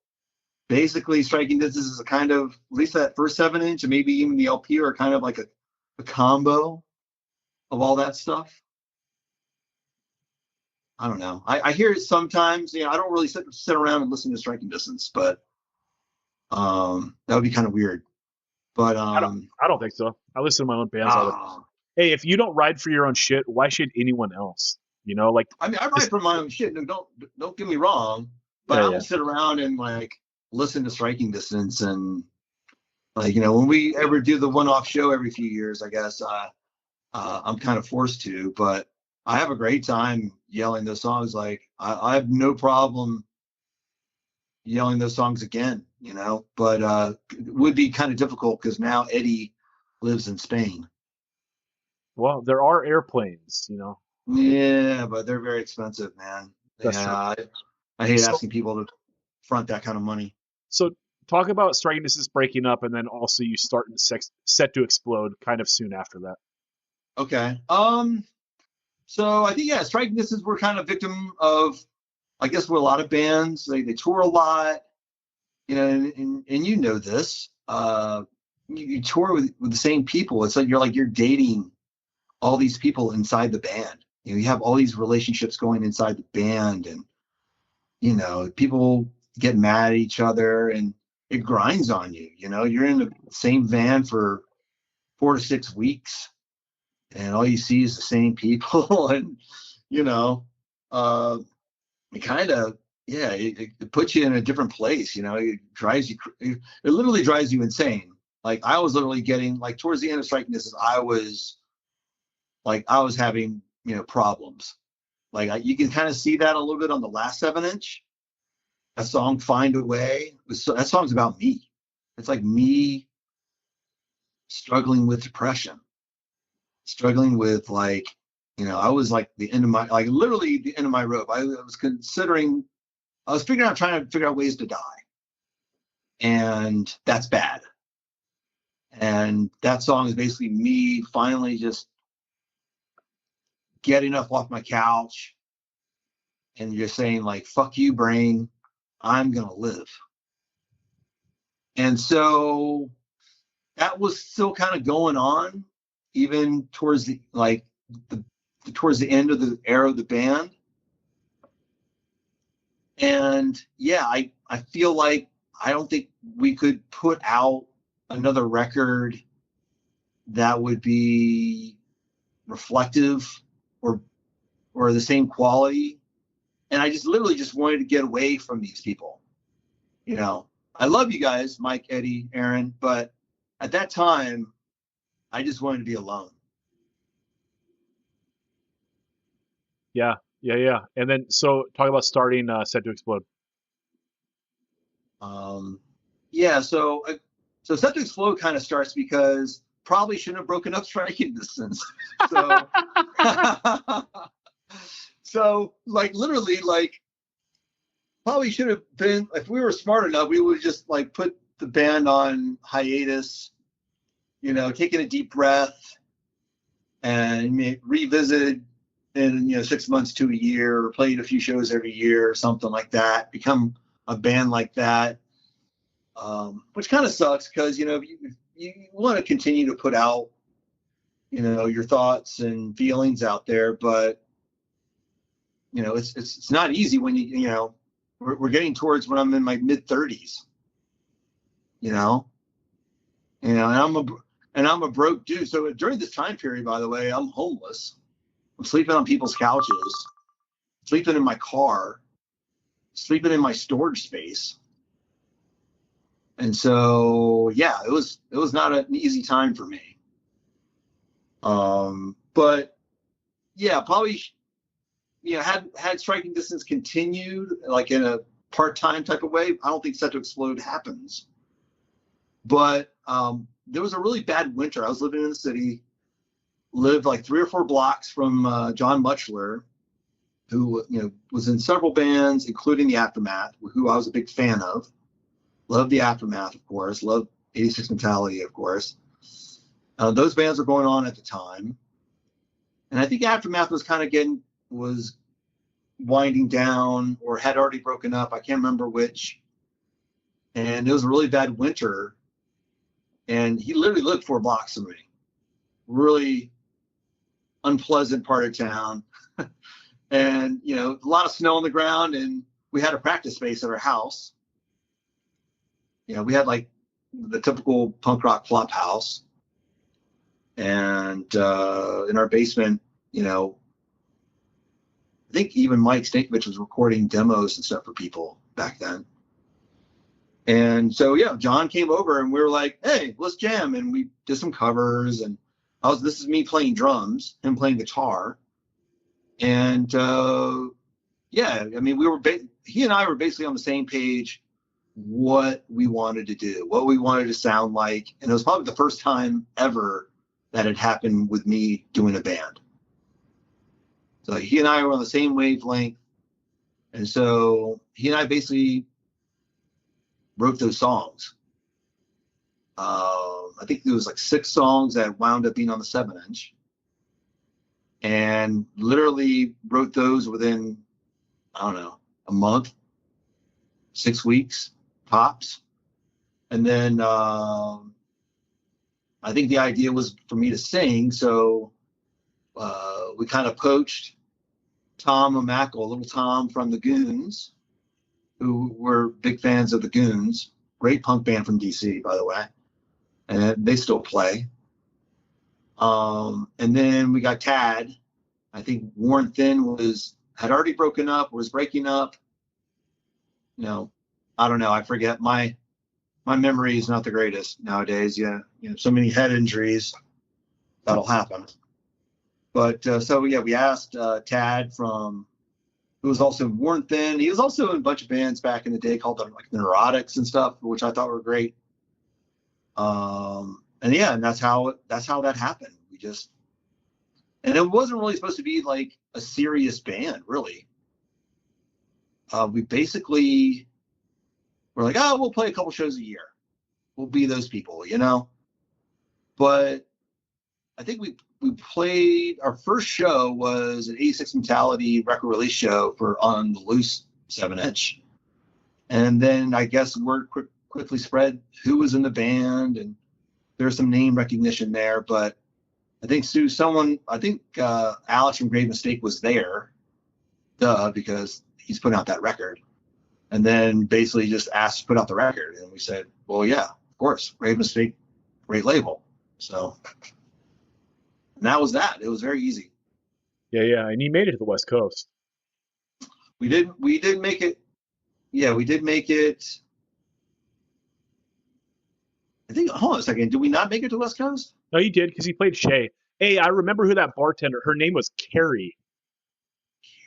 basically, Striking Distance is a kind of, at least that first 7-inch and maybe even the LP are kind of like a combo of all that stuff. I don't know. I hear it sometimes. You know, I don't really sit around and listen to Striking Distance, but that would be kind of weird. But I don't think so. I listen to my own bands all the time. Hey, if you don't ride for your own shit, why should anyone else? You know, like I mean, I ride for my own shit. No, don't get me wrong, but I don't sit around and like listen to Striking Distance and like, you know, when we ever do the one-off show every few years, I guess I'm kind of forced to, but I have a great time yelling those songs. Like I have no problem yelling those songs again, but it would be kind of difficult because now Eddie lives in Spain. Well, there are airplanes, Yeah, but they're very expensive, man. That's true. Yeah, I hate So, asking people to front that kind of money. so talk about Striking Distance breaking up, and then also you starting Set to Explode kind of soon after that. Okay. So I think, yeah, Striking Distance, we're kind of victim of, I guess, with a lot of bands. They tour a lot, and you know this. You tour with the same people. It's like you're dating all these people inside the band. You have all these relationships going inside the band, and people get mad at each other, and it grinds on you. You're in the same van for 4 to 6 weeks, and all you see is the same people, and it kind of, yeah, it puts you in a different place. It drives you, it literally drives you insane. Like I was literally getting, like, towards the end of Striking Distance, I was having problems. Like you can kind of see that a little bit on the last 7-inch. That song "Find a Way," that song's about me. It's like me struggling with depression, struggling with, like, I was like literally the end of my rope. I was figuring out, trying to figure out ways to die, and that's bad. And that song is basically me finally just getting up off my couch and just saying, like, fuck you, brain, I'm gonna live. And so that was still kind of going on even towards the end of the era of the band. And yeah, I feel like I don't think we could put out another record that would be reflective or the same quality. And I just literally just wanted to get away from these people. I love you guys, Mike, Eddie, Aaron, but at that time, I just wanted to be alone. Yeah. And then, so talk about starting Set to Explode. Yeah, so Set to Explode kind of starts because probably shouldn't have broken up Striking Distance. So, so like literally, like, probably should have been, if we were smart enough, we would just like put the band on hiatus, taking a deep breath and revisit in 6 months to a year, or playing a few shows every year or something like that, become a band like that. Which kind of sucks because, you want to continue to put out, your thoughts and feelings out there, but it's not easy when we're getting towards when I'm in my mid 30s, and I'm a broke dude. So during this time period, by the way, I'm homeless. I'm sleeping on people's couches, sleeping in my car, sleeping in my storage space. And so, yeah, it was not an easy time for me. But yeah, probably, had Striking Distance continued like in a part-time type of way, I don't think Set to Explode happens. But there was a really bad winter. I was living in the city, lived like 3 or 4 blocks from John Mutchler, who was in several bands, including the Aftermath, who I was a big fan of. Loved the Aftermath, of course. Loved 86 Mentality, of course. Those bands were going on at the time. And I think Aftermath was winding down or had already broken up. I can't remember which. And it was a really bad winter. And he literally lived 4 blocks from me. Really unpleasant part of town. And, a lot of snow on the ground. And we had a practice space at our house. We had like the typical punk rock flop house. And in our basement, I think even Mike Stankovich was recording demos and stuff for people back then. And so, yeah, John came over and we were like, hey, let's jam. And we did some covers. And this is me playing drums, him playing guitar. And yeah, I mean, he and I were basically on the same page what we wanted to do, what we wanted to sound like. And it was probably the first time ever that had happened with me doing a band. So he and I were on the same wavelength. And so he and I basically wrote those songs. I think there was like 6 songs that wound up being on the 7-inch. And literally wrote those within, I don't know, a month, 6 weeks, tops. And then I think the idea was for me to sing. So we kind of poached Tom O'Mackle, little Tom from the Goons, who were big fans of the Goons. Great punk band from DC, by the way. And they still play. And then we got Tad. I think Warren Thin had already broken up, was breaking up. You know, I don't know. I forget. My memory is not the greatest nowadays. Yeah, you know, so many head injuries. That'll happen. But so yeah, we asked Tad who was also Warren Thin. He was also in a bunch of bands back in the day called like Neurotics and stuff, which I thought were great. And yeah, and that's how that happened. And it wasn't really supposed to be like a serious band, really. We basically were like, oh, we'll play a couple shows a year. We'll be those people, you know. But I think we played, our first show was an 86 Mentality record release show on the Loose 7-inch. And then I guess word quickly spread who was in the band, and there's some name recognition there. But I think Alex from Grave Mistake was there, because he's putting out that record. And then basically just asked to put out the record. And we said, well, yeah, of course, Grave Mistake, great label. So, and that was that. It was very easy. Yeah. And you made it to the West Coast. We did make it. Yeah, we did make it. I think, hold on a second. Did we not make it to the West Coast? No, you did, because you played Shay. Hey, I remember who that bartender, her name was Carrie.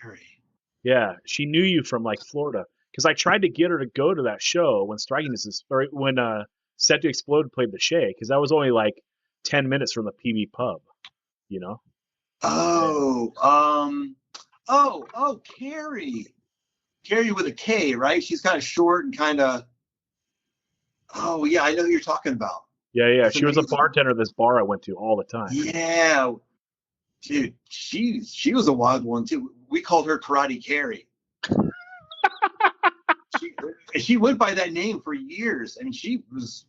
Carrie. Yeah, she knew you from like Florida. Because I tried to get her to go to that show when Set to Explode played the Shay, because that was only like 10 minutes from the PB pub, you know? Carrie. Carrie with a K, right? She's kind of short and kind of. Oh yeah, I know who you're talking about. Yeah. She was a bartender at this bar I went to all the time. Yeah, dude, she was a wild one too. We called her Karate Carrie. she went by that name for years, and she was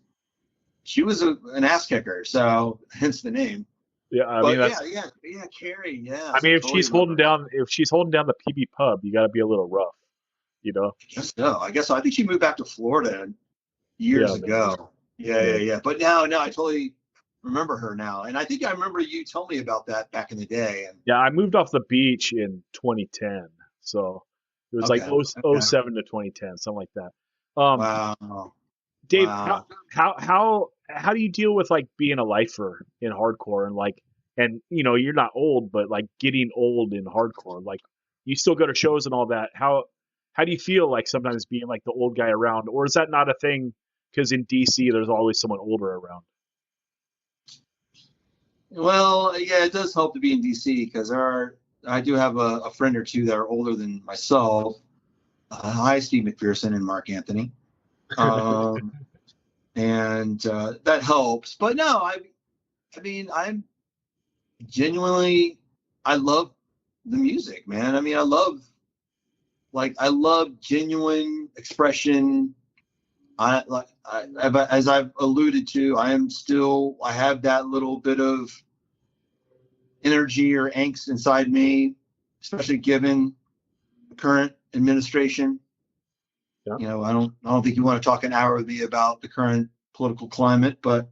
an ass kicker, so hence the name. Yeah, I mean, yeah, Carrie. Yeah. I mean, if she's holding down the PB pub, you got to be a little rough, you know. I guess so. I think she moved back to Florida years ago. Yeah. But now I totally remember her now, and I think I remember you told me about that back in the day. And yeah, I moved off the beach in 2010, so it was like 07 to 2010, something like that. Wow, Dave, wow. How do you deal with like being a lifer in hardcore and you know, you're not old, but like getting old in hardcore, like you still go to shows and all that. How do you feel like sometimes being like the old guy around, or is that not a thing? Because in DC, there's always someone older around. Well, yeah, it does help to be in DC because I do have a friend or two that are older than myself. Hi, Steve McPherson and Mark Anthony. And that helps. But no, I mean, I'm genuinely, I love the music, man. I mean, I love genuine expression. As I've alluded to, I have that little bit of energy or angst inside me, especially given the current administration. Yeah. You know, I don't think you want to talk an hour with me about the current political climate, but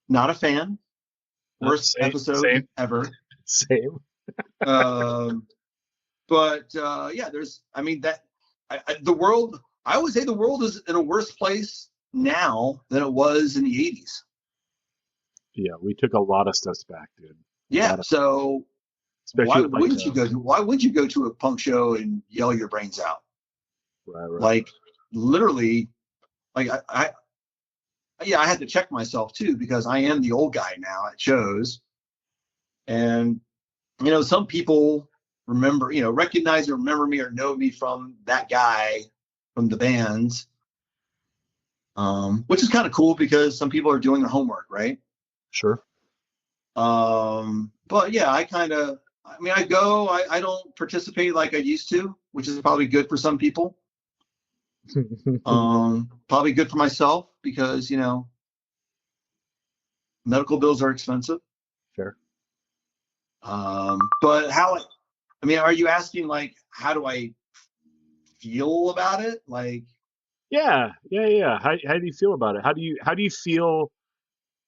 not a fan. Worst episode ever. Same. But yeah, the world. I would say the world is in a worse place now than it was in the 80s. Yeah, we took a lot of steps back, dude. Yeah, so Especially Why with, like, wouldn't you go to a punk show and yell your brains out? right. Like literally, like I had to check myself too, because I am the old guy now at shows. And, some people recognize or remember me or know me from that guy from the bands. Which is kind of cool because some people are doing their homework, right? Sure. But yeah, I don't participate like I used to, which is probably good for some people. Probably good for myself because, medical bills are expensive. Fair. But are you asking like, how do I feel about it? Like, Yeah. How do you feel about it? How do you feel,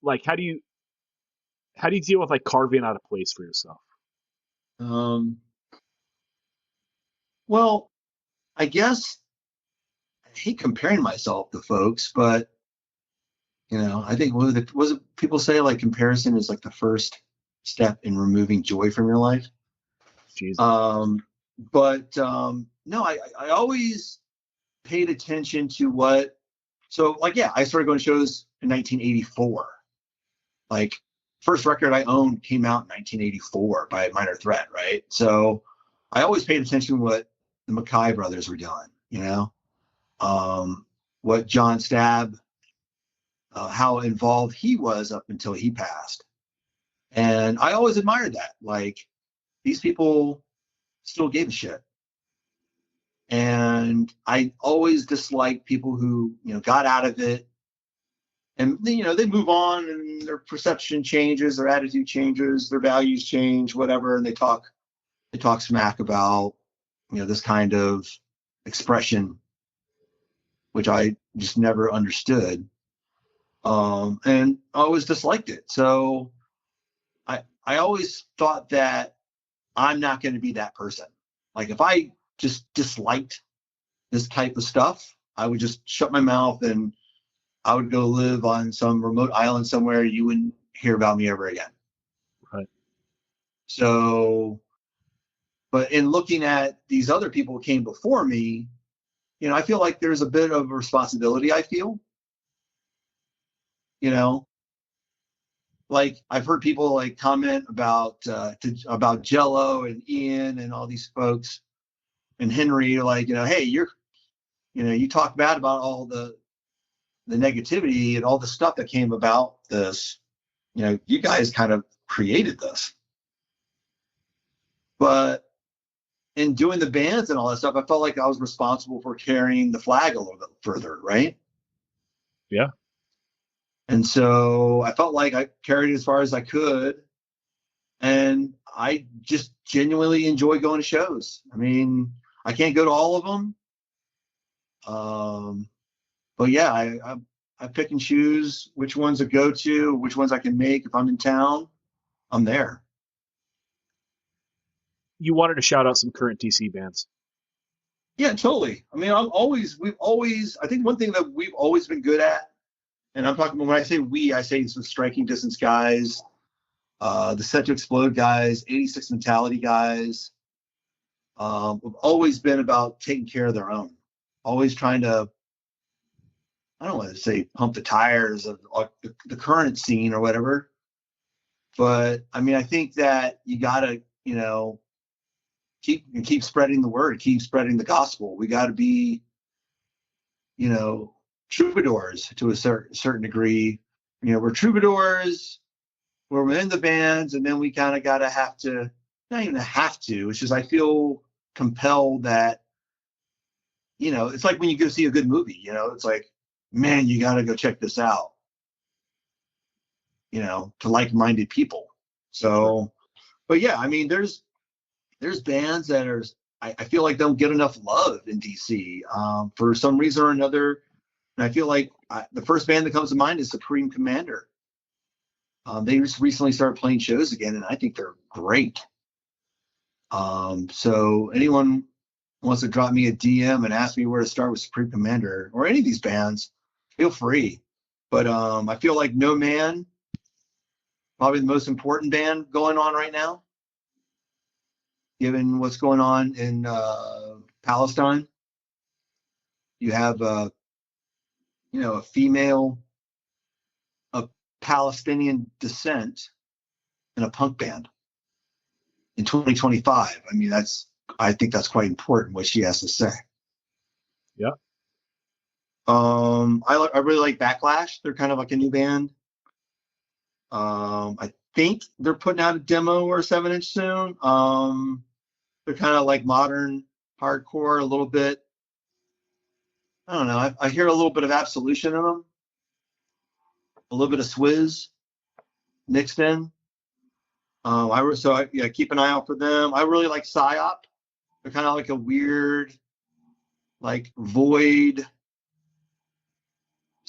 like, how do you deal with, like, carving out a place for yourself? well, I guess I hate comparing myself to folks, but I think was it people say like comparison is like the first step in removing joy from your life. Jesus. No, I always paid attention to I started going to shows in 1984. Like, first record I owned came out in 1984 by Minor Threat, right? So I always paid attention to what the Mackay brothers were doing, what John Stabb, how involved he was up until he passed. And I always admired that. Like, these people still gave a shit. And I always disliked people who, got out of it and, they move on and their perception changes, their attitude changes, their values change, whatever. And they talk smack about, this kind of expression, which I just never understood. And I always disliked it. So I always thought that I'm not going to be that person. Like, if I just disliked this type of stuff, I would just shut my mouth and I would go live on some remote island somewhere. You wouldn't hear about me ever again. Right. So, but in looking at these other people who came before me, I feel like there's a bit of a responsibility. I feel, like I've heard people like comment about Jello and Ian and all these folks and Henry, like, hey, you talk bad about all the negativity and all the stuff that came about this. You guys kind of created this. But in doing the bands and all that stuff, I felt like I was responsible for carrying the flag a little bit further, right? Yeah. And so I felt like I carried it as far as I could. And I just genuinely enjoy going to shows. I mean, I can't go to all of them. But yeah, I pick and choose which ones to go to, which ones I can make. If I'm in town, I'm there. You wanted to shout out some current DC bands. Yeah, totally. I mean, I think one thing that we've always been good at, and I'm talking, when I say we, I say it's the Striking Distance guys, the Set to Explode guys, 86 Mentality guys. We've always been about taking care of their own, always trying to, I don't want to say pump the tires of the current scene or whatever. But I mean, I think that you gotta, keep spreading the word, keep spreading the gospel. We got to be, troubadours to a certain degree. We're troubadours, we're within the bands, and then we kind of not even have to. It's just I feel compelled that, it's like when you go see a good movie. It's like, man, you got to go check this out. To like-minded people. So, but yeah, I mean, there's bands that I feel like don't get enough love in DC for some reason or another. And I feel like the first band that comes to mind is Supreme Commander. They just recently started playing shows again, and I think they're great. So anyone wants to drop me a DM and ask me where to start with Supreme Commander or any of these bands, feel free. But I feel like No Man, probably the most important band going on right now. given what's going on in Palestine. You have a female of Palestinian descent in a punk band in 2025. I mean, I think that's quite important what she has to say. Yeah. I really like Backlash. They're kind of like a new band. I think they're putting out a demo or a 7-inch soon. They're kind of like modern hardcore, a little bit. I don't know. I hear a little bit of Absolution in them, a little bit of Swizz mixed in. Keep an eye out for them. I really like Psyop. They're kind of like a weird, like Void,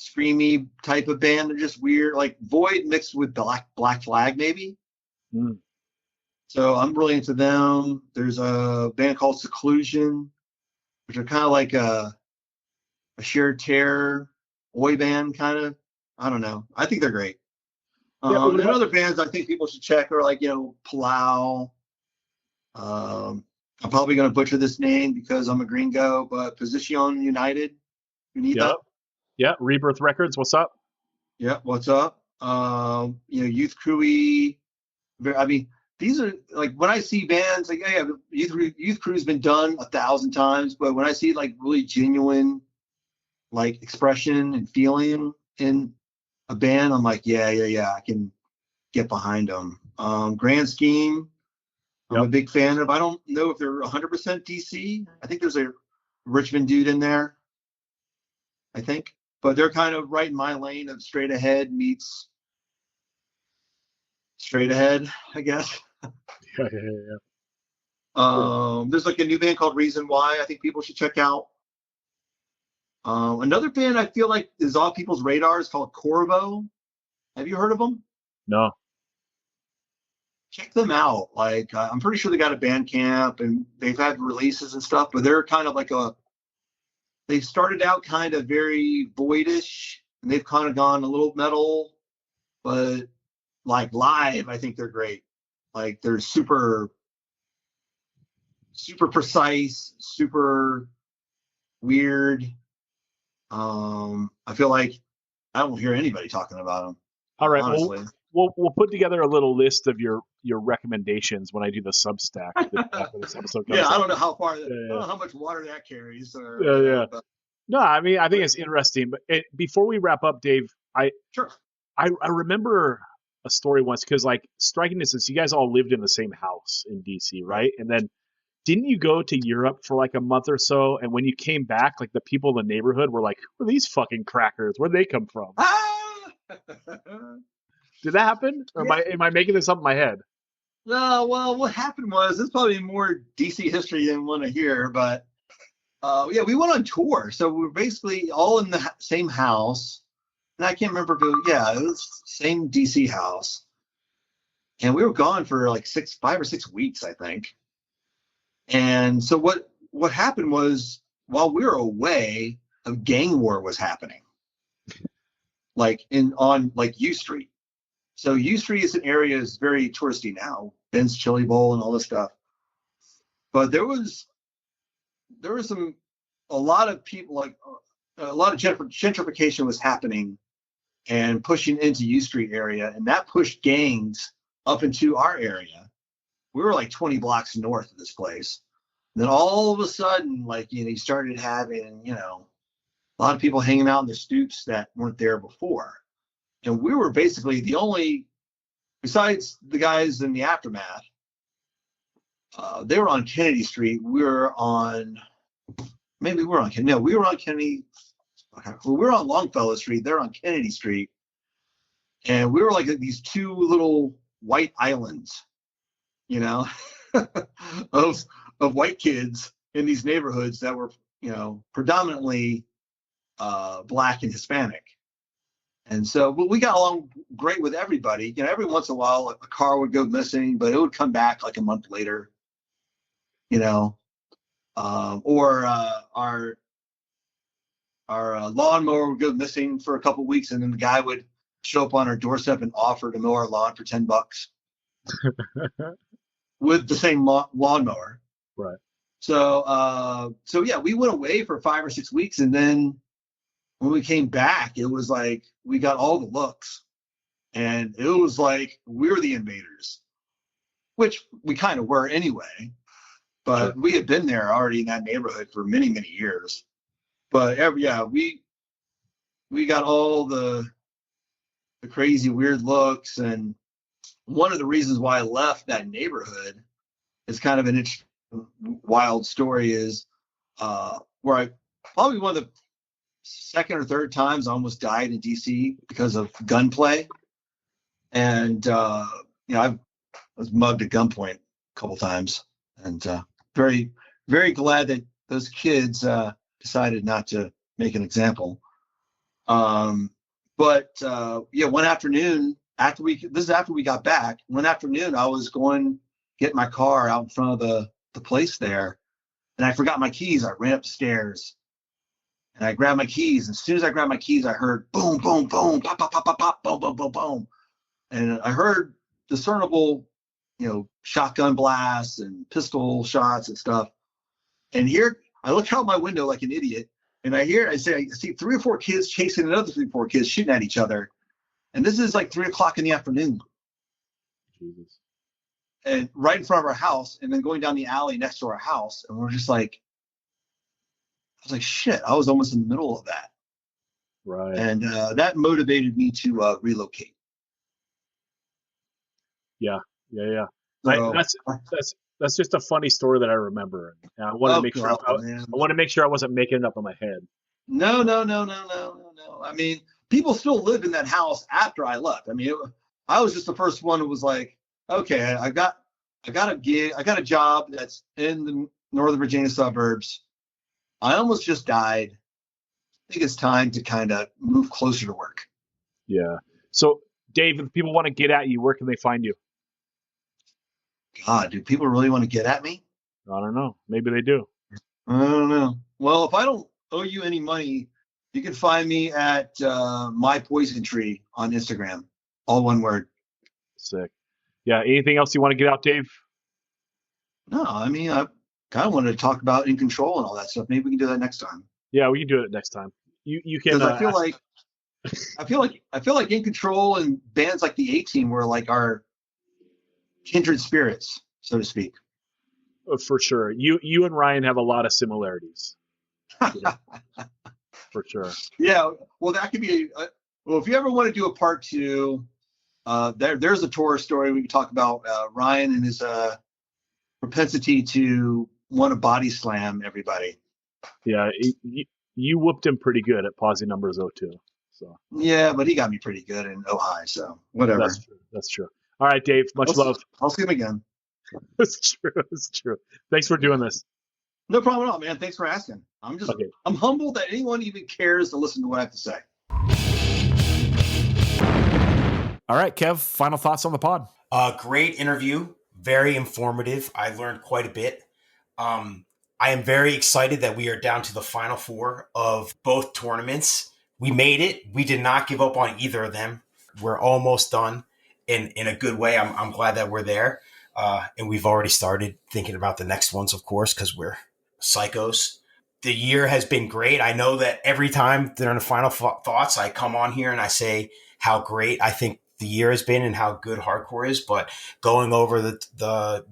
screamy type of band. They're just weird, like Void mixed with Black Flag, maybe. Mm. So I'm really into them. There's a band called Seclusion, which are kind of like a sheer terror oi band, kind of. I don't know. I think they're great. And other bands I think people should check are like, Palau. I'm probably going to butcher this name because I'm a gringo, but Position United. Yeah. Yeah. Rebirth Records. What's up? Yeah. What's up? Youth Crewy. I mean, these are like when I see bands like, yeah, Youth Crew's been done 1,000 times, but when I see like really genuine like expression and feeling in a band, I'm like, yeah, I can get behind them. Grand Scheme, I'm a big fan of. I don't know if they're 100% DC. I think there's a Richmond dude in there, I think. But they're kind of right in my lane of straight ahead meets straight ahead, I guess. Yeah. There's like a new band called Reason Why I think people should check out. Another band I feel like is off people's radars called Corvo. Have you heard of them? No. Check them out. Like, I'm pretty sure they got a Bandcamp and they've had releases and stuff, but they're kind of like they started out kind of very voidish and they've kind of gone a little metal, but like live, I think they're great. Like they're super, super precise, super weird. I feel like I don't hear anybody talking about them. All right. Honestly. We'll put together a little list of your recommendations when I do the Substack. After this episode comes Yeah, I out. don't know how far. I don't know how much water that carries. But, no, I mean I think it's interesting. But before we wrap up, Dave, I remember a story once because like striking distance, you guys all lived in the same house in DC, right? And then didn't you go to Europe for like a month or so? And when you came back, like the people in the neighborhood were like, "Who are these fucking crackers? Where'd they come from?" Did that happen? Or am I making this up in my head? No, well, what happened was it's probably more DC history than want to hear, but we went on tour, so we were basically all in the same house, and I can't remember if it was the same DC house, and we were gone for like 5 or 6 weeks, I think. And so what happened was while we were away, a gang war was happening, like on U Street. So U Street is an area is very touristy now, Ben's Chili Bowl and all this stuff. But there was a lot of people, like a lot of gentrification was happening and pushing into U Street area, and that pushed gangs up into our area. We were like 20 blocks north of this place. And then all of a sudden, like, you started having, a lot of people hanging out in the stoops that weren't there before. And we were basically the only, besides the guys in the Aftermath, they were on Kennedy Street. We were on Kennedy. We were on Longfellow Street. They're on Kennedy Street. And we were like these two little white islands, of white kids in these neighborhoods that were, predominantly Black and Hispanic. And so, but we got along great with everybody. Every once in a while, a car would go missing, but it would come back like a month later. Or our lawnmower would go missing for a couple of weeks, and then the guy would show up on our doorstep and offer to mow our lawn for $10. with the same lawnmower. Right. So yeah, we went away for 5 or 6 weeks, and then when we came back, it was like we got all the looks, and it was like we're the invaders, which we kind of were anyway. But Sure. we had been there already in that neighborhood for many, many years. But yeah, we got all the crazy, weird looks, and one of the reasons why I left that neighborhood is kind of an interesting, wild story. Is where I probably one of the second or third times I almost died in DC because of gunplay, and I was mugged at gunpoint a couple times, and very, very glad that those kids decided not to make an example. But one afternoon after we got back, one afternoon I was going get my car out in front of the place there, and I forgot my keys. I ran upstairs and I grabbed my keys. And as soon as I grabbed my keys, I heard boom, boom, boom, pop, pop, pop, pop, pop, boom, boom, boom, boom. And I heard discernible, shotgun blasts and pistol shots and stuff. And here I look out my window like an idiot, and I see 3 or 4 kids chasing another 3 or 4 kids shooting at each other. And this is like 3 o'clock in the afternoon. Jesus. And right in front of our house, and then going down the alley next to our house. And we're just like, I was like, shit, I was almost in the middle of that. Right. And that motivated me to relocate. Yeah. So, That's just a funny story that I remember. And I wanted to make sure I wasn't making it up in my head. No. I mean, people still lived in that house after I left. I mean, I was just the first one who was like, okay, I got a gig, I got a job that's in the Northern Virginia suburbs. I almost just died. I think it's time to kind of move closer to work. Yeah. So, Dave, if people want to get at you, where can they find you? God, do people really want to get at me? I don't know. Maybe they do. I don't know. Well, if I don't owe you any money, you can find me at My Poison Tree on Instagram. All one word. Sick. Yeah. Anything else you want to get out, Dave? No, I mean, I kind of wanted to talk about In Control and all that stuff. Maybe we can do that next time. Yeah, we can do it next time. You can. Because I feel like In Control and bands like the A-Team were like our kindred spirits, so to speak. For sure. You and Ryan have a lot of similarities. For sure. Yeah. Well, that could be. Well, if you ever want to do a part 2, there's a tour story we can talk about. Ryan and his propensity to want to body slam everybody. Yeah, you whooped him pretty good at Posse Numbers 02. So yeah, but he got me pretty good in Ojai, so whatever. That's true. All right, Dave. Much love. I'll see him again. It's true. Thanks for doing this. No problem at all, man. Thanks for asking. I'm humbled that anyone even cares to listen to what I have to say. All right, Kev, final thoughts on the pod. Great interview. Very informative. I learned quite a bit. I am very excited that we are down to the final 4 of both tournaments. We made it. We did not give up on either of them. We're almost done in a good way. I'm glad that we're there. And we've already started thinking about the next ones, of course, because we're psychos. The year has been great. I know that every time during the final thoughts, I come on here and I say how great I think the year has been and how good hardcore is. But going over the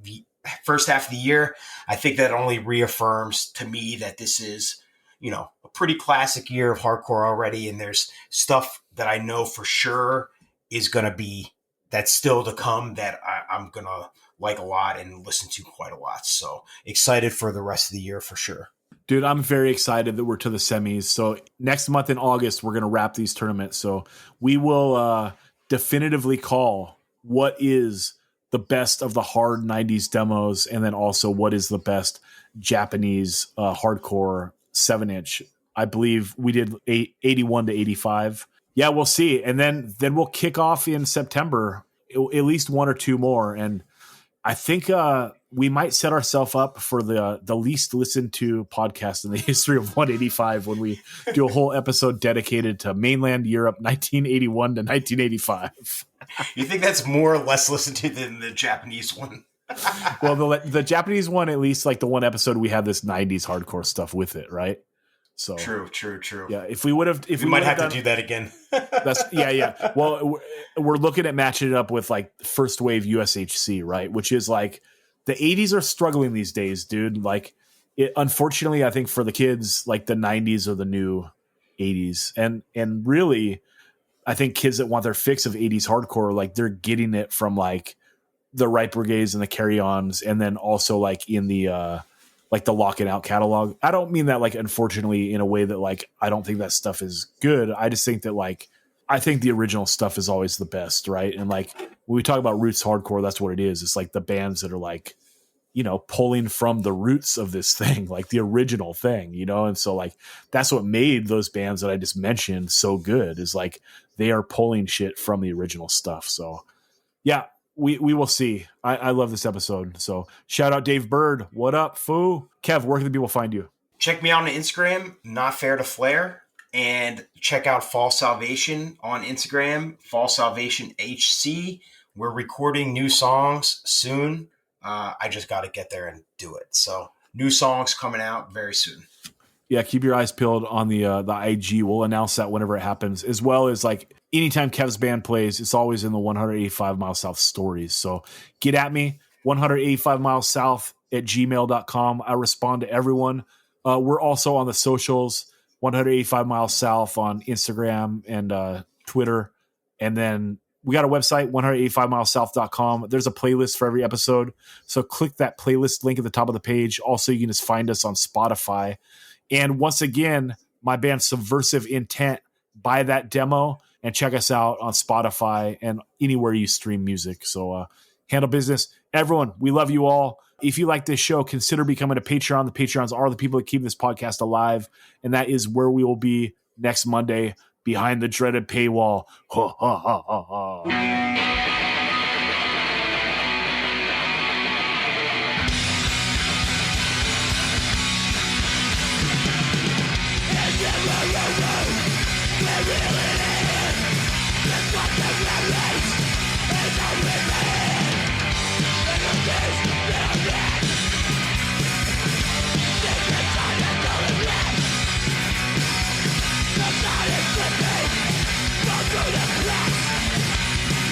first half of the year, I think that only reaffirms to me that this is, a pretty classic year of hardcore already. And there's stuff that I know for sure is going to be, that's still to come, that I'm going to like a lot and listen to quite a lot. So excited for the rest of the year for sure. Dude, I'm very excited that we're to the semis. So next month in August, we're going to wrap these tournaments. So we will definitively call what is the best of the hard 90s demos, and then also what is the best Japanese hardcore 7-inch. I believe we did 81 to 85. Yeah, we'll see. And then we'll kick off in September, at least 1 or 2 more. And I think we might set ourselves up for the least listened to podcast in the history of 185 when we do a whole episode dedicated to mainland Europe 1981 to 1985. You think that's more or less listened to than the Japanese one? Well, the Japanese one, at least like the one episode, we had this 90s hardcore stuff with it, right? So True. yeah, if we would have, We might have to do that again. that's yeah. Well, we're looking at matching it up with like first wave USHC, right? Which is like the 80s are struggling these days, dude. Like, unfortunately, I think for the kids, like the 90s are the new 80s, and really, I think kids that want their fix of 80s hardcore, like they're getting it from like the Right Brigades and the Carry-Ons, and then also like in the like the Lock and Out catalog. I don't mean that like unfortunately in a way that like I don't think that stuff is good. I just think that like I think the original stuff is always the best, right? And like when we talk about roots hardcore, that's what it is. It's like the bands that are like, you know, pulling from the roots of this thing, like the original thing, you know? And so like that's what made those bands that I just mentioned so good, is like they are pulling shit from the original stuff. So yeah, we will see. I love this episode. So shout out Dave Byrd. What up, foo? Kev, where can the people find you? Check me out on Instagram, Not Fair to Flare, and check out Fall Salvation on Instagram, Fall Salvation HC. We're recording new songs soon. I just got to get there and do it. So new songs coming out very soon. Yeah, keep your eyes peeled on the IG. We'll announce that whenever it happens, as well as like anytime Kev's band plays, it's always in the 185 Miles South stories. So get at me, 185 Miles South at gmail.com. I respond to everyone. We're also on the socials, 185 Miles South on Instagram and Twitter. And then we got a website, 185milessouth.com. There's a playlist for every episode. So click that playlist link at the top of the page. Also, you can just find us on Spotify. And once again, my band Subversive Intent, buy that demo and check us out on Spotify and anywhere you stream music. So handle business. Everyone, we love you all. If you like this show, consider becoming a Patreon. The Patreons are the people that keep this podcast alive. And that is where we will be next Monday, behind the dreaded paywall. Ha, ha, ha, ha, ha.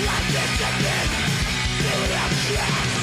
Like it's a bit, feel it out,